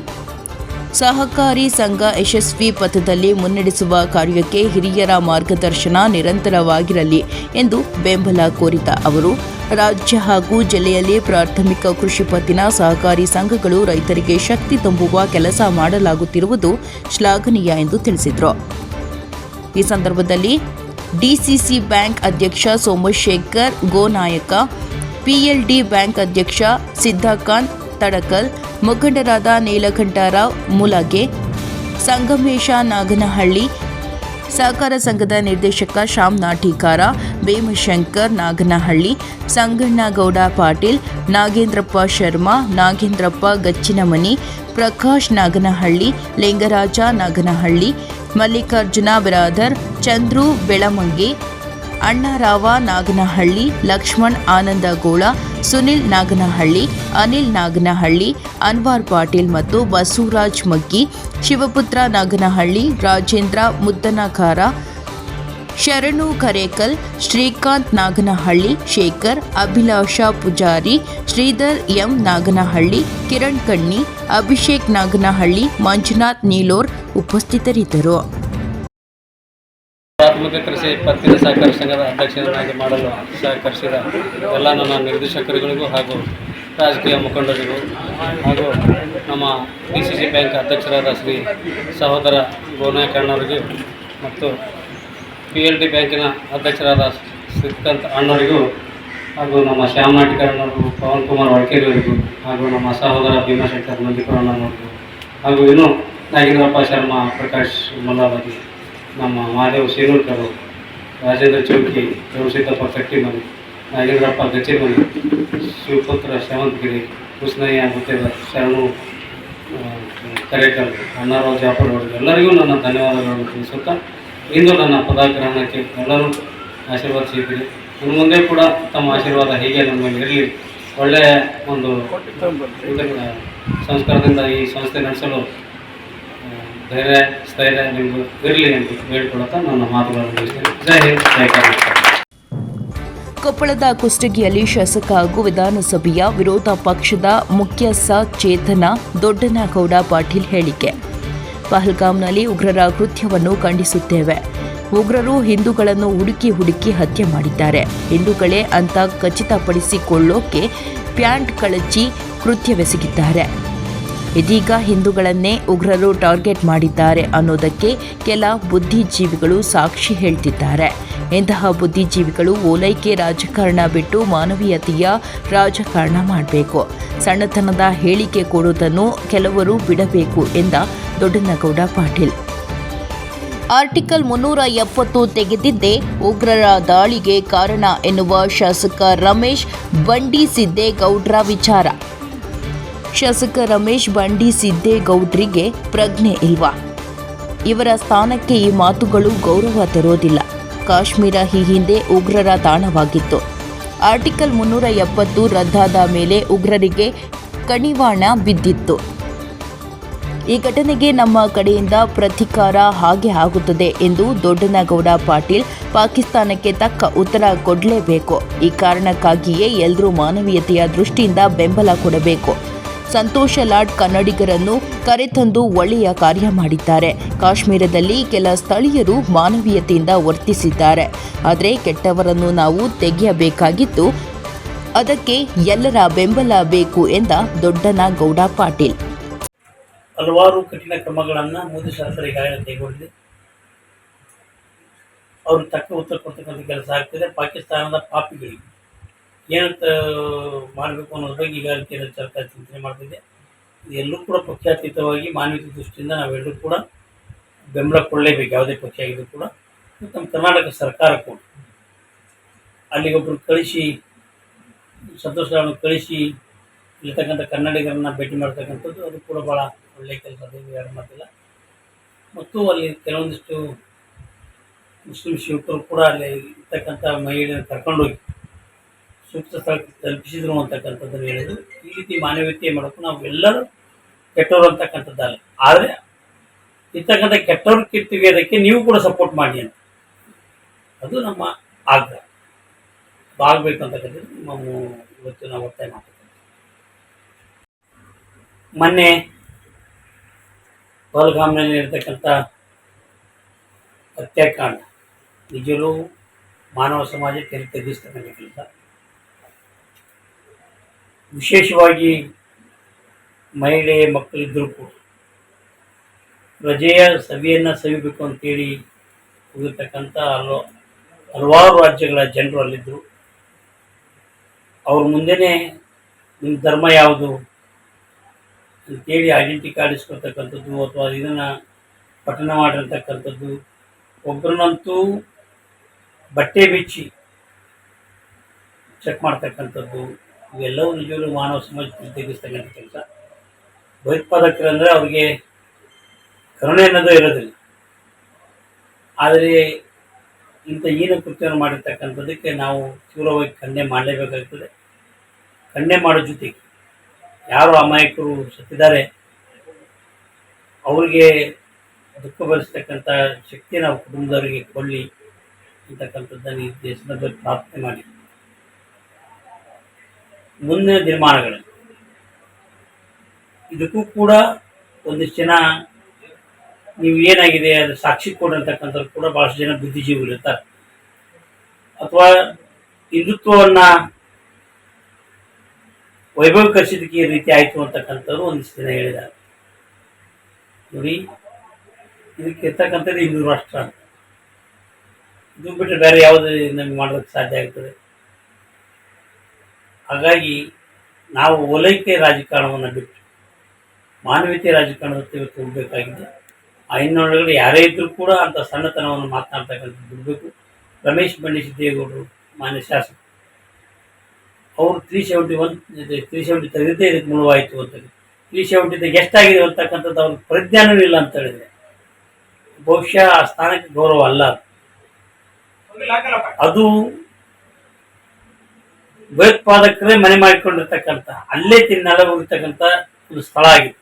ಸಹಕಾರಿ ಸಂಘ ಯಶಸ್ವಿ ಪಥದಲ್ಲಿ ಮುನ್ನಡೆಸುವ ಕಾರ್ಯಕ್ಕೆ ಹಿರಿಯರ ಮಾರ್ಗದರ್ಶನ ನಿರಂತರವಾಗಿರಲಿ ಎಂದು ಬೆಂಬಲ ಕೋರಿದ ಅವರು, ರಾಜ್ಯ ಹಾಗೂ ಜಿಲ್ಲೆಯಲ್ಲಿ ಪ್ರಾಥಮಿಕ ಕೃಷಿ ಪತ್ತಿನ ಸಹಕಾರಿ ಸಂಘಗಳು ರೈತರಿಗೆ ಶಕ್ತಿ ತುಂಬುವ ಕೆಲಸ ಮಾಡಲಾಗುತ್ತಿರುವುದು ಶ್ಲಾಘನೀಯ ಎಂದು ತಿಳಿಸಿದರು. ಈ ಸಂದರ್ಭದಲ್ಲಿ ಡಿಸಿಸಿ ಬ್ಯಾಂಕ್ ಅಧ್ಯಕ್ಷ ಸೋಮಶೇಖರ್ ಗೋನಾಯಕ, ಪಿಎಲ್ಡಿ ಬ್ಯಾಂಕ್ ಅಧ್ಯಕ್ಷ ಸಿದ್ದಕಾಂತ್ ತಡಕಲ್, ಮುಖಂಡರಾದ ನೀಲಕಂಠರಾವ್ ಮುಲಗೆ, ಸಂಗಮೇಶ ನಾಗನಹಳ್ಳಿ, ಸಹಕಾರ ಸಂಘದ ನಿರ್ದೇಶಕ ಶ್ಯಾಮ್ ನಾಟಿಕಾರ, ಭೀಮಶಂಕರ್ ನಾಗನಹಳ್ಳಿ, ಸಂಗಣ್ಣಗೌಡ ಪಾಟೀಲ್, ನಾಗೇಂದ್ರಪ್ಪ ಶರ್ಮಾ, ನಾಗೇಂದ್ರಪ್ಪ ಗಚ್ಚಿನಮನಿ, ಪ್ರಕಾಶ್ ನಾಗನಹಳ್ಳಿ, ಲಿಂಗರಾಜ ನಾಗನಹಳ್ಳಿ, ಮಲ್ಲಿಕಾರ್ಜುನ ಬಿರಾದರ್, ಚಂದ್ರು ಬೆಳಮಂಗಿ, ಅಣ್ಣರಾವ ನಾಗನಹಳ್ಳಿ, ಲಕ್ಷ್ಮಣ್ ಆನಂದಗೋಳ, ಸುನಿಲ್ ನಾಗನಹಳ್ಳಿ, ಅನಿಲ್ ನಾಗನಹಳ್ಳಿ, ಅನ್ವಾರ್ ಪಾಟೀಲ್ ಮತ್ತು ಬಸವರಾಜ್ ಮಗ್ಗಿ, ಶಿವಪುತ್ರ ನಾಗನಹಳ್ಳಿ, ರಾಜೇಂದ್ರ ಮುದ್ದನಕಾರ, ಶರಣು ಕರೇಕಲ್, ಶ್ರೀಕಾಂತ್ ನಾಗನಹಳ್ಳಿ, ಶೇಖರ್, ಅಭಿಲಾಷ ಪೂಜಾರಿ, ಶ್ರೀಧರ್ ಎಂ ನಾಗನಹಳ್ಳಿ, ಕಿರಣ್ ಕಣ್ಣಿ, ಅಭಿಷೇಕ್ ನಾಗನಹಳ್ಳಿ, ಮಂಜುನಾಥ್ ನೀಲೋರ್ ಉಪಸ್ಥಿತರಿದ್ದರು. ಪ್ರಾಥಮಿಕ ಕೃಷಿ ಪತ್ತಿನ ಸಹಕಾರ ಸಂಘದ ಅಧ್ಯಕ್ಷರನ್ನಾಗಿ ಮಾಡಲು ಸಹಕರಿಸಿದ ಎಲ್ಲ ನನ್ನ ನಿರ್ದೇಶಕರುಗಳಿಗೂ ಹಾಗೂ ರಾಜಕೀಯ ಮುಖಂಡರಿಗೂ ಹಾಗೂ ನಮ್ಮ ಡಿಸಿಸಿ ಬ್ಯಾಂಕ್ ಅಧ್ಯಕ್ಷರಾದ ಶ್ರೀ ಸಹೋದರ ಗೋನಾಯಕಣ್ಣವರಿಗೂ ಮತ್ತು PLD ಬ್ಯಾಂಕಿನ ಅಧ್ಯಕ್ಷರಾದ ಸಿದ್ಧಾಂತ ಅಣ್ಣವರಿಗೂ ಹಾಗೂ ನಮ್ಮ ಶ್ಯಾಮ್ ನಾಟಿಕರಣ್ಣವರಿಗೂ, ಪವನ್ ಕುಮಾರ್ ವಡ್ಕೇರಿಯವರಿಗೂ ಹಾಗೂ ನಮ್ಮ ಸಹೋದರ ಭೀಮಶಂಕರ್ ನಂದಿಪುರ ಅಣ್ಣನವರಿಗೂ ಹಾಗೂ ಇನ್ನೂ ನಾಗೇಂದ್ರಪ್ಪ ಶರ್ಮಾ, ಪ್ರಕಾಶ್ ಮಲ್ಲಾವತಿ, ನಮ್ಮ ಮಹಾದೇವ್ ಶೀನೂರ್ಕರು, ರಾಜೇಂದ್ರ ಚೌಕಿ, ರವಿಸಿದ್ದಪ್ಪ ಕಟ್ಟಿಮನಿ, ನಾಗೇಂದ್ರಪ್ಪ ಗಚ್ಚಿಮನಿ, ಶಿವಪುತ್ರ ಶಾವಂತಗಿರಿ, ಕೃಷ್ಣಯ್ಯ ಗುತ್ತೇದಾರ್, ಶರಣು ಕರೇಕಲ್, ಅಣ್ಣಾರಾವ್ ಜಾಫರ್ ಅವರಿಗೆ ಎಲ್ಲರಿಗೂ ನನ್ನ ಧನ್ಯವಾದಗಳನ್ನು ತಿಳಿಸುತ್ತಾ, ಇಂದು ನನ್ನ ಪದಾಗ್ರಹಣಕ್ಕೆ ಎಲ್ಲರೂ ಆಶೀರ್ವದಿಸಿದ್ದೀರಿ. ಇನ್ನು ಮುಂದೆ ಕೂಡ ತಮ್ಮ ಆಶೀರ್ವಾದ ಹೀಗೆ ನಮ್ಮ ಮೇಲೆ ಇರಲಿ. ಒಳ್ಳೆಯ ಒಂದು ಸಂಸ್ಕಾರದಿಂದ ಈ ಸಂಸ್ಥೆ ನಡೆಸಲು ಧೈರ್ಯ ಸ್ಥೈರ್ಯ ನಿಮಗೂ ಇರಲಿ ಎಂದು ಹೇಳಿಕೊಳ್ಳುತ್ತಾ ನನ್ನ ಮಾತುಗಳನ್ನು ಮುಗಿಸ್ತೇನೆ. ಜೈ ಹಿಂದ್, ಜೈ ಕರ್ನಾಟಕ. ಕೊಪ್ಪಳದ ಕುಷ್ಟಗಿಯಲ್ಲಿ ಶಾಸಕ ಹಾಗೂ ವಿಧಾನಸಭೆಯ ವಿರೋಧ ಪಕ್ಷದ ಮುಖ್ಯಸ್ಥ ಚೇತನ ದೊಡ್ಡನಗೌಡ ಪಾಟೀಲ್ ಹೇಳಿಕೆ. ಪಹಲ್ಗಾಮ್ನಲ್ಲಿ ಉಗ್ರರ ಕೃತ್ಯವನ್ನು ಖಂಡಿಸುತ್ತೇವೆ. ಉಗ್ರರು ಹಿಂದೂಗಳನ್ನು ಹುಡುಕಿ ಹತ್ಯೆ ಮಾಡಿದ್ದಾರೆ. ಹಿಂದೂಗಳೇ ಅಂತ ಖಚಿತಪಡಿಸಿಕೊಳ್ಳೋಕೆ ಪ್ಯಾಂಟ್ ಕಳಚಿ ಕೃತ್ಯವೆಸಗಿದ್ದಾರೆ. ಇದೀಗ ಹಿಂದೂಗಳನ್ನೇ ಉಗ್ರರು ಟಾರ್ಗೆಟ್ ಮಾಡಿದ್ದಾರೆ ಅನ್ನೋದಕ್ಕೆ ಕೆಲ ಬುದ್ಧಿಜೀವಿಗಳು ಸಾಕ್ಷಿ ಹೇಳ್ತಿದ್ದಾರೆ. ಇಂತಹ ಬುದ್ಧಿಜೀವಿಗಳು ಓಲೈಕೆ ರಾಜಕಾರಣ ಬಿಟ್ಟು ಮಾನವೀಯತೆಯ ರಾಜಕಾರಣ ಮಾಡಬೇಕು. ಸಣ್ಣತನದ ಹೇಳಿಕೆ ಕೊಡುವುದನ್ನು ಕೆಲವರು ಬಿಡಬೇಕು ಎಂದ ದೊಡ್ಡನಗೌಡ ಪಾಟೀಲ್. ಆರ್ಟಿಕಲ್ 370 ತೆಗೆದಿದ್ದೇ ಉಗ್ರರ ದಾಳಿಗೆ ಕಾರಣ ಎನ್ನುವ ಶಾಸಕ ರಮೇಶ್ ಬಂಡಿಸಿದ್ದೇಗೌಡ್ರ ವಿಚಾರ. ಶಾಸಕ ರಮೇಶ್ ಬಂಡಿಸಿದ್ದೇಗೌಡ್ರಿಗೆ ಪ್ರಜ್ಞೆ ಇಲ್ವಾ? ಇವರ ಸ್ಥಾನಕ್ಕೆ ಈ ಮಾತುಗಳು ಗೌರವ ತರೋದಿಲ್ಲ. ಕಾಶ್ಮೀರ ಈ ಹಿಂದೆ ಉಗ್ರರ ತಾಣವಾಗಿತ್ತು. ಆರ್ಟಿಕಲ್ 370 ರದ್ದಾದ ಮೇಲೆ ಉಗ್ರರಿಗೆ ಕಡಿವಾಣ ಬಿದ್ದಿತ್ತು. ಈ ಘಟನೆಗೆ ನಮ್ಮ ಕಡೆಯಿಂದ ಪ್ರತಿಕಾರ ಹಾಗೆ ಆಗುತ್ತದೆ ಎಂದು ದೊಡ್ಡನಗೌಡ ಪಾಟೀಲ್ ಪಾಕಿಸ್ತಾನಕ್ಕೆ ತಕ್ಕ ಉತ್ತರ ಕೊಡಲೇಬೇಕು. ಈ ಕಾರಣಕ್ಕಾಗಿಯೇ ಎಲ್ಲರೂ ಮಾನವೀಯತೆಯ ದೃಷ್ಟಿಯಿಂದ ಬೆಂಬಲ ಕೊಡಬೇಕು. ಸಂತೋಷ ಲಾಡ್ ಕನ್ನಡಿಗರನ್ನು ಕರೆತಂದು ಒಳ್ಳೆಯ ಕಾರ್ಯ ಮಾಡಿದ್ದಾರೆ. ಕಾಶ್ಮೀರದಲ್ಲಿ ಕೆಲ ಸ್ಥಳೀಯರು ಮಾನವೀಯತೆಯಿಂದ ವರ್ತಿಸಿದ್ದಾರೆ. ಆದರೆ ಕೆಟ್ಟವರನ್ನು ನಾವು ತೆಗೆಯಬೇಕಾಗಿದ್ದು, ಅದಕ್ಕೆ ಎಲ್ಲರ ಬೆಂಬಲ ಬೇಕು ಎಂದ ದೊಡ್ಡನಗೌಡ ಪಾಟೀಲ್. ಹಲವಾರು ಕಠಿಣ ಕ್ರಮಗಳನ್ನು ಮೋದಿ ಸರ್ಕಾರ ಈಗಾಗಲೇ ಕೈಗೊಂಡಿದೆ. ಅವರು ತಕ್ಕ ಉತ್ತರ ಕೊಡ್ತಕ್ಕಂಥ ಕೆಲಸ ಆಗ್ತಿದೆ. ಪಾಕಿಸ್ತಾನದ ಪಾಪಿಗಳಿಗೆ ಏನಂತ ಮಾಡಬೇಕು ಅನ್ನೋದ್ರ ಬಗ್ಗೆ ಈಗಾಗಲೇ ಕೇಂದ್ರ ಸರ್ಕಾರ ಚಿಂತನೆ ಮಾಡ್ತಿದೆ. ಇದೆಲ್ಲೂ ಕೂಡ ಪಕ್ಷಾತೀತವಾಗಿ ಮಾನವೀಯ ದೃಷ್ಟಿಯಿಂದ ನಾವೆಲ್ಲರೂ ಕೂಡ ಬೆಂಬಲ ಕೊಡಲೇಬೇಕು. ಯಾವುದೇ ಪಕ್ಷ ಆಗಿದ್ರು ಕೂಡ ನಮ್ಮ ಕರ್ನಾಟಕ ಸರ್ಕಾರ ಕೂಡ ಅಲ್ಲಿಗೊಬ್ಬರು ಕಳಿಸಿ ಸಂತೋಷಗಳನ್ನು ಕಳಿಸಿ ಇರ್ತಕ್ಕಂಥ ಕನ್ನಡಿಗರನ್ನ ಭೇಟಿ ಮಾಡ್ತಕ್ಕಂಥದ್ದು ಅದು ಕೂಡ ಭಾಳ ಒಳ್ಳೆಯ ಕೆಲಸ, ಅದೇನು ಯಾರು ಮಾತಿಲ್ಲ. ಮತ್ತು ಅಲ್ಲಿ ಕೆಲವೊಂದಿಷ್ಟು ಮುಸ್ಲಿಂ ಯುವಕರು ಕೂಡ ಅಲ್ಲಿ ಇರ್ತಕ್ಕಂಥ ಮಹಿಳೆಯನ್ನು ಕರ್ಕೊಂಡೋಗಿ ಸೂಕ್ತ ಸ್ಥಳಕ್ಕೆ ತಲುಪಿಸಿದ್ರು ಅಂತಕ್ಕಂಥದ್ದನ್ನು ಹೇಳಿದ್ರು. ಈ ರೀತಿ ಮಾನವೀಯತೆ ಮಾಡೋಕ್ಕೂ ನಾವು ಎಲ್ಲರೂ ಕೆಟ್ಟವರು ಅಂತಕ್ಕಂಥದ್ದಲ್ಲ, ಆದರೆ ಇರ್ತಕ್ಕಂಥ ಕೆಟ್ಟವ್ರ ತೆಗೆಯೋದಕ್ಕೆ ನೀವು ಕೂಡ ಸಪೋರ್ಟ್ ಮಾಡಿ ಅಂತ ಅದು ನಮ್ಮ ಆಗ್ರಹ. ಆಗಬೇಕು ಅಂತಕ್ಕಂಥದ್ದು ನಾವು ಇವತ್ತು ನಾವು ಒತ್ತಾಯ ಮಾಡ್ತೀವಿ. ಮೊನ್ನೆ ಪಹಲ್ಗಾಮ್ನಲ್ಲಿ ಇರತಕ್ಕಂಥ ಹತ್ಯಾಕಾಂಡ ನಿಜವೂ ಮಾನವ ಸಮಾಜ ತೆಗೆಸ್ತಕ್ಕಂಥ ಕೆಲಸ. ವಿಶೇಷವಾಗಿ ಮಹಿಳೆ ಮಕ್ಕಳಿದ್ದರೂ ಕೂಡ ರಜೆಯ ಸಭೆಯನ್ನು ಸವಿಬೇಕು ಅಂತೇಳಿ ಹೋಗಿರ್ತಕ್ಕಂಥ ಹಲವಾರು ರಾಜ್ಯಗಳ ಜನರು ಅಲ್ಲಿದ್ದರು. ಅವ್ರ ಮುಂದೆನೇ ನಿಮ್ಮ ಧರ್ಮ ಯಾವುದು ಅಂತೇಳಿ ಐಡೆಂಟಿ ಕಾರ್ಡ್ ಇಸ್ಕೊಳ್ತಕ್ಕಂಥದ್ದು ಅಥವಾ ಇದನ್ನು ಪಠಣ ಮಾಡಿರ್ತಕ್ಕಂಥದ್ದು, ಒಬ್ಬರನ್ನಂತೂ ಬಟ್ಟೆ ಬಿಚ್ಚಿ ಚೆಕ್ ಮಾಡ್ತಕ್ಕಂಥದ್ದು, ಇವೆಲ್ಲವೂ ನಿಜವೂ ಮಾನವ ಸಮಾಜ ತೆಗೆಸ್ತಕ್ಕಂಥ ಕೆಲಸ. ಭಯೋತ್ಪಾದಕರಂದರೆ ಅವ್ರಿಗೆ ಕರುಣೆ ಅನ್ನೋದು ಇರೋದಿಲ್ಲ. ಆದರೆ ಇಂಥ ಹೀನ ಕೃತ್ಯವನ್ನು ಮಾಡಿರ್ತಕ್ಕಂಥದ್ದಕ್ಕೆ ನಾವು ತೀವ್ರವಾಗಿ ಖಂಡನೆ ಮಾಡಲೇಬೇಕಾಗ್ತದೆ. ಖಂಡನೆ ಮಾಡೋ ಜೊತೆಗೆ ಯಾರು ಅಮಾಯಕರು ಸತ್ತಿದ್ದಾರೆ ಅವರಿಗೆ ದುಃಖ ಭರಿಸ್ತಕ್ಕಂಥ ಶಕ್ತಿ ನಾವು ಕುಟುಂಬದವರಿಗೆ ಕೊಡಲಿ ಅಂತಕ್ಕಂಥದ್ದನ್ನು ಈ ದೇಶದ ಪ್ರಾರ್ಥನೆ ಮಾಡಿ ಮುಂದಿನ ದಿನಮಾನಗಳಲ್ಲಿ ಇದಕ್ಕೂ ಕೂಡ ಒಂದಿಷ್ಟು ಜನ ನೀವು ಏನಾಗಿದೆ ಅದು ಸಾಕ್ಷಿ ಕೊಡಂತಕ್ಕಂಥದ್ದು ಕೂಡ ಭಾಳಷ್ಟು ಜನ ಬುದ್ಧಿಜೀವಿಗಳು ಇರ್ತಾರೆ. ಅಥವಾ ಹಿಂದುತ್ವವನ್ನು ವೈಭವೀಕರಿಸಿದಕ್ಕೆ ಈ ರೀತಿ ಆಯಿತು ಅಂತಕ್ಕಂಥದ್ದು ಒಂದಿಷ್ಟು ಜನ ಹೇಳಿದ್ದಾರೆ. ನೋಡಿ, ಇದಕ್ಕೆ ಇರ್ತಕ್ಕಂಥದ್ದು ಹಿಂದೂ ರಾಷ್ಟ್ರ ಅಂತ, ಇದು ಬಿಟ್ಟರೆ ಬೇರೆ ಯಾವುದು ನಮಗೆ ಮಾಡೋದಕ್ಕೆ ಸಾಧ್ಯ ಆಗ್ತದೆ. ಹಾಗಾಗಿ ನಾವು ಓಲೈಕೆ ರಾಜಕಾರಣವನ್ನು ಬಿಟ್ಟು ಮಾನವೀಯತೆ ರಾಜಕಾರಣದ ಇವತ್ತು ಹೋಗಬೇಕಾಗಿದೆ. ಆ ಇನ್ನೊಳಗಡೆ ಯಾರೇ ಇದ್ದರೂ ಕೂಡ ಅಂಥ ಸಣ್ಣತನವನ್ನು ಮಾತನಾಡ್ತಕ್ಕಂಥದ್ದು ಬಿಡಬೇಕು. ರಮೇಶ್ ಬಂಡಿಸಿದ್ದೇಗೌಡರು ಮಾನ್ಯ ಶಾಸಕರು ಅವರು 370 ತೆಗೆದೇ ಇದಕ್ಕೆ ಮುಳುವಾಯಿತು ಅಂತ. 370 ಎಷ್ಟಾಗಿದೆ ಅಂತಕ್ಕಂಥದ್ದು ಅವ್ರಿಗೆ ಪ್ರಜ್ಞಾನವೂ ಇಲ್ಲ ಅಂತ ಹೇಳಿದರೆ ಬಹುಶಃ ಆ ಸ್ಥಾನಕ್ಕೆ ಗೌರವ ಅಲ್ಲ. ಅದು ಭಯೋತ್ಪಾದಕರೇ ಮನೆ ಮಾಡಿಕೊಂಡಿರ್ತಕ್ಕಂಥ ಅಲ್ಲೇ ತಿನ್ನೆಲ್ಲ ಹೋಗಿರ್ತಕ್ಕಂಥ ಒಂದು ಸ್ಥಳ ಆಗಿದೆ.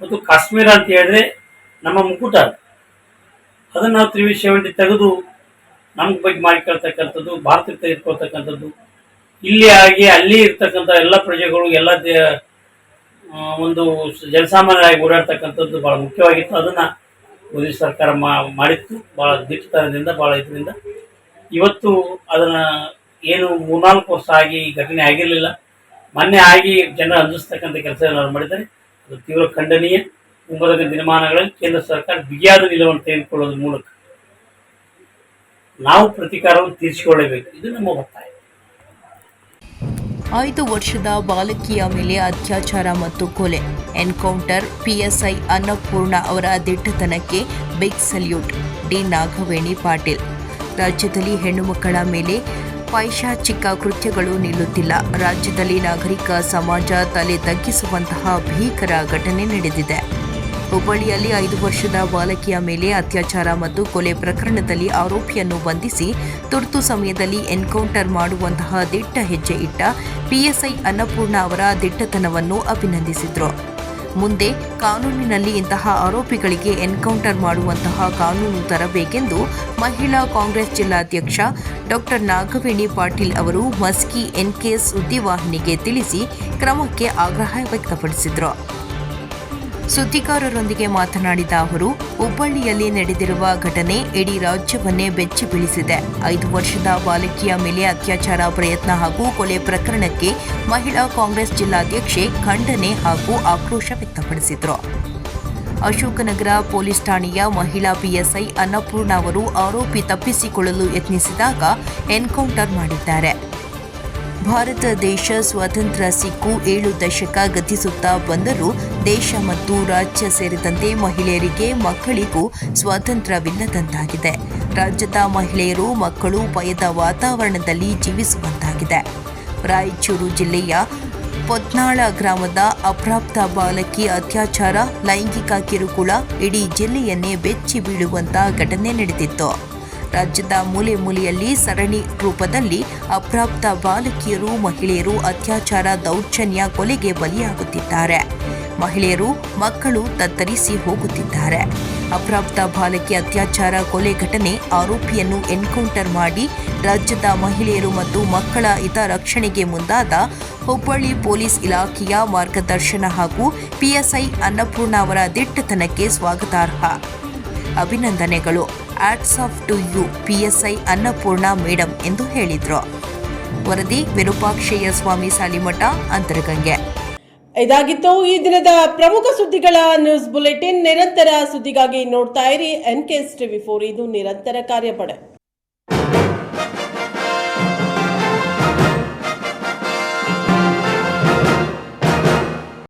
ಮತ್ತು ಕಾಶ್ಮೀರ ಅಂತ ಹೇಳಿದ್ರೆ ನಮ್ಮ ಮುಕುಟ, ಅದನ್ನು ನಾವು 370 ತೆಗೆದು ನಮ್ಗೆ ಬಗ್ಗೆ ಮಾಡಿಕೊಳ್ತಕ್ಕಂಥದ್ದು, ಭಾರತಕ್ಕೆ ತೆಗೆದುಕೊಳ್ತಕ್ಕಂಥದ್ದು, ಇಲ್ಲಿ ಆಗಿ ಅಲ್ಲಿ ಇರ್ತಕ್ಕಂಥ ಎಲ್ಲ ಪ್ರಜೆಗಳು ಎಲ್ಲ ಒಂದು ಜನಸಾಮಾನ್ಯರಾಗಿ ಓಡಾಡ್ತಕ್ಕಂಥದ್ದು ಭಾಳ ಮುಖ್ಯವಾಗಿತ್ತು. ಅದನ್ನು ಮೋದಿ ಸರ್ಕಾರ ಮಾಡಿತ್ತು ಭಾಳ ದಿಟ್ಟತನದಿಂದ, ಭಾಳ ಇದರಿಂದ. ಇವತ್ತು ಅದನ್ನು ಏನು 3-4 ವರ್ಷ ಆಗಿ ಘಟನೆ ಆಗಿರಲಿಲ್ಲ, ಮೊನ್ನೆ ಆಗಿ ಜನರು ಅಂಜಿಸ್ತಕ್ಕಂಥ ಕೆಲಸ ಏನಾದ್ರು ಮಾಡಿದ್ದಾರೆ. ಅದು ತೀವ್ರ ಖಂಡನೀಯ. ಮುಂಬರುವ ದಿನಮಾನಗಳಲ್ಲಿ ಕೇಂದ್ರ ಸರ್ಕಾರ ಬಿಗಿಯಾದ ನಿಲುವನ್ನು ತೆಗೆದುಕೊಳ್ಳೋದ್ರ ಮೂಲಕ ನಾವು ಪ್ರತೀಕಾರವನ್ನು ತೀರಿಸಿಕೊಳ್ಳಬೇಕು. ಇದು ನಮ್ಮ ಒತ್ತಾಯ. 5 ವರ್ಷದ ಬಾಲಕಿಯ ಮೇಲೆ ಅತ್ಯಾಚಾರ ಮತ್ತು ಕೊಲೆ ಎನ್ಕೌಂಟರ್. ಪಿಎಸ್ಐ ಅನ್ನಪೂರ್ಣ ಅವರ ದಿಟ್ಟತನಕ್ಕೆ big salute. D Nagaveni Patil. ರಾಜ್ಯದಲ್ಲಿ ಹೆಣ್ಣು ಮಕ್ಕಳ ಮೇಲೆ ಪೈಶಾಚಿಕ ಕೃತ್ಯಗಳು ನಿಲ್ಲುತ್ತಿಲ್ಲ. ರಾಜ್ಯದಲ್ಲಿ ನಾಗರಿಕ ಸಮಾಜ ತಲೆ ತಗ್ಗಿಸುವಂತಹ ಭೀಕರ ಘಟನೆ ನಡೆದಿದೆ. ಹುಬ್ಬಳ್ಳಿಯಲ್ಲಿ 5 ವರ್ಷದ ಬಾಲಕಿಯ ಮೇಲೆ ಅತ್ಯಾಚಾರ ಮತ್ತು ಕೊಲೆ ಪ್ರಕರಣದಲ್ಲಿ ಆರೋಪಿಯನ್ನು ಬಂಧಿಸಿ ತುರ್ತು ಸಮಯದಲ್ಲಿ ಎನ್ಕೌಂಟರ್ ಮಾಡುವಂತಹ ದಿಟ್ಟ ಹೆಜ್ಜೆ ಇಟ್ಟ ಪಿಎಸ್ಐ ಅನ್ನಪೂರ್ಣ ಅವರ ದಿಟ್ಟತನವನ್ನು ಅಭಿನಂದಿಸಿದರು. ಮುಂದೆ ಕಾನೂನಿನಲ್ಲಿ ಇಂತಹ ಆರೋಪಿಗಳಿಗೆ ಎನ್ಕೌಂಟರ್ ಮಾಡುವಂತಹ ಕಾನೂನು ತರಬೇಕೆಂದು ಮಹಿಳಾ ಕಾಂಗ್ರೆಸ್ ಜಿಲ್ಲಾಧ್ಯಕ್ಷ ಡಾ ನಾಗವೇಣಿ ಪಾಟೀಲ್ ಅವರು ಮಸ್ಕಿ ಎನ್ಕೆ ಸುದ್ದಿವಾಹಿನಿಗೆ ತಿಳಿಸಿ ಕ್ರಮಕ್ಕೆ ಆಗ್ರಹ ವ್ಯಕ್ತಪಡಿಸಿದರು. ಸುದ್ದಿಗಾರರೊಂದಿಗೆ ಮಾತನಾಡಿದ ಅವರು, ಹುಬ್ಬಳ್ಳಿಯಲ್ಲಿ ನಡೆದಿರುವ ಘಟನೆ ಇಡೀ ರಾಜ್ಯವನ್ನೇ ಬೆಚ್ಚಿ ಬೀಳಿಸಿದೆ. 5 ವರ್ಷದ ಬಾಲಕಿಯ ಮೇಲೆ ಅತ್ಯಾಚಾರ ಪ್ರಯತ್ನ ಹಾಗೂ ಕೊಲೆ ಪ್ರಕರಣಕ್ಕೆ ಮಹಿಳಾ ಕಾಂಗ್ರೆಸ್ ಜಿಲ್ಲಾಧ್ಯಕ್ಷೆ ಖಂಡನೆ ಹಾಗೂ ಆಕ್ರೋಶ ವ್ಯಕ್ತಪಡಿಸಿದರು. ಅಶೋಕನಗರ ಪೊಲೀಸ್ ಠಾಣೆಯ ಮಹಿಳಾ ಪಿಎಸ್ಐ ಅನ್ನಪೂರ್ಣ ಅವರು ಆರೋಪಿ ತಪ್ಪಿಸಿಕೊಳ್ಳಲು ಯತ್ನಿಸಿದಾಗ ಎನ್ಕೌಂಟರ್ ಮಾಡಿದ್ದಾರೆ. ಭಾರತ ದೇಶ ಸ್ವಾತಂತ್ರ್ಯ ಸಿಕ್ಕು 7 ದಶಕ ಗತಿಸುತ್ತಾ ಬಂದರೂ ದೇಶ ಮತ್ತು ರಾಜ್ಯ ಸೇರಿದಂತೆ ಮಹಿಳೆಯರಿಗೆ ಮಕ್ಕಳಿಗೂ ಸ್ವಾತಂತ್ರ್ಯವಿಲ್ಲದಂತಾಗಿದೆ. ರಾಜ್ಯದ ಮಹಿಳೆಯರು ಮಕ್ಕಳು ಭಯದ ವಾತಾವರಣದಲ್ಲಿ ಜೀವಿಸುವಂತಾಗಿದೆ. ರಾಯಚೂರು ಜಿಲ್ಲೆಯ ಪೊತ್ನಾಳ ಗ್ರಾಮದ ಅಪ್ರಾಪ್ತ ಬಾಲಕಿ ಅತ್ಯಾಚಾರ, ಲೈಂಗಿಕ ಕಿರುಕುಳ ಇಡೀ ಜಿಲ್ಲೆಯನ್ನೇ ಬೆಚ್ಚಿ ಬೀಳುವಂತ ಘಟನೆ ನಡೆದಿತ್ತು. ರಾಜ್ಯದ ಮೂಲೆ ಮೂಲೆಯಲ್ಲಿ ಸರಣಿ ರೂಪದಲ್ಲಿ ಅಪ್ರಾಪ್ತ ಬಾಲಕಿಯರು, ಮಹಿಳೆಯರು ಅತ್ಯಾಚಾರ, ದೌರ್ಜನ್ಯ, ಕೊಲೆಗೆ ಬಲಿಯಾಗುತ್ತಿದ್ದಾರೆ. ಮಹಿಳೆಯರು, ಮಕ್ಕಳು ತತ್ತರಿಸಿ ಹೋಗುತ್ತಿದ್ದಾರೆ. ಅಪ್ರಾಪ್ತ ಬಾಲಕಿ ಅತ್ಯಾಚಾರ, ಕೊಲೆ ಘಟನೆ ಆರೋಪಿಯನ್ನು ಎನ್ಕೌಂಟರ್ ಮಾಡಿ ರಾಜ್ಯದ ಮಹಿಳೆಯರು ಮತ್ತು ಮಕ್ಕಳ ಹಿತರಕ್ಷಣೆಗೆ ಮುಂದಾದ ಹುಬ್ಬಳ್ಳಿ ಪೊಲೀಸ್ ಇಲಾಖೆಯ ಮಾರ್ಗದರ್ಶನ ಹಾಗೂ ಪಿಎಸ್ಐ ಅನ್ನಪೂರ್ಣ ಅವರ ದಿಟ್ಟತನಕ್ಕೆ ಸ್ವಾಗತಾರ್ಹ. ಅಭಿನಂದನೆಗಳು. Hats off to you PSI Annapurna madam ಎಂದು ಹೇಳಿದರು. ವರದಿ ವಿರೂಪಾಕ್ಷಯ್ಯ ಸ್ವಾಮಿ ಸಾಲಿಮಠ, ಅಂತರಗಂಗೆ. ಇದಾಗಿತ್ತು ಈ ದಿನದ ಪ್ರಮುಖ ಸುದ್ದಿಗಳ ನ್ಯೂಸ್ ಬುಲೆಟಿನ್. ನಿರಂತರ ಸುದ್ದಿಗಾಗಿ ನೋಡ್ತಾ ಇರಿ NKS TV4. ಇದು ನಿರಂತರ ಕಾರ್ಯಪಡೆ.